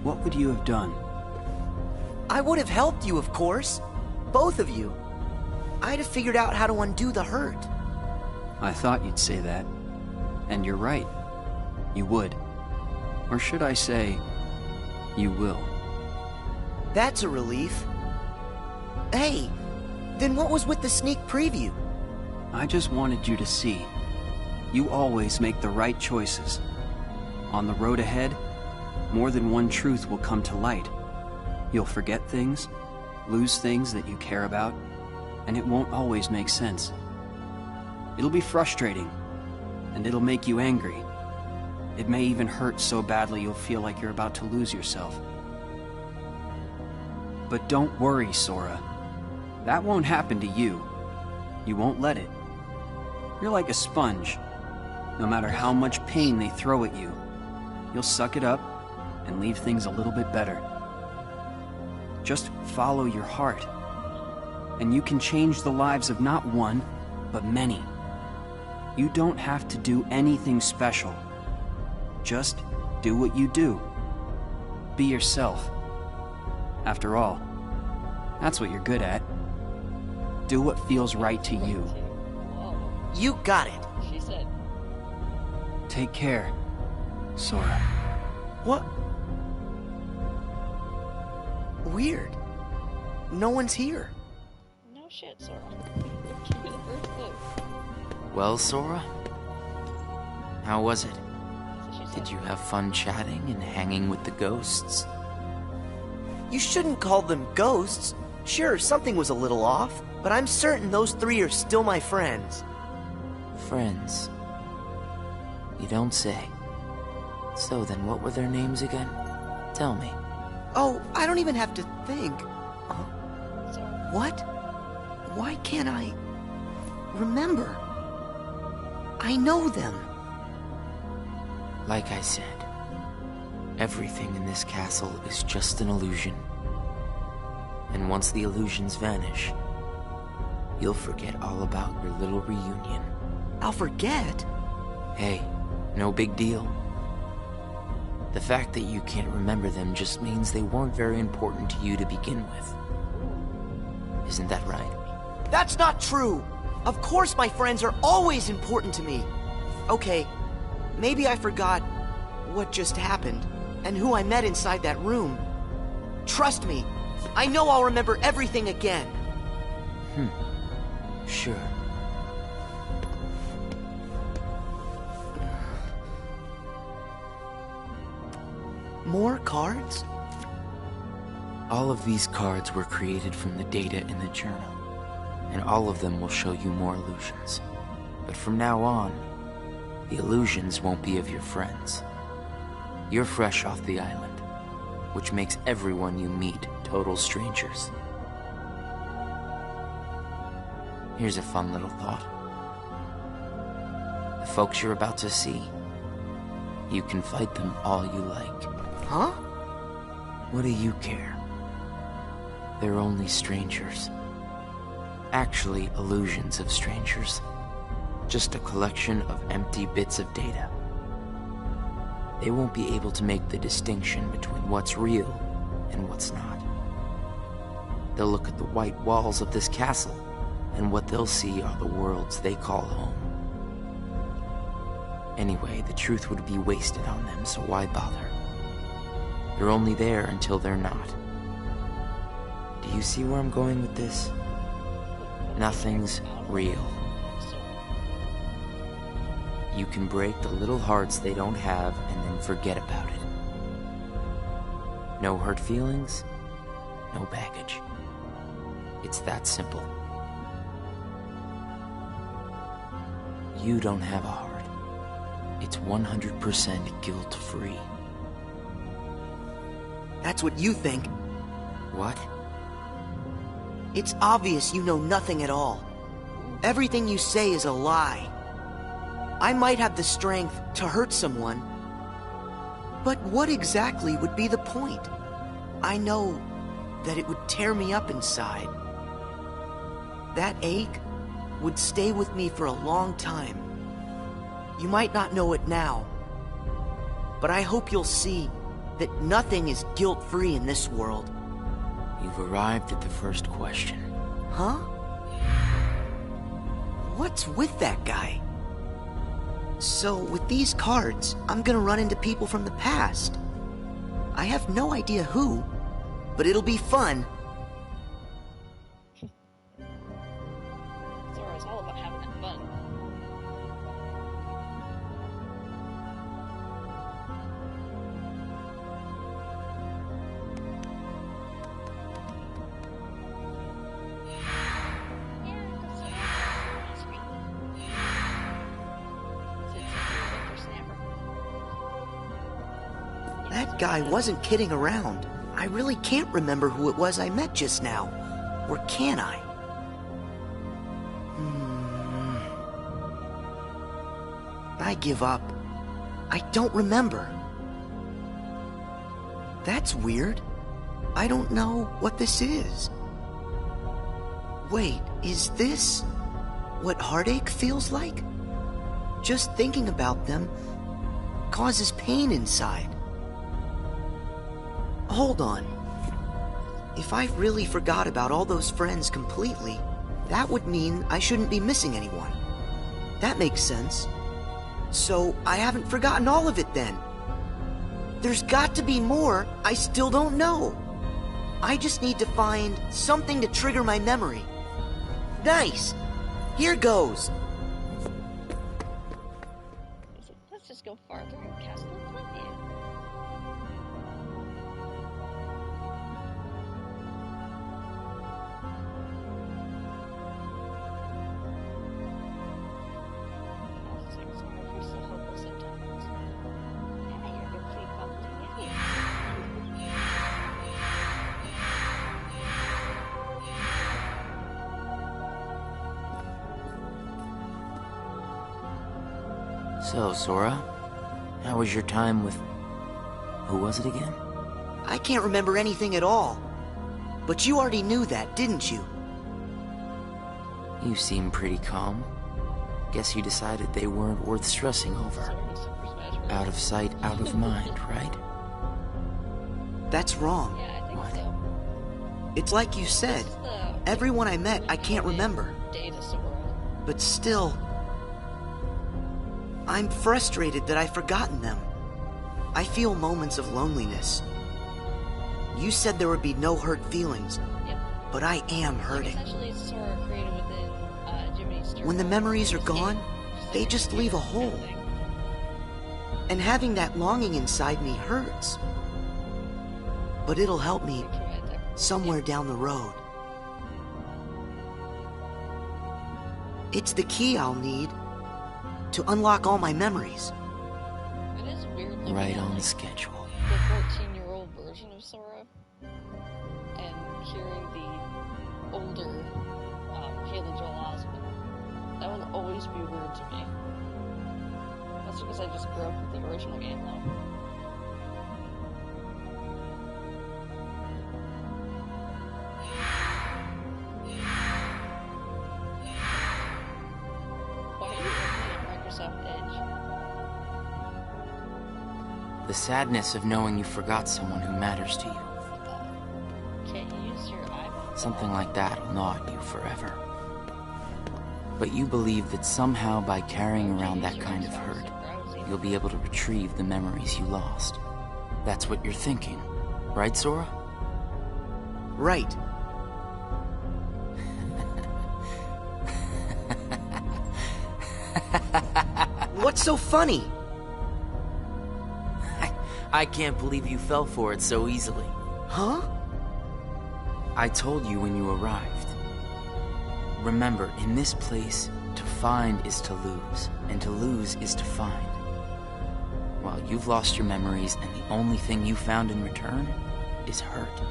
what would you have done? I would have helped you, of course. Both of you. I'd have figured out how to undo the hurt. I thought you'd say that. And you're right. You would. Or should I say, you will. That's a relief. Hey, then what was with the sneak preview? I just wanted you to see. You always make the right choices. On the road ahead, more than one truth will come to light. You'll forget things, lose things that you care about, and it won't always make sense. It'll be frustrating, and it'll make you angry. It may even hurt so badly you'll feel like you're about to lose yourself. But don't worry, Sora. That won't happen to you. You won't let it. You're like a sponge. No matter how much pain they throw at you, you'll suck it up and leave things a little bit better. Just follow your heart. And you can change the lives of not one, but many. You don't have to do anything special. Just do what you do. Be yourself. After all, that's what you're good at. Do what feels right to you. You got it. She said. Take care, Sora. What? Weird. No one's here. No shit, Sora. Give me the first clue. Well, Sora? How was it? Did you have fun chatting and hanging with the ghosts? You shouldn't call them ghosts. Sure, something was a little off, but I'm certain those three are still my friends. Friends? You don't say. So then what were their names again? Tell me. Oh, I don't even have to think. What? Why can't I remember? I know them. Like I said, everything in this castle is just an illusion. And once the illusions vanish, you'll forget all about your little reunion. I'll forget? Hey, no big deal. The fact that you can't remember them just means they weren't very important to you to begin with. Isn't that right? That's not true! Of course my friends are always important to me. Okay, maybe I forgot what just happened and who I met inside that room. Trust me, I know I'll remember everything again. Sure. More cards? All of these cards were created from the data in the journal, and all of them will show you more illusions. But from now on, the illusions won't be of your friends. You're fresh off the island, which makes everyone you meet total strangers. Here's a fun little thought. The folks you're about to see, you can fight them all you like. Huh? What do you care? They're only strangers. Actually, illusions of strangers. Just a collection of empty bits of data. They won't be able to make the distinction between what's real and what's not. They'll look at the white walls of this castle, and what they'll see are the worlds they call home. Anyway, the truth would be wasted on them, so why bother? They're only there until they're not. Do you see where I'm going with this? Nothing's real. You can break the little hearts they don't have and then forget about it. No hurt feelings, no baggage. It's that simple. You don't have a heart. It's 100% guilt-free. That's what you think. What? It's obvious you know nothing at all. Everything you say is a lie. I might have the strength to hurt someone, but what exactly would be the point? I know that it would tear me up inside. That ache would stay with me for a long time. You might not know it now, but I hope you'll see that nothing is guilt-free in this world. You've arrived at the first question. Huh? What's with that guy? So, with these cards, I'm gonna run into people from the past. I have no idea who, but it'll be fun. Zora's all about having that fun. That guy wasn't kidding around. I really can't remember who it was I met just now. Or can I? I give up. I don't remember. That's weird. I don't know what this is. Wait, is this what heartache feels like? Just thinking about them causes pain inside. Hold on. If I really forgot about all those friends completely, that would mean I shouldn't be missing anyone. That makes sense. So I haven't forgotten all of it then. There's got to be more I still don't know. I just need to find something to trigger my memory. Nice! Here goes! Let's just go farther and cast the plenty. So, Sora, how was your time with... who was it again? I can't remember anything at all. But you already knew that, didn't you? You seem pretty calm. Guess you decided they weren't worth stressing over. Out of sight, out of mind, right? That's wrong. Yeah, I think so. It's like you said. Everyone I met, I can't remember. But still... I'm frustrated that I've forgotten them. I feel moments of loneliness. You said there would be no hurt feelings, but I am hurting. Essentially, it's Sora created within Jiminy's When the memories are gone, they just leave a hole. And having that longing inside me hurts. But it'll help me somewhere down the road. It's the key I'll need to unlock all my memories. It is weird looking Right at, on like, schedule. the 14-year-old version of Sora and hearing the older Haley Joel Osment. That will always be weird to me. That's because I just grew up with the original game, though. The sadness of knowing you forgot someone who matters to you. Can't you use your eyeball? Something like that will gnaw at you forever. But you believe that somehow by carrying around that kind of hurt, you'll be able to retrieve the memories you lost. That's what you're thinking, right, Sora? Right. What's so funny? I can't believe you fell for it so easily. Huh? I told you when you arrived. Remember, in this place, to find is to lose, and to lose is to find. Well, you've lost your memories, and the only thing you found in return is hurt.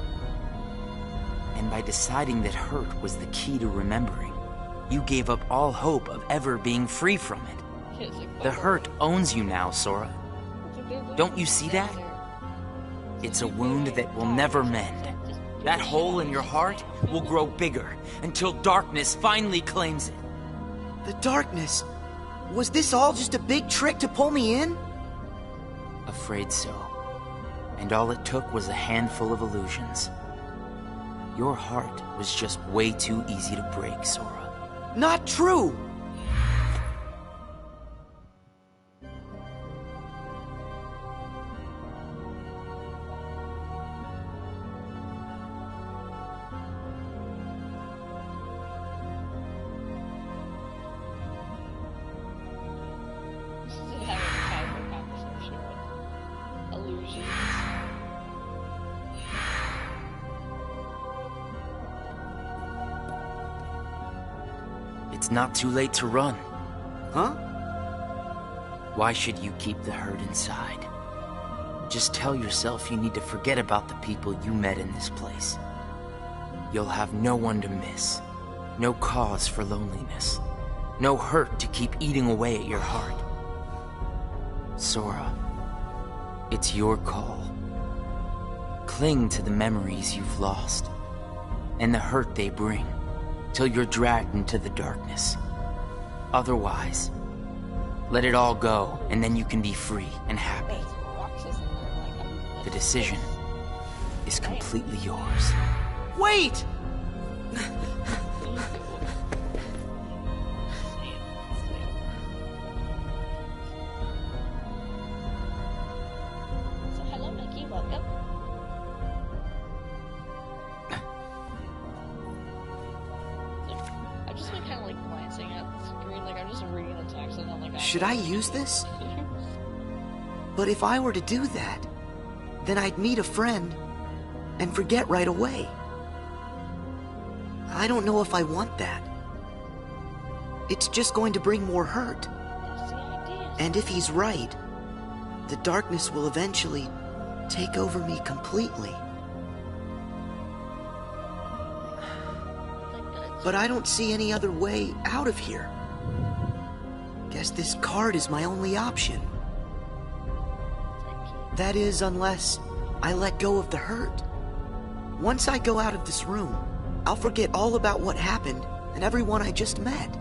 And by deciding that hurt was the key to remembering, you gave up all hope of ever being free from it. The hurt owns you now, Sora. Don't you see that? It's a wound that will never mend. That hole in your heart will grow bigger until darkness finally claims it. The darkness? Was this all just a big trick to pull me in? Afraid so. And all it took was a handful of illusions. Your heart was just way too easy to break, Sora. Not true! It's not too late to run. Huh? Why should you keep the hurt inside? Just tell yourself you need to forget about the people you met in this place. You'll have no one to miss. No cause for loneliness. No hurt to keep eating away at your heart. Sora, it's your call. Cling to the memories you've lost, and the hurt they bring, till you're dragged into the darkness. Otherwise, let it all go, and then you can be free and happy. The decision is completely yours. Wait! So hello, Mickey. Welcome. I've just been kind of like glancing at the screen, like I'm just reading the text, and I'm like, Should I use this? But if I were to do that, then I'd meet a friend and forget right away. I don't know if I want that. It's just going to bring more hurt. And if he's right, the darkness will eventually take over me completely. But I don't see any other way out of here. Guess this card is my only option. That is, unless I let go of the hurt. Once I go out of this room, I'll forget all about what happened and everyone I just met.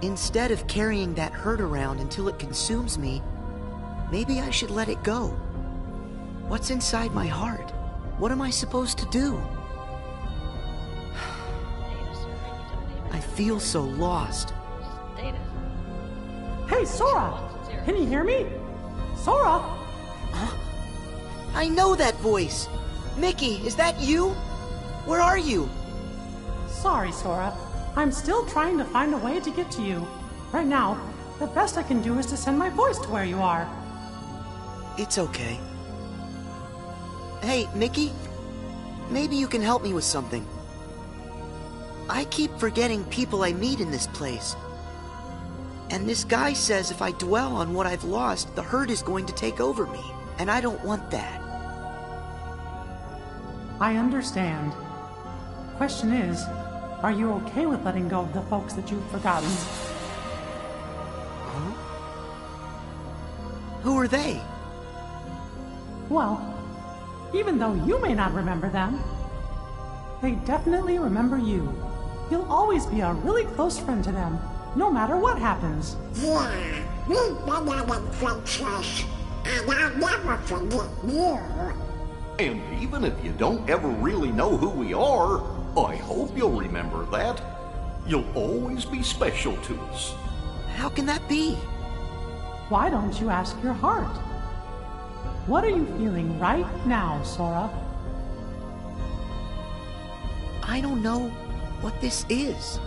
Instead of carrying that hurt around until it consumes me, maybe I should let it go. What's inside my heart? What am I supposed to do? I feel so lost. Hey, Sora! Can you hear me? Sora! Huh? I know that voice! Mickey, is that you? Where are you? Sorry, Sora. I'm still trying to find a way to get to you. Right now, the best I can do is to send my voice to where you are. It's okay. Hey, Mickey? Maybe you can help me with something. I keep forgetting people I meet in this place. And this guy says if I dwell on what I've lost, the hurt is going to take over me. And I don't want that. I understand. Question is, are you okay with letting go of the folks that you've forgotten? Huh? Who are they? Well, even though you may not remember them, they definitely remember you. You'll always be a really close friend to them, no matter what happens. Yeah, we've been having friendships, and I'll never forget you. And even if you don't ever really know who we are, I hope you'll remember that. You'll always be special to us. How can that be? Why don't you ask your heart? What are you feeling right now, Sora? I don't know what this is.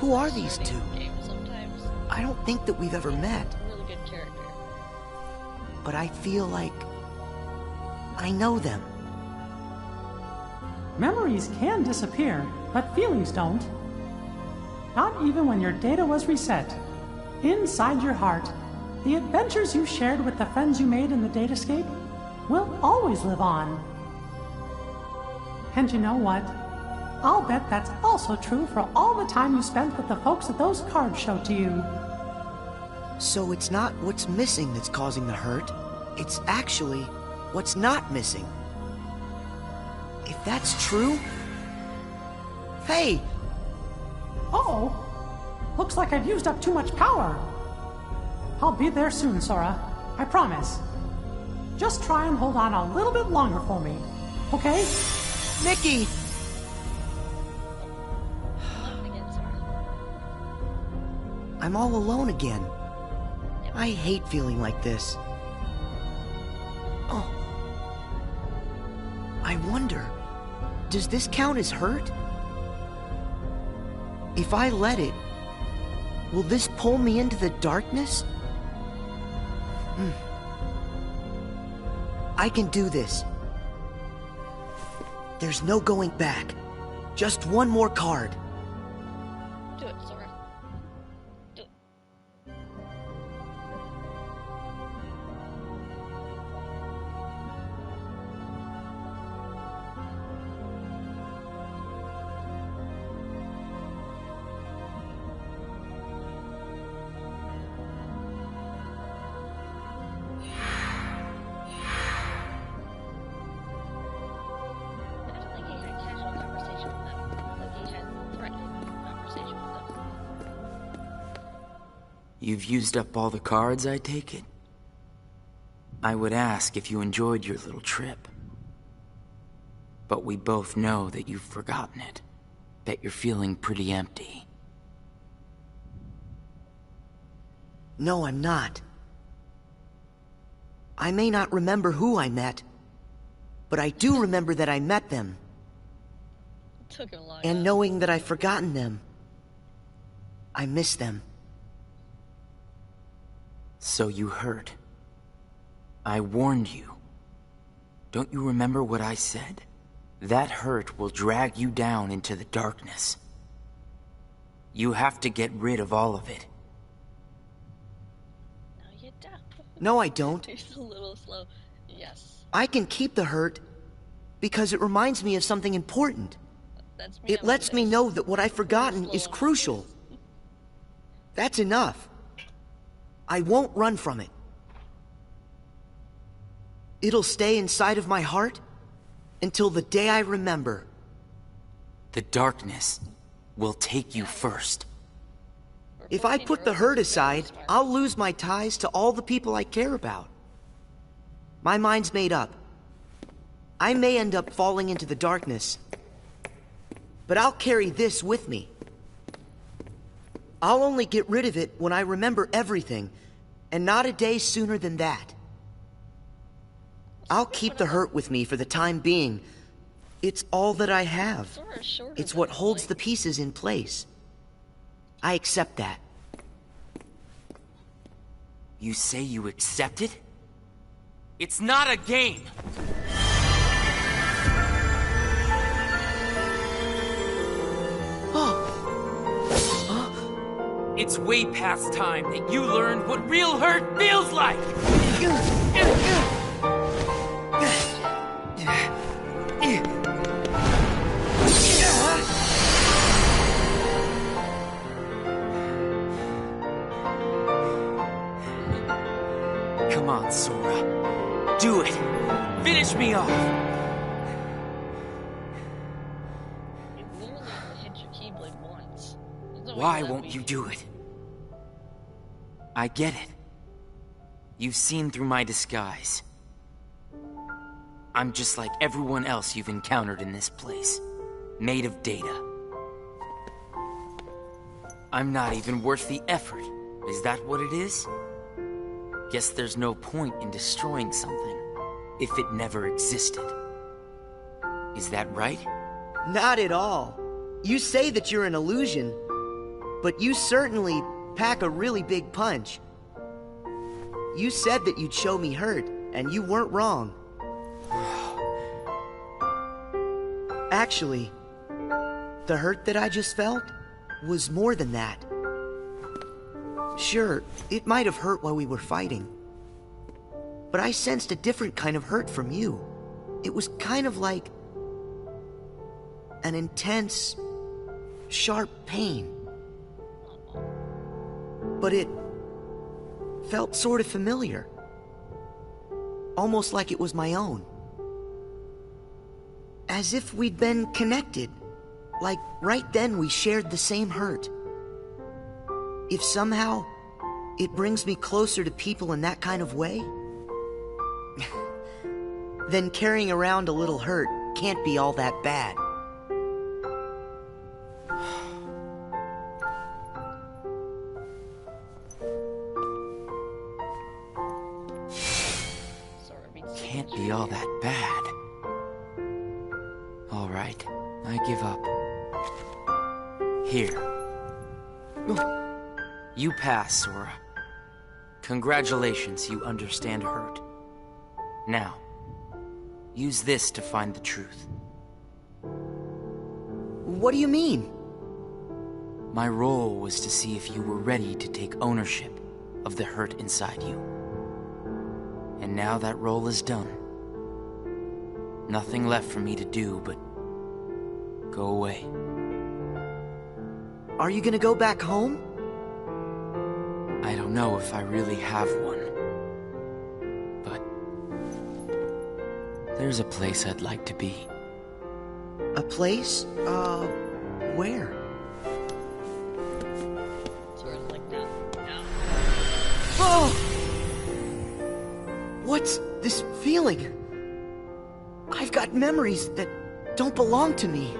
Who are these two? I don't think that we've ever met. Really good character. But I feel like I know them. Memories can disappear, but feelings don't. Not even when your data was reset. Inside your heart, the adventures you shared with the friends you made in the datascape will always live on. And you know what? I'll bet that's also true for all the time you spent with the folks that those cards showed to you. So it's not what's missing that's causing the hurt. It's actually what's not missing. If that's true... Hey! Uh-oh! Looks like I've used up too much power. I'll be there soon, Sora. I promise. Just try and hold on a little bit longer for me, okay? Mickey! I'm all alone again. I hate feeling like this. Oh. I wonder, does this count as hurt? If I let it, will this pull me into the darkness? I can do this. There's no going back. Just one more card. Do it, Sora. Do it. You've used up all the cards, I take it? I would ask if you enjoyed your little trip. But we both know that you've forgotten it. That you're feeling pretty empty. No, I'm not. I may not remember who I met, but I do remember that I met them. It took him long. And knowing that I've forgotten them, I miss them. So you heard. I warned you. Don't you remember what I said? That hurt will drag you down into the darkness. You have to get rid of all of it. No, you don't. No, I don't. He's a little slow. Yes. I can keep the hurt because it reminds me of something important. That's me. It lets me know that what I've forgotten is crucial. That's enough. I won't run from it. It'll stay inside of my heart until the day I remember. The darkness will take you first. If I put the hurt aside, I'll lose my ties to all the people I care about. My mind's made up. I may end up falling into the darkness, but I'll carry this with me. I'll only get rid of it when I remember everything, and not a day sooner than that. I'll keep the hurt with me for the time being. It's all that I have. It's what holds the pieces in place. I accept that. You say you accept it? It's not a game! It's way past time that you learned what real hurt feels like! Come on, Sora. Do it! Finish me off! You literally hit your keyblade once. Why won't you do it? I get it. You've seen through my disguise. I'm just like everyone else you've encountered in this place. Made of data. I'm not even worth the effort. Is that what it is? Guess there's no point in destroying something if it never existed. Is that right? Not at all. You say that you're an illusion, but you certainly pack a really big punch. You said that you'd show me hurt, and you weren't wrong. Actually, the hurt that I just felt was more than that. Sure, it might have hurt while we were fighting, but I sensed a different kind of hurt from you. It was kind of like an intense, sharp pain. But it felt sort of familiar. Almost like it was my own. As if we'd been connected. Like right then we shared the same hurt. If somehow it brings me closer to people in that kind of way, then carrying around a little hurt can't be all that bad. Can't be all that bad. All right, I give up. Here. You pass, Sora. Congratulations, you understand hurt. Now, use this to find the truth. What do you mean? My role was to see if you were ready to take ownership of the hurt inside you. And now that role is done. Nothing left for me to do but go away. Are you gonna go back home? I don't know if I really have one. But there's a place I'd like to be. A place? Where? Sort of like that. What's this feeling? I've got memories that don't belong to me.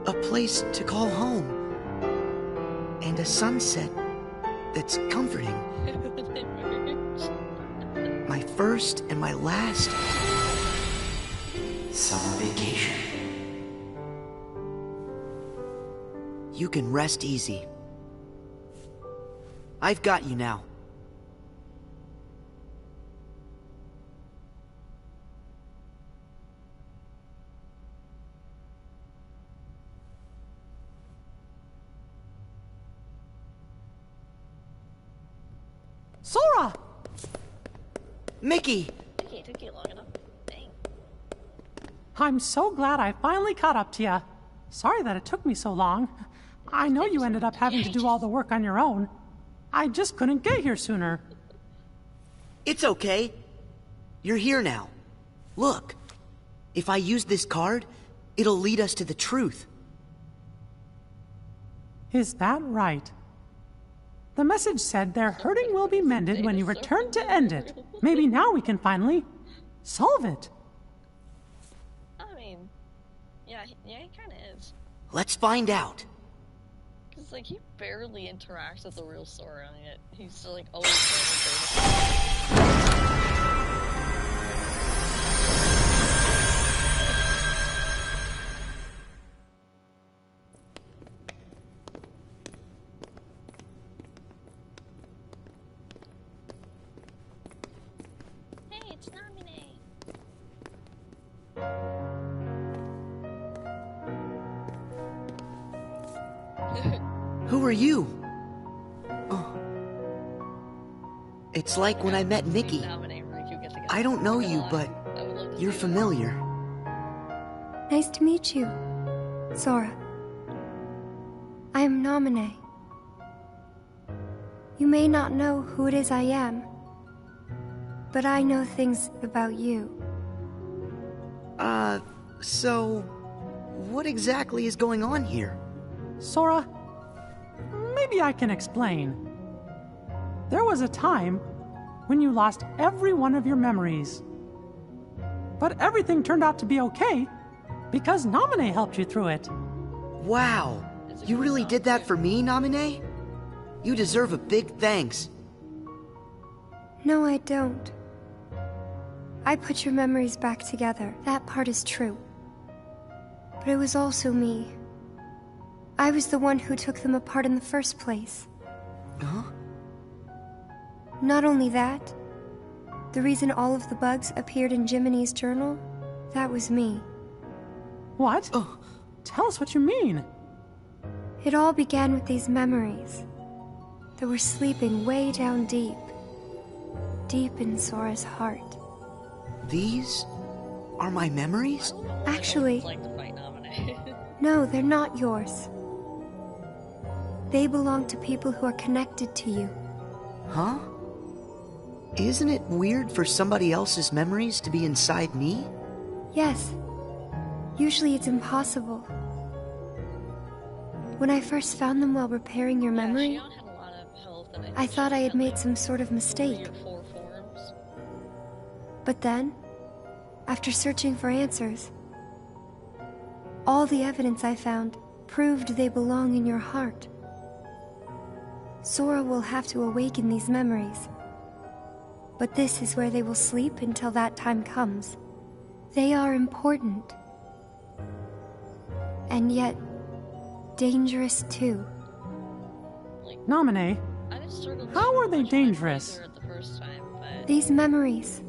A place to call home. And a sunset that's comforting. My first and my last summer vacation. You can rest easy. I've got you now. Sora! Mickey! Okay, it took you long enough. Dang. I'm so glad I finally caught up to you. Sorry that it took me so long. I know you ended up having to do all the work on your own. I just couldn't get here sooner. It's okay. You're here now. Look. If I use this card, it'll lead us to the truth. Is that right? The message said their hurting will be mended when you return to end it. Maybe now we can finally solve it. I mean, yeah, he kind of is. Let's find out. Because, like, he barely interacts with the real Sora, and yet he's, like, always Who are you? Oh. It's like when I met Mickey. I don't know you, but you're familiar. Nice to meet you, Sora. I am Lonalé. You may not know who it is I am, but I know things about you. So what exactly is going on here? Sora, maybe I can explain. There was a time when you lost every one of your memories. But everything turned out to be okay because Lonalé helped you through it. Wow, you really did that for me, Lonalé? You deserve a big thanks. No, I don't. I put your memories back together. That part is true. But it was also me. I was the one who took them apart in the first place. Huh? Not only that, the reason all of the bugs appeared in Jiminy's journal, that was me. What? Oh. Tell us what you mean. It all began with these memories that were sleeping way down deep in Sora's heart. These are my memories? Actually, no, they're not yours. They belong to people who are connected to you. Huh? Isn't it weird for somebody else's memories to be inside me? Yes. Usually it's impossible. When I first found them while repairing your memory, I thought I had made some sort of mistake. But then, after searching for answers, all the evidence I found proved they belong in your heart. Sora will have to awaken these memories. But this is where they will sleep until that time comes. They are important. And yet, dangerous too. Lonalé, how are they dangerous? These memories,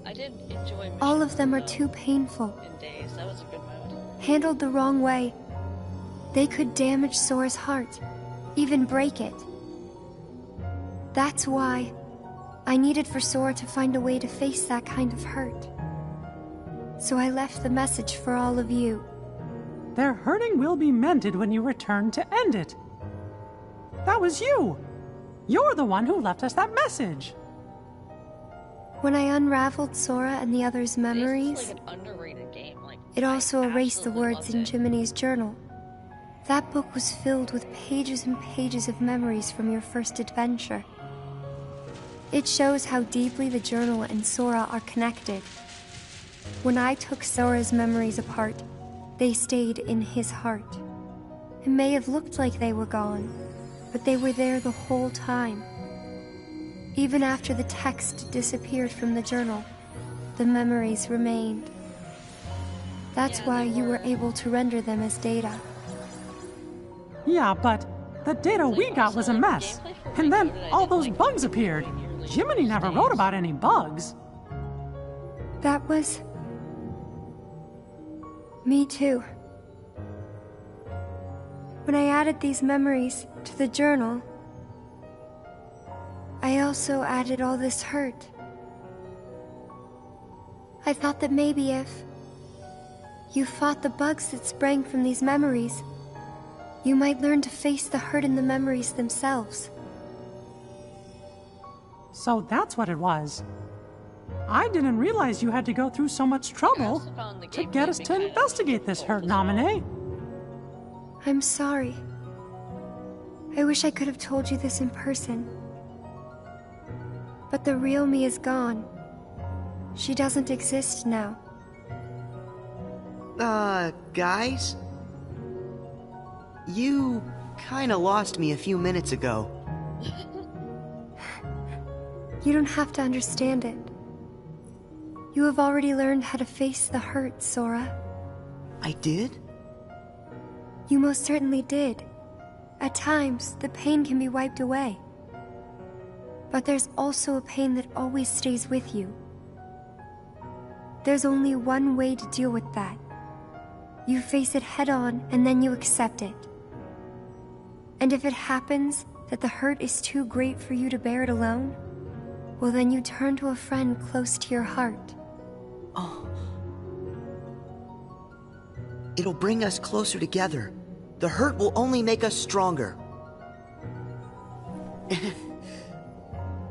all of them are too painful. Handled the wrong way, they could damage Sora's heart, even break it. That's why I needed for Sora to find a way to face that kind of hurt. So I left the message for all of you. Their hurting will be mended when you return to end it. That was you. You're the one who left us that message. When I unraveled Sora and the others' memories, it also erased the words in Jiminy's journal. That book was filled with pages and pages of memories from your first adventure. It shows how deeply the journal and Sora are connected. When I took Sora's memories apart, they stayed in his heart. It may have looked like they were gone, but they were there the whole time. Even after the text disappeared from the journal, the memories remained. That's why you were able to render them as data. Yeah, but the data we got was a mess. And then all those bugs appeared. Jiminy never wrote about any bugs. That was... me too. When I added these memories to the journal, I also added all this hurt. I thought that maybe if you fought the bugs that sprang from these memories, you might learn to face the hurt in the memories themselves. So that's what it was. I didn't realize you had to go through so much trouble to get us to investigate this hurt, Nominee. I'm sorry. I wish I could have told you this in person. But the real me is gone. She doesn't exist now. Guys? You kinda lost me a few minutes ago. You don't have to understand it. You have already learned how to face the hurt, Sora. I did? You most certainly did. At times, the pain can be wiped away. But there's also a pain that always stays with you. There's only one way to deal with that. You face it head on, and then you accept it. And if it happens that the hurt is too great for you to bear it alone, well, then you turn to a friend close to your heart. Oh. It'll bring us closer together. The hurt will only make us stronger.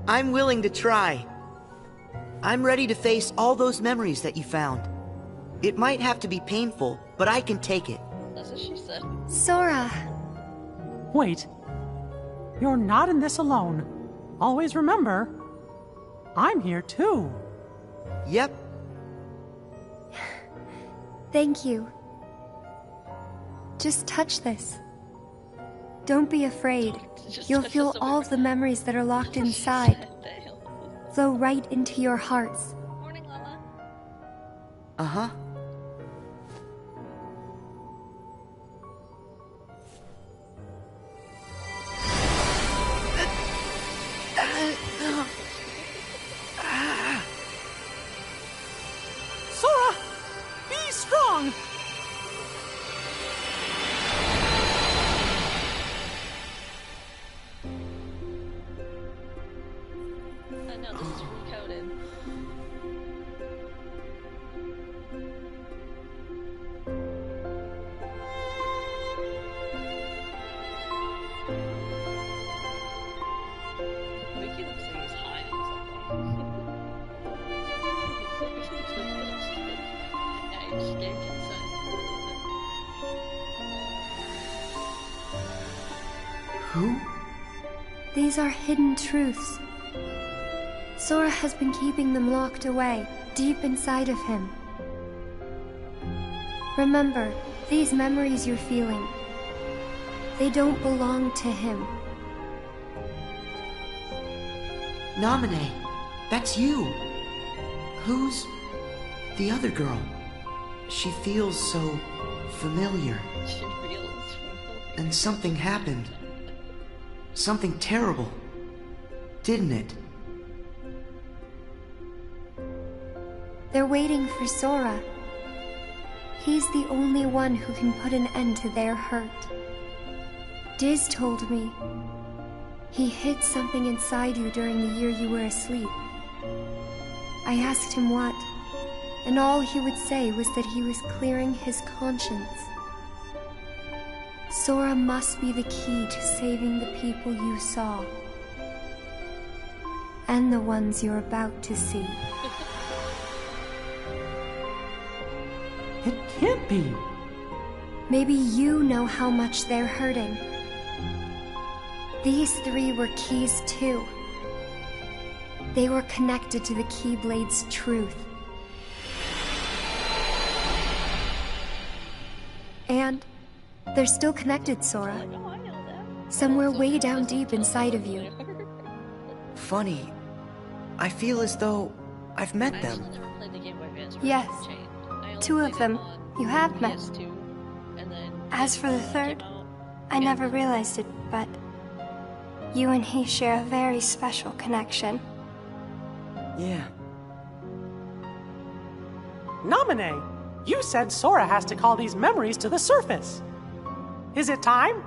I'm willing to try. I'm ready to face all those memories that you found. It might have to be painful, but I can take it. That's what she said. Sora! Wait. You're not in this alone. Always remember, I'm here too. Yep. Thank you. Just touch this. Don't be afraid. You'll feel all of the memories that are locked inside flow right into your hearts. Morning, Lala. Uh-huh. Sora, be strong! No, this is recoded. Mickey looks like he's high on something. Yeah, he just gave consent. Who? These are hidden truths. Sora has been keeping them locked away, deep inside of him. Remember, these memories you're feeling, they don't belong to him. Nominee, that's you. Who's the other girl? She feels so familiar. She feels familiar. And something happened. Something terrible. Didn't it? They're waiting for Sora. He's the only one who can put an end to their hurt. Diz told me he hid something inside you during the year you were asleep. I asked him what, and all he would say was that he was clearing his conscience. Sora must be the key to saving the people you saw. And the ones you're about to see. It can't be. Maybe you know how much they're hurting. These three were keys too. They were connected to the Keyblade's truth. And they're still connected, Sora. Somewhere way down deep inside of you. Funny. I feel as though I've met them. Yes. 2 of them you have met. As for the third, I never realized it, but you and he share a very special connection. Yeah. Naminé, you said Sora has to call these memories to the surface. Is it time?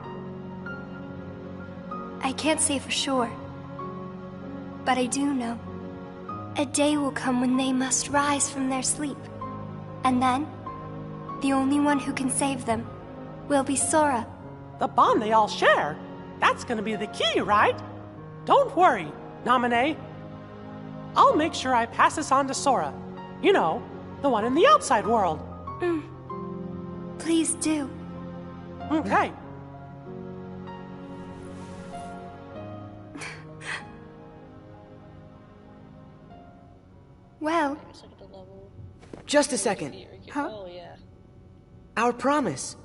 I can't say for sure, but I do know. A day will come when they must rise from their sleep, and then the only one who can save them will be Sora. The bond they all share? That's gonna be the key, right? Don't worry, Naminé. I'll make sure I pass this on to Sora. You know, the one in the outside world. Please do. Okay. Well... Just a second. Huh? Oh, yeah. Our promise.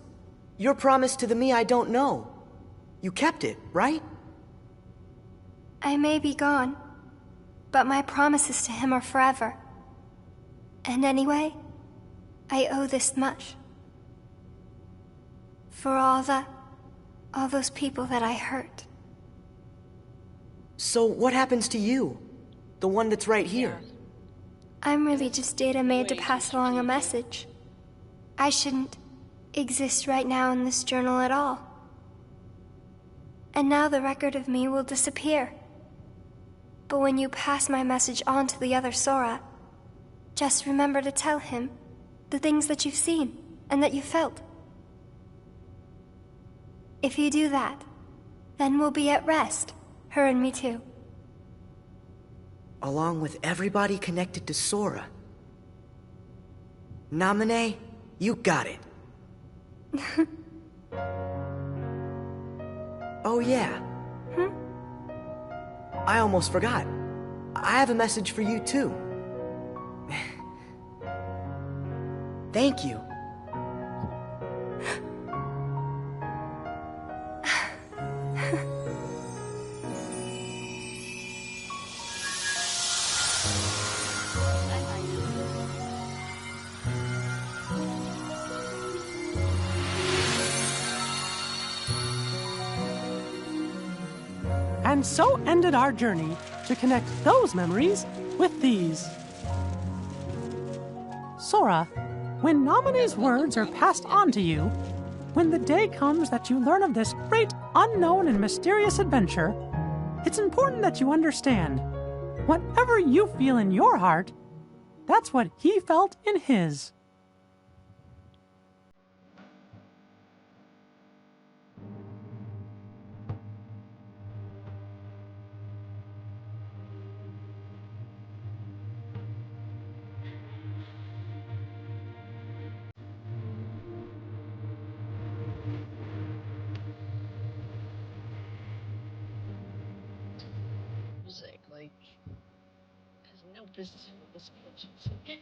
Your promise to the me I don't know. You kept it, right? I may be gone, but my promises to him are forever. And anyway, I owe this much. For all those people that I hurt. So what happens to you? The one that's right here? I'm really just data made to pass along a message. I shouldn't exist right now in this journal at all. And now the record of me will disappear. But when you pass my message on to the other Sora, just remember to tell him the things that you've seen and that you felt. If you do that, then we'll be at rest, her and me too. Along with everybody connected to Sora. Naminé, you got it. Oh yeah. I almost forgot. I have a message for you too. Thank you. And so ended our journey to connect those memories with these. Sora, when Naminé's words are passed on to you, when the day comes that you learn of this great, unknown, and mysterious adventure, it's important that you understand, whatever you feel in your heart, that's what he felt in his. Music, like, has no business with this music.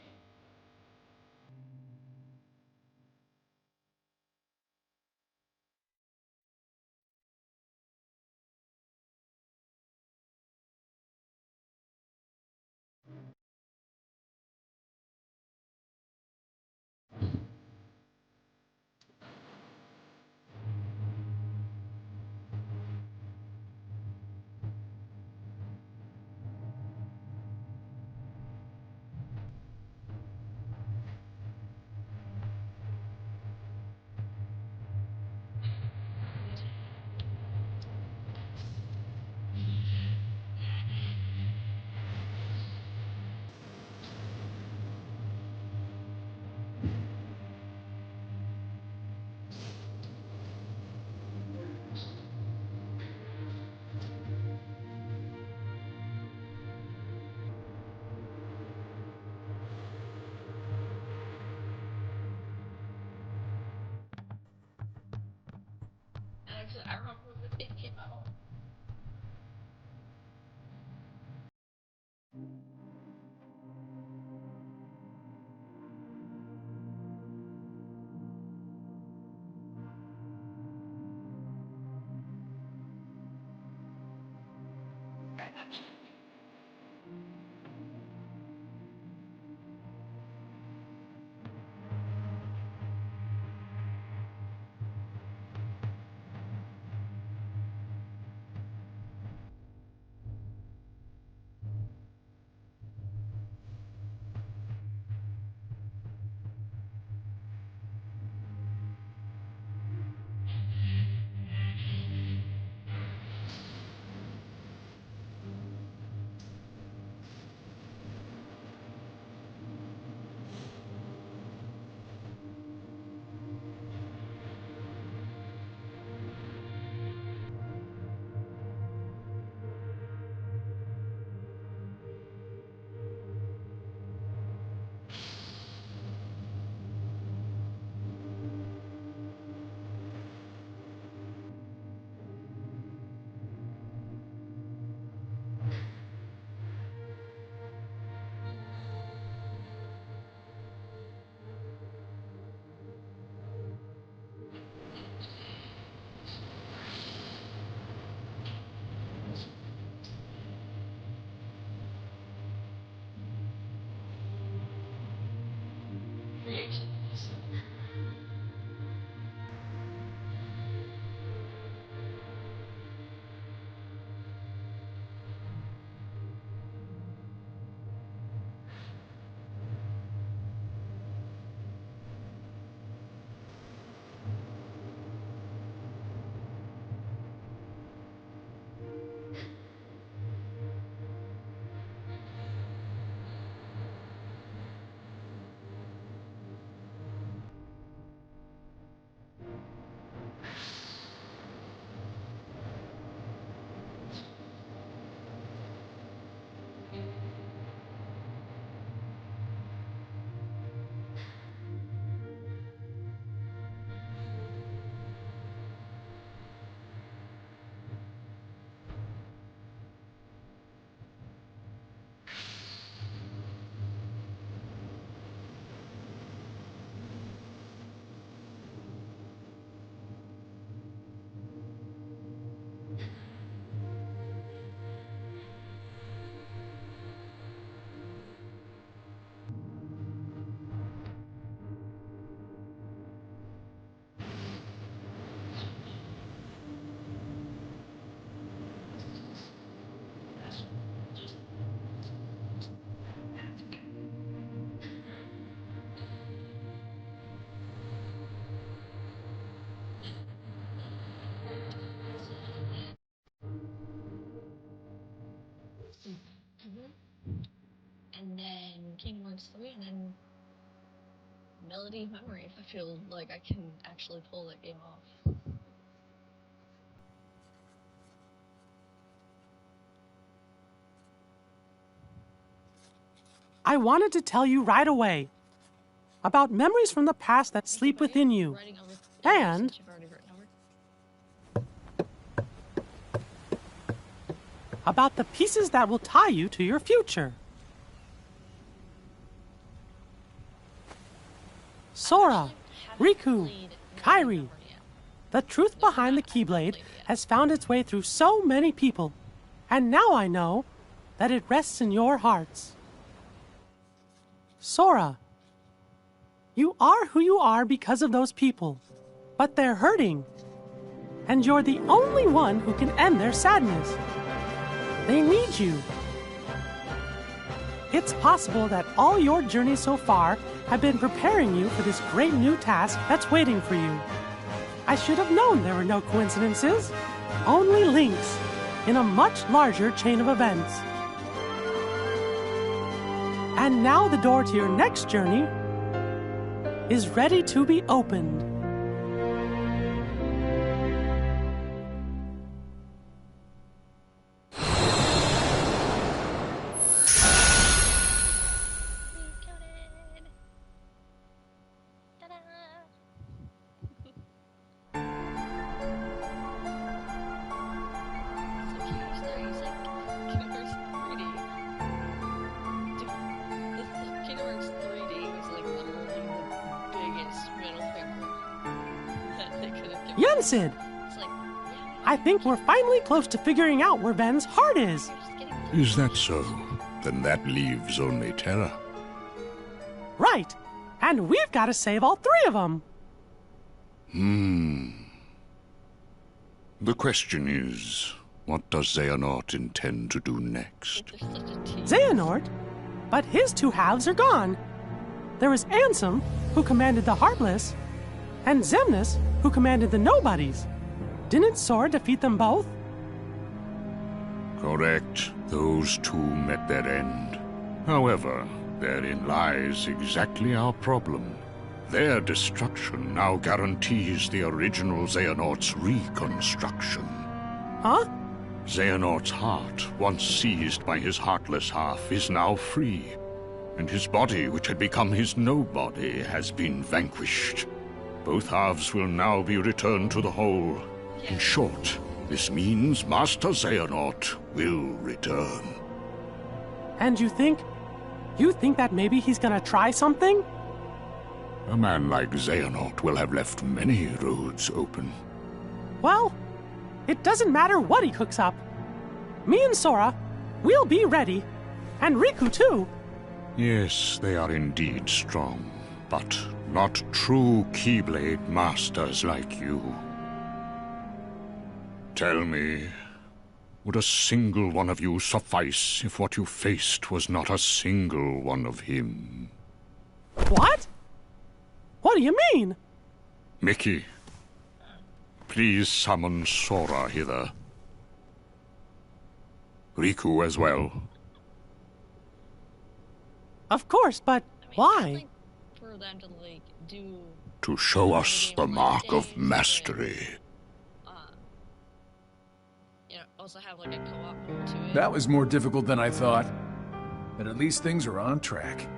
I remember when it came out. And then Kingdom Hearts 3, and then Melody of Memory, if I feel like I can actually pull that game off. I wanted to tell you right away about memories from the past that sleep within you, and about the pieces that will tie you to your future. Sora, Riku, Kairi. The truth behind the Keyblade has found its way through so many people, and now I know that it rests in your hearts. Sora, you are who you are because of those people, but they're hurting, and you're the only one who can end their sadness. They need you. It's possible that all your journeys so far have been preparing you for this great new task that's waiting for you. I should have known there were no coincidences, only links in a much larger chain of events. And now the door to your next journey is ready to be opened. Sid, I think we're finally close to figuring out where Ven's heart is. Is that so? Then that leaves only Terra. Right. And we've got to save all three of them. The question is, what does Xehanort intend to do next? Xehanort? But his two halves are gone. There was Ansem, who commanded the Heartless, and Xemnas, who commanded the Nobodies. Didn't Sora defeat them both? Correct. Those two met their end. However, therein lies exactly our problem. Their destruction now guarantees the original Xehanort's reconstruction. Huh? Xehanort's heart, once seized by his heartless half, is now free. And his body, which had become his nobody, has been vanquished. Both halves will now be returned to the whole. In short, this means Master Xehanort will return. And you think that maybe he's gonna try something? A man like Xehanort will have left many roads open. Well, it doesn't matter what he cooks up. Me and Sora, we'll be ready. And Riku, too. Yes, they are indeed strong, but not true Keyblade masters like you. Tell me, would a single one of you suffice if what you faced was not a single one of him? What? What do you mean? Mickey, please summon Sora hither. Riku as well. Of course, but why? For them to, like, do... To show us the mark of mastery. You know, also have, like, a co-op mode to it. That was more difficult than I thought. But at least things are on track.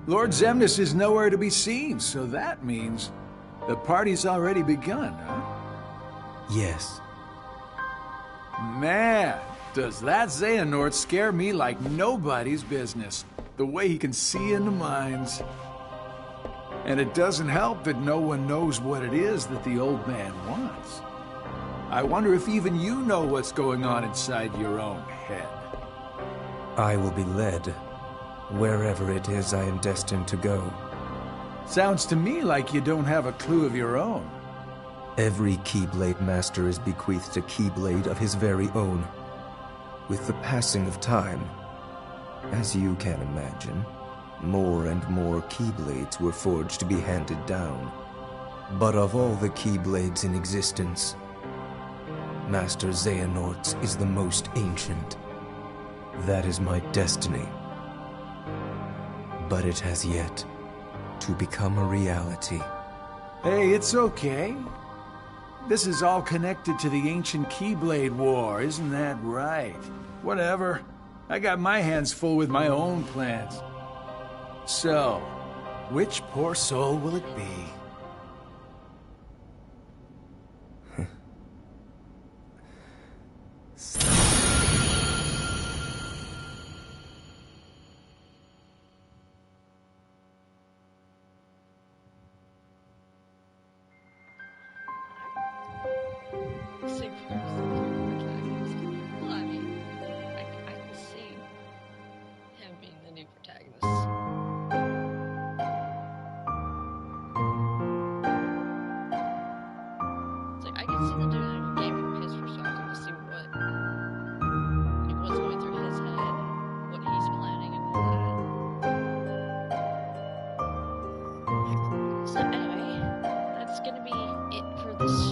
Lord Xemnas is nowhere to be seen, so that means the party's already begun, huh? Yes. Man, does that Xehanort scare me like nobody's business. The way he can see into minds. And it doesn't help that no one knows what it is that the old man wants. I wonder if even you know what's going on inside your own head. I will be led wherever it is I am destined to go. Sounds to me like you don't have a clue of your own. Every Keyblade Master is bequeathed a Keyblade of his very own. With the passing of time, as you can imagine, more and more Keyblades were forged to be handed down. But of all the Keyblades in existence, Master Xehanort's is the most ancient. That is my destiny. But it has yet to become a reality. Hey, it's okay. This is all connected to the ancient Keyblade War, isn't that right? Whatever. I got my hands full with my own plans. So, which poor soul will it be? Well, I mean, I can see him being the new protagonist. It's like, I can see them doing a game from his perspective to see what's going through his head, what he's planning, and all that. So anyway, that's gonna be it for this